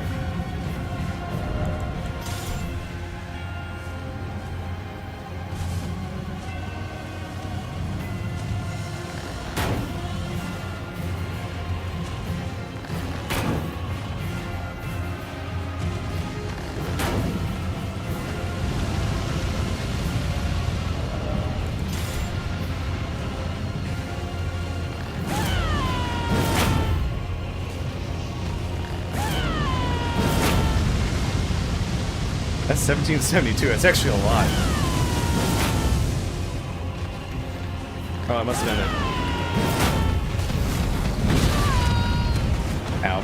That's 1772. That's actually a lot. Oh, I must have been it. Ow.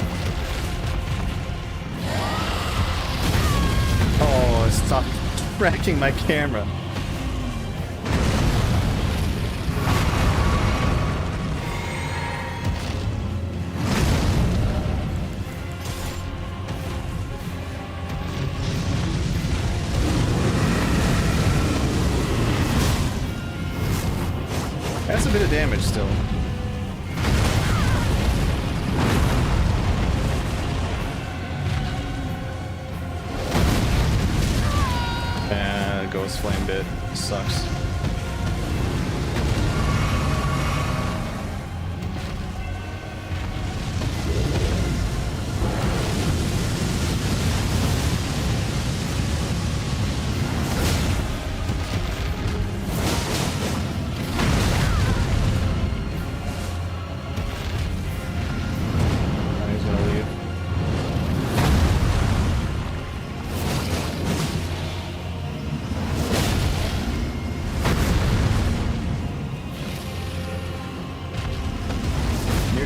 Oh, stop wrecking my camera. That's a bit of damage still. Ghost Flame bit sucks.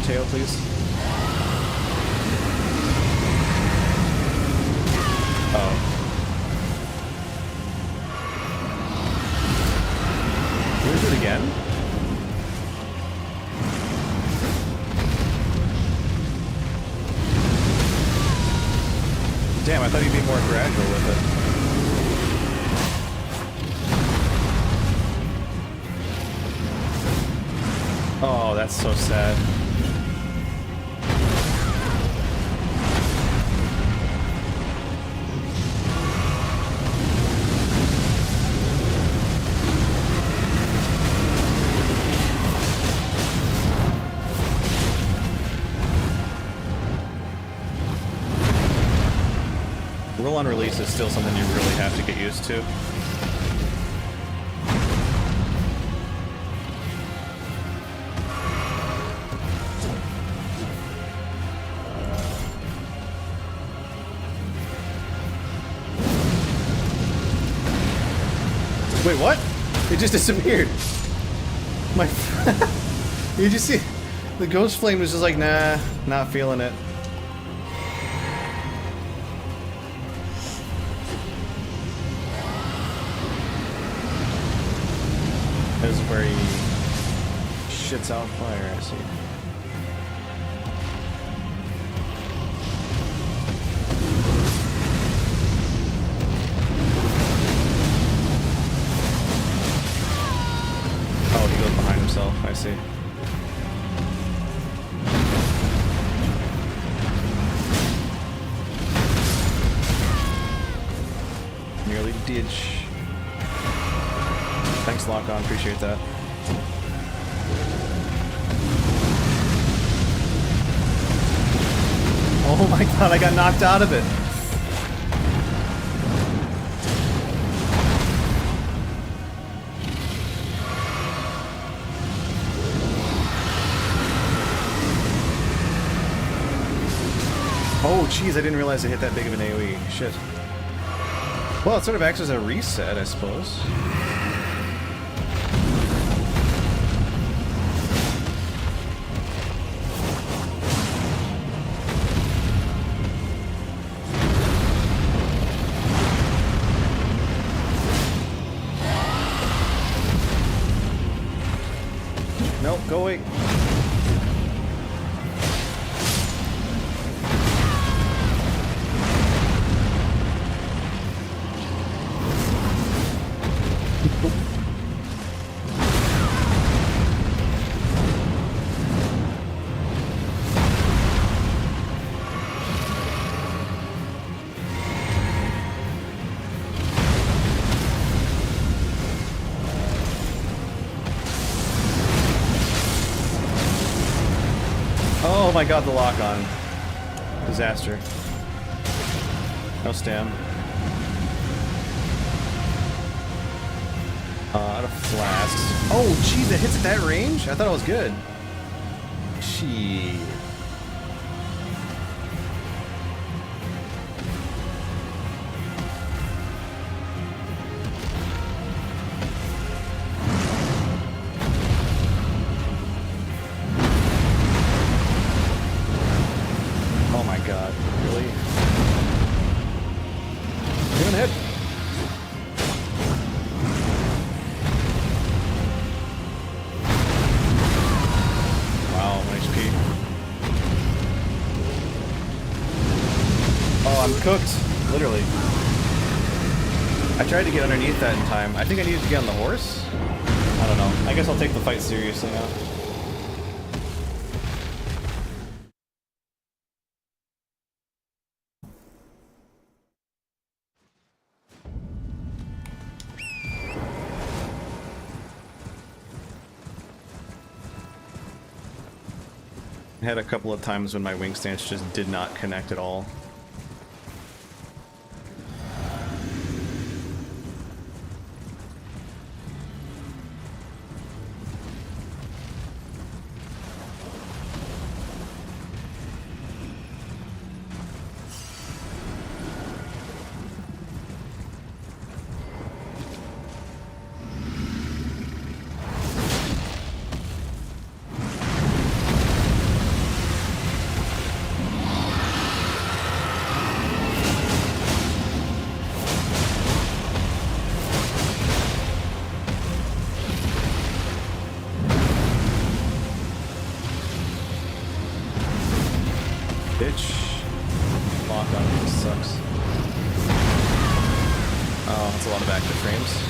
Tail, please. Oh. Can we do it again? Damn, I thought you'd be more gradual with it. Oh, that's so sad. Roll on release is still something you really have to get used to. Wait, what? It just disappeared. My... You just see... The ghost flame was just like, nah, not feeling it. This is where he shits out fire, I see. Oh, he goes behind himself, I see. Nearly ditch. Thanks, Lock On. Appreciate that. Oh my god, I got knocked out of it. Oh, jeez, I didn't realize it hit that big of an AoE. Shit. Well, it sort of acts as a reset, I suppose. Nope, go away. Oh my god, the lock on. Disaster. No stam. Out of flasks. Oh, jeez, it hits at that range? I thought it was good. Shit. Oh my god, really? Give him a hit. Wow, 1 HP. Oh, I'm cooked. Literally. I tried to get underneath that in time. I think I needed to get on the horse? I don't know. I guess I'll take the fight seriously now. I had a couple of times when my wing stance just did not connect at all. Bitch. Lock on this sucks. Oh, that's a lot of active frames.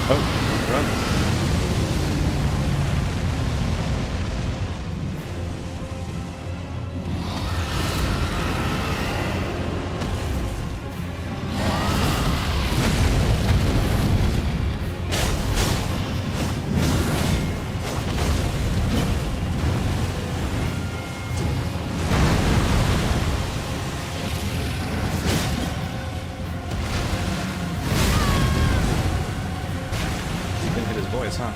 Oh, run. Huh?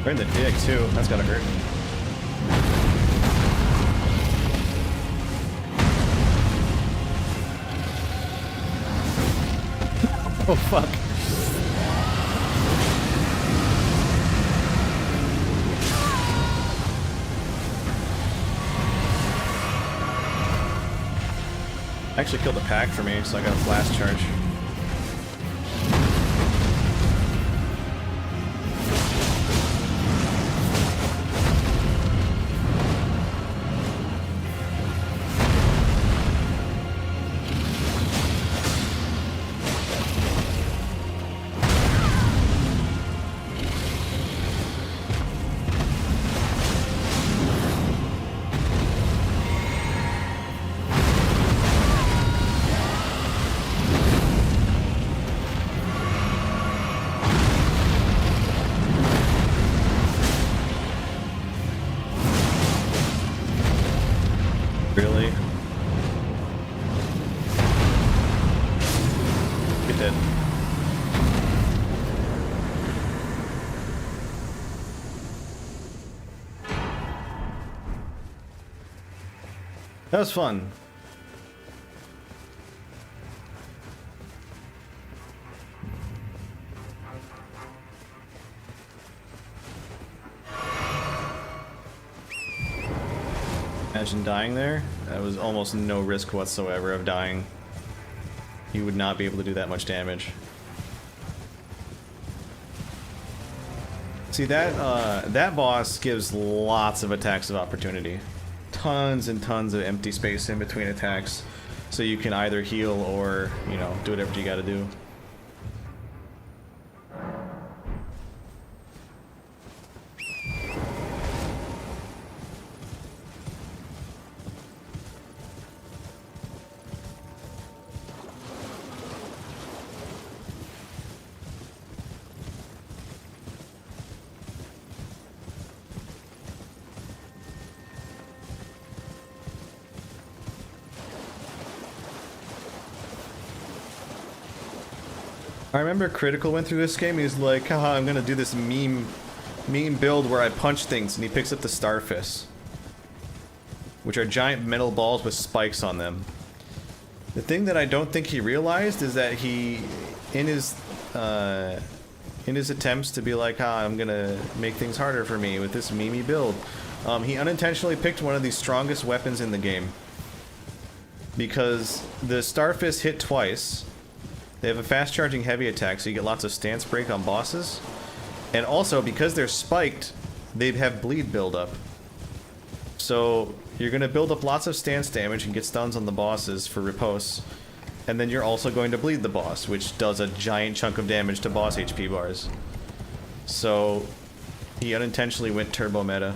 We're in the dig too. That's gotta hurt. Oh fuck. Actually killed a pack for me, so I got a blast charge. Really? Get dead. That was fun. Imagine dying there. That was almost no risk whatsoever of dying. You would not be able to do that much damage. See, that boss gives lots of attacks of opportunity. Tons and tons of empty space in between attacks. So you can either heal or, you know, do whatever you gotta do. I remember Critical went through this game. He's like, haha, I'm gonna do this meme build where I punch things, and he picks up the Starfists, which are giant metal balls with spikes on them. The thing that I don't think he realized is that he, in his attempts to be like, I'm gonna make things harder for me with this meme build, he unintentionally picked one of the strongest weapons in the game. Because the Starfists hit twice. They have a fast-charging heavy attack, so you get lots of stance break on bosses. And also, because they're spiked, they have bleed buildup. So, you're going to build up lots of stance damage and get stuns on the bosses for riposte. And then you're also going to bleed the boss, which does a giant chunk of damage to boss HP bars. So, he unintentionally went turbo meta.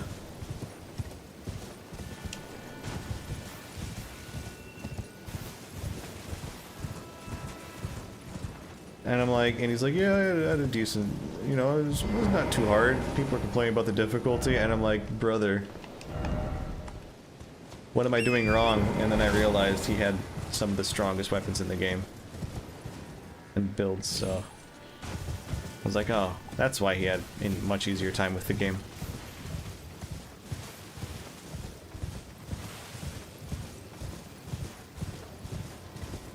And I'm like, and he's like, yeah, I had a decent, you know, it was not too hard. People are complaining about the difficulty, and I'm like, brother, what am I doing wrong? And then I realized he had some of the strongest weapons in the game. And builds, so... I was like, oh, that's why he had a much easier time with the game.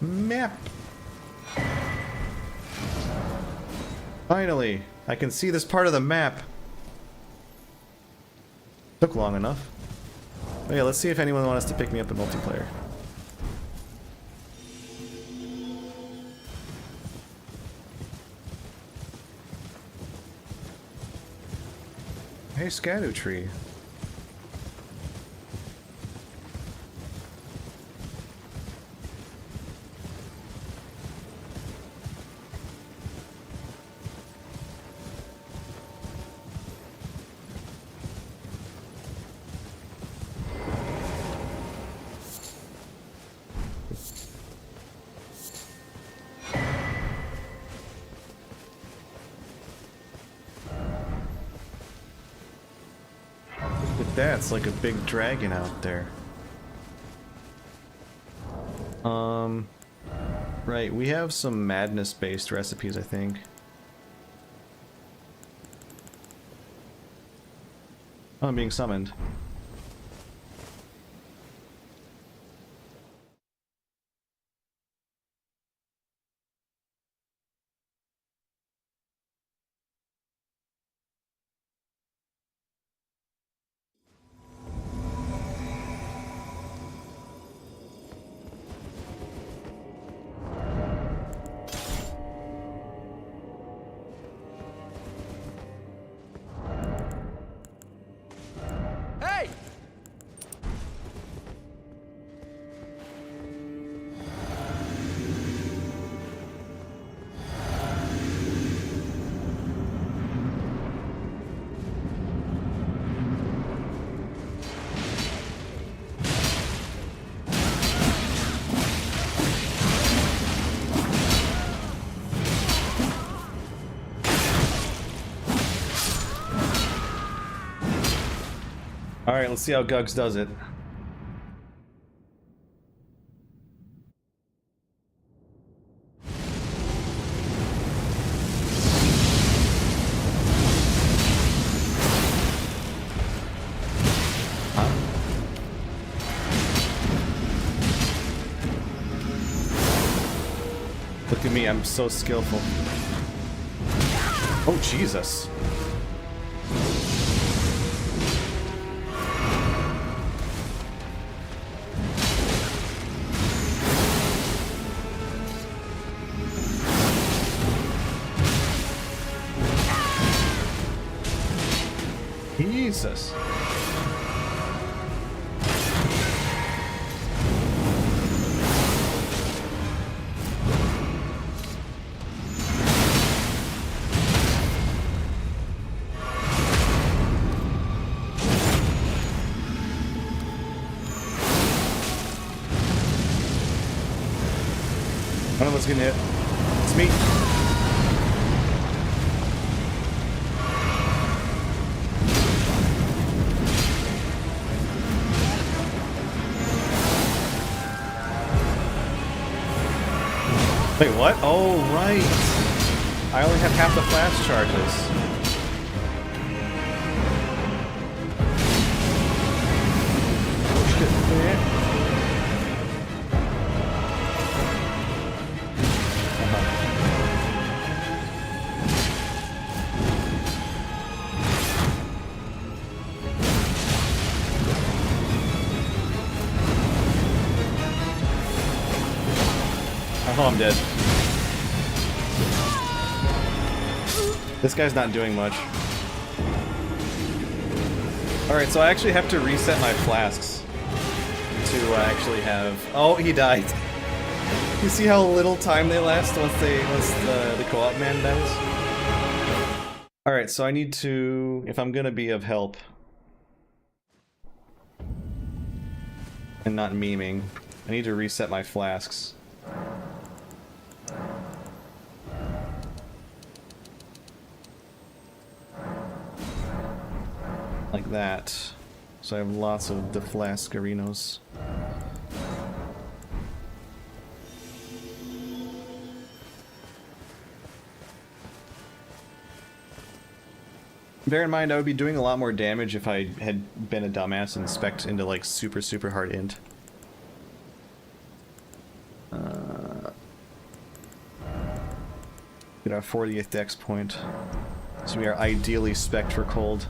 Map! Finally! I can see this part of the map! Took long enough. Oh yeah, let's see if anyone wants to pick me up in multiplayer. Hey, Erdtree. Look at that, it's like a big dragon out there. Right, we have some madness-based recipes, I think. Oh, I'm being summoned. Hey! Alright, let's see how Gugs does it. Look at me, I'm so skillful. Oh, Jesus. Jesus. One of us getting hit. It's me. Wait, what? Oh, right. I only have half the flash charges. Oh, shit. Oh, I'm dead. This guy's not doing much. Alright, so I actually have to reset my flasks to actually have... Oh, he died. You see how little time they last once the co-op man dies? Alright, so I need to... If I'm gonna be of help and not memeing, I need to reset my flasks. like that. So I have lots of the Flaskarinos. Bear in mind, I would be doing a lot more damage if I had been a dumbass and spec'd into like super hard int. Get our 40th dex point. So we are ideally spec'd for cold.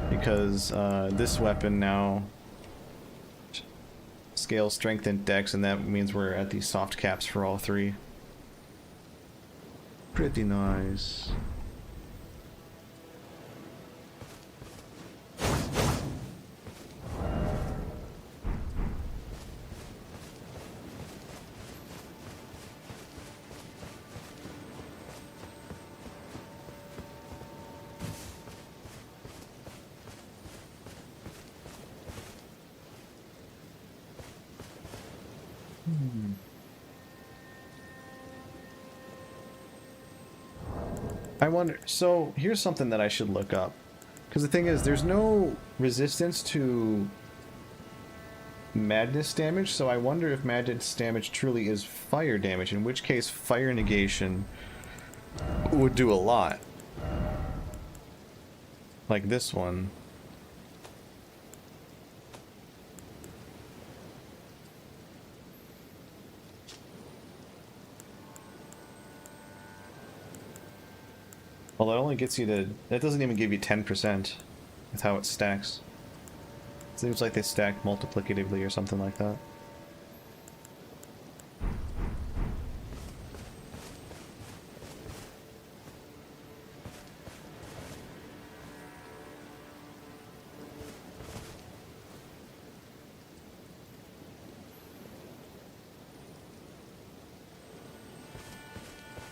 Because this weapon now scales strength and dex, and that means we're at the soft caps for all three. Pretty nice. I wonder, so here's something that I should look up. Because the thing is, there's no resistance to madness damage, so I wonder if madness damage truly is fire damage, in which case fire negation would do a lot. Like this one. Well, that only gets you to... That doesn't even give you 10% with how it stacks. It seems like they stack multiplicatively or something like that.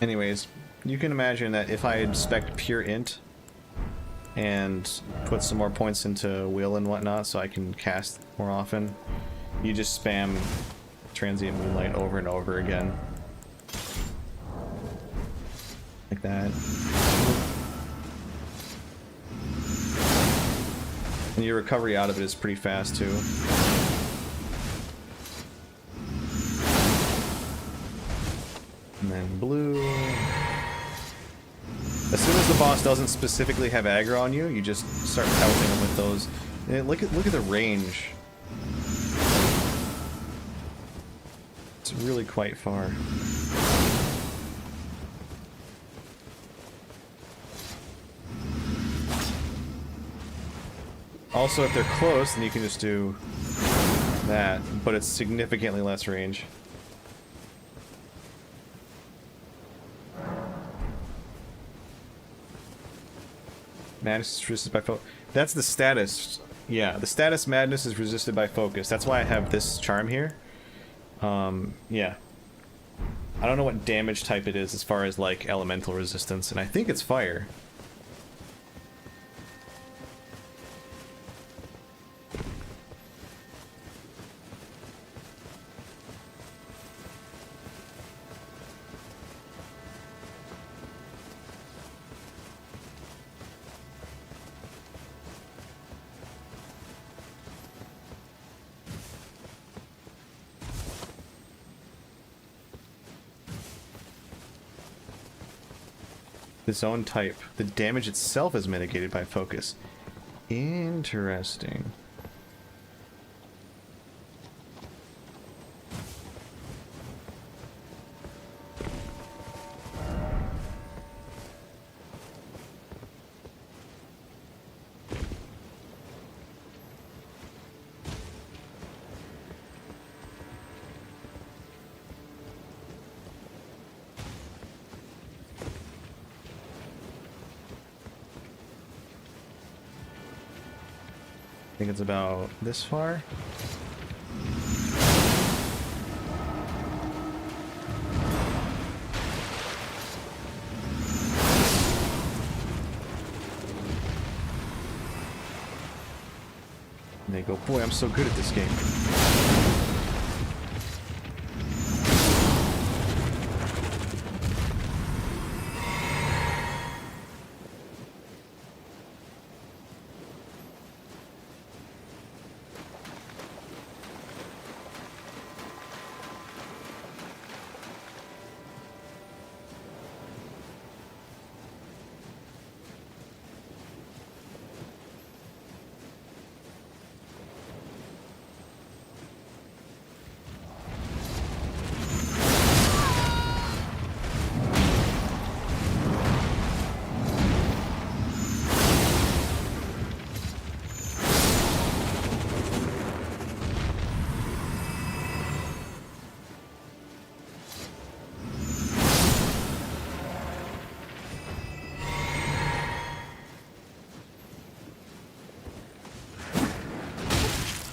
Anyways, you can imagine that if I had spec'd pure int and put some more points into will and whatnot so I can cast more often, you just spam transient moonlight over and over again. Like that. And your recovery out of it is pretty fast too. And then blue. As soon as the boss doesn't specifically have aggro on you, you just start pelting them with those. And look at the range. It's really quite far. Also, if they're close, then you can just do that, but it's significantly less range. Madness is resisted by focus. That's the status. Yeah, the status madness is resisted by focus. That's why I have this charm here. Yeah. I don't know what damage type it is as far as like elemental resistance, and I think it's fire. The zone type. The damage itself is mitigated by focus. Interesting. I think it's about this far. And they go, boy, I'm so good at this game.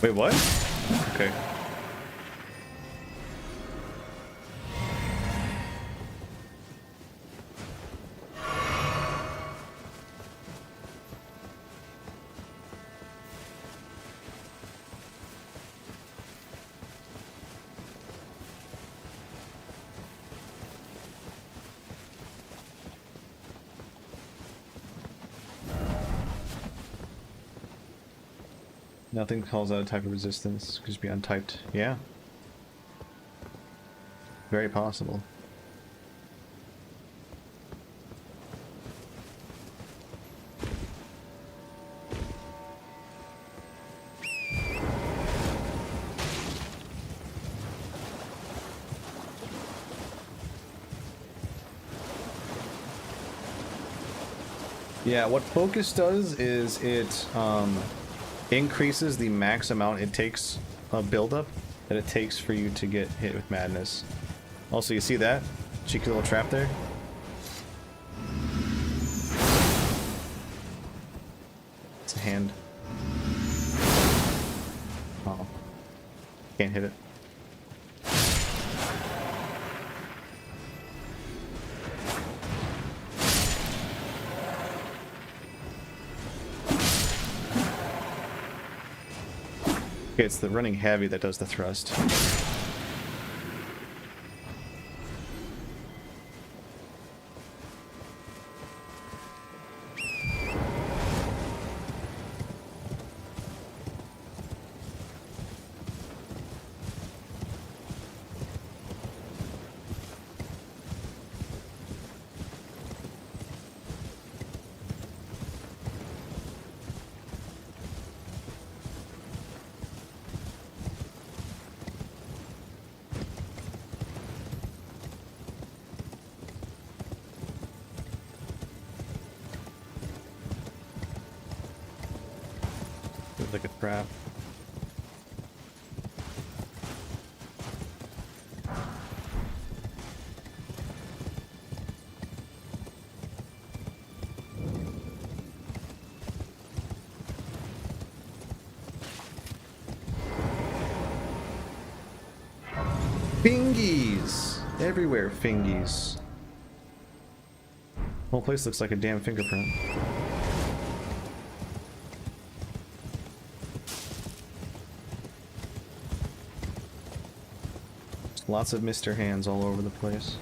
Wait, what? Okay. Nothing calls out a type of resistance. Could just be untyped. Yeah. Very possible. Yeah, what focus does is it increases the max amount it takes of buildup that it takes for you to get hit with madness. Also, you see that cheeky little trap there? It's a hand. Oh, can't hit it. Okay, it's the running heavy that does the thrust. Like a trap. Fingies! Everywhere, fingies. Whole place looks like a damn fingerprint. Lots of Mr. Hands all over the place.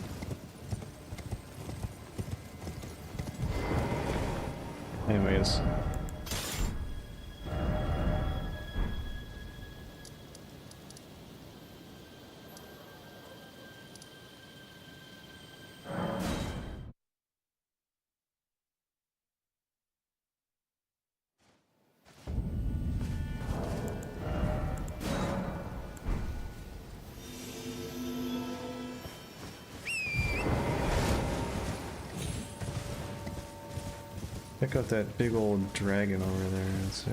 Anyways. Check out that big old dragon over there, I'd say.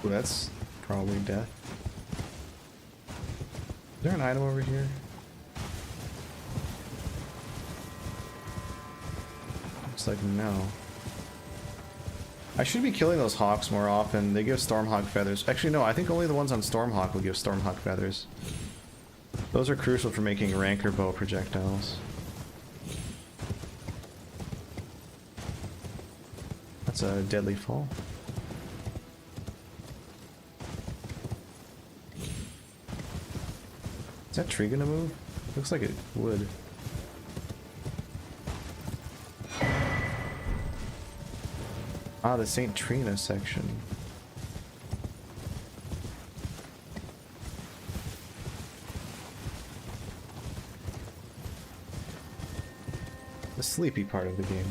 Ooh, that's probably death. Is there an item over here? Looks like no. I should be killing those hawks more often. They give Stormhawk feathers. Actually, no, I think only the ones on Stormhawk will give Stormhawk feathers. Those are crucial for making Ranker bow projectiles. That's a deadly fall. Is that tree gonna move? Looks like it would. Ah, the St. Trina section. The sleepy part of the game.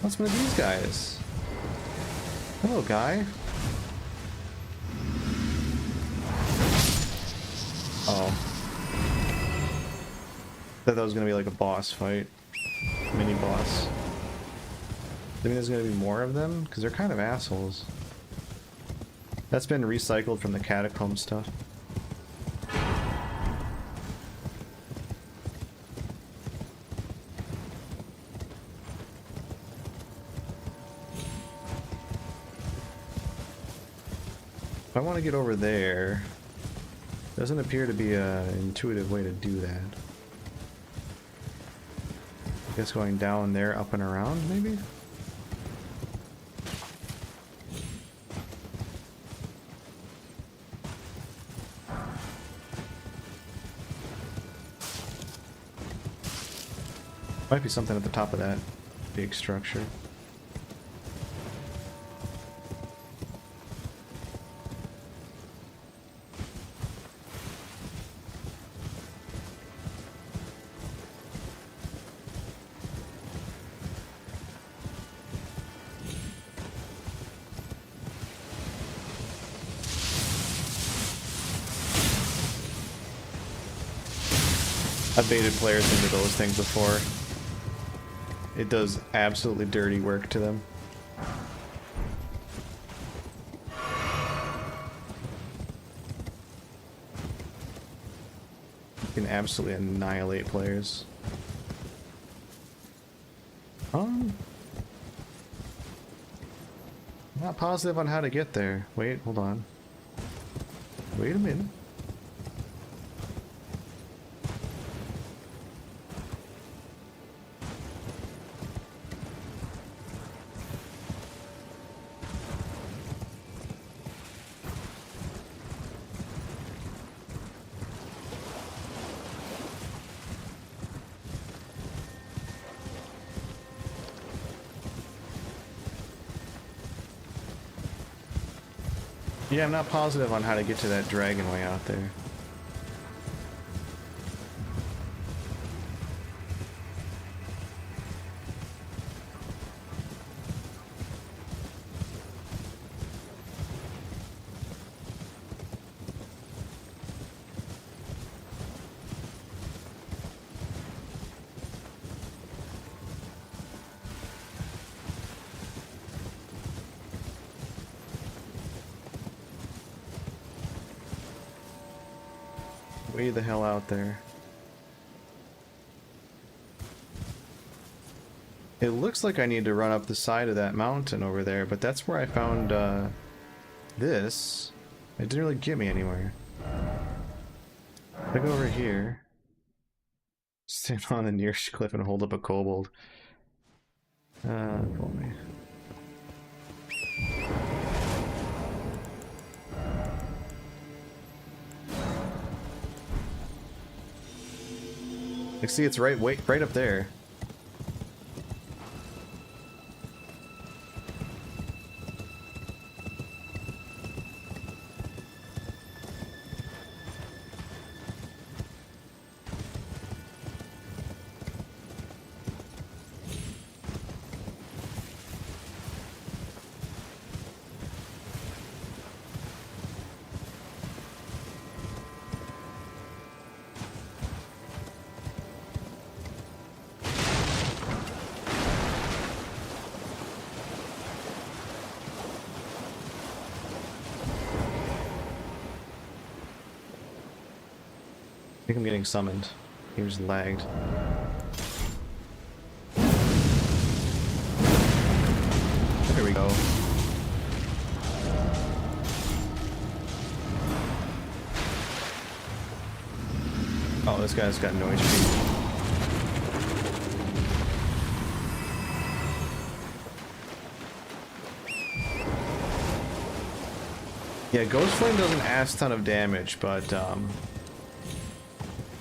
What's one of these guys? Hello, guy. Oh. Thought that was gonna be like a boss fight. Mini boss. I mean, there's gonna be more of them? Because they're kind of assholes. That's been recycled from the catacomb stuff. If I want to get over there, doesn't appear to be an intuitive way to do that. I guess going down there, up and around, maybe? Might be something at the top of that big structure. I've baited players into those things before. It does absolutely dirty work to them. You can absolutely annihilate players. I'm not positive on how to get there. Wait, hold on. Wait a minute. Yeah, I'm not positive on how to get to that dragon way out there. Way the hell out there. It looks like I need to run up the side of that mountain over there, but that's where I found this. It didn't really get me anywhere. If I go over here, stand on the nearest cliff and hold up a kobold. Pull me. You see, it's right up there. I think I'm getting summoned. He was lagged. There we go. Oh, this guy's got no HP. Yeah, Ghost Flame does an ass ton of damage, but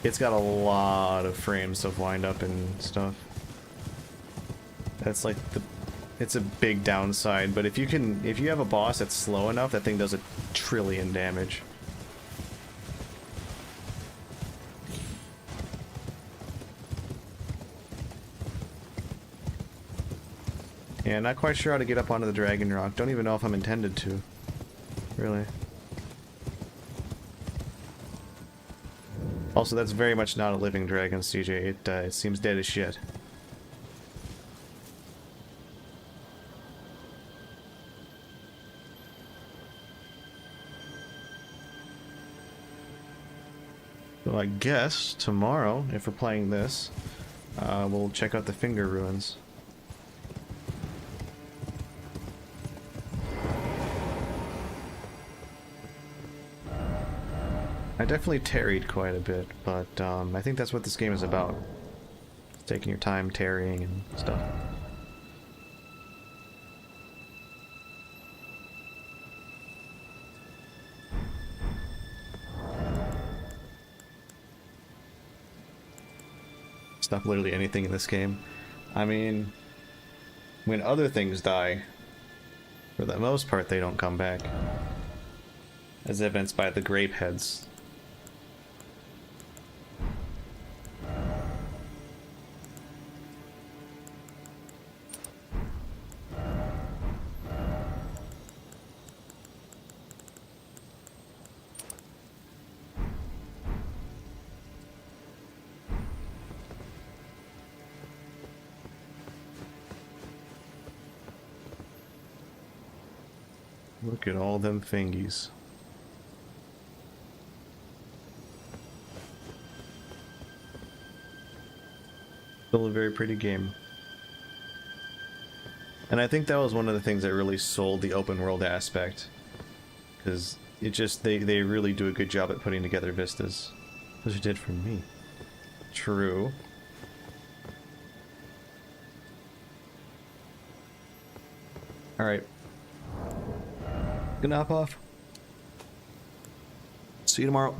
it's got a lot of frames of wind up and stuff. That's like it's a big downside, but if you have a boss that's slow enough, that thing does 1 trillion damage. Yeah, not quite sure how to get up onto the Dragon Rock. Don't even know if I'm intended to. Really. Also, that's very much not a living dragon, CJ. It seems dead as shit. So I guess tomorrow, if we're playing this, we'll check out the Finger Ruins. I definitely tarried quite a bit, but I think that's what this game is about. Taking your time, tarrying and stuff. Stop literally anything in this game. I mean, when other things die, for the most part they don't come back. As evidenced by the grape heads. Look at all them fingies. Still a very pretty game. And I think that was one of the things that really sold the open world aspect. Because it just, they really do a good job at putting together vistas. As it did for me. True. Alright. Gonna hop off. See you tomorrow.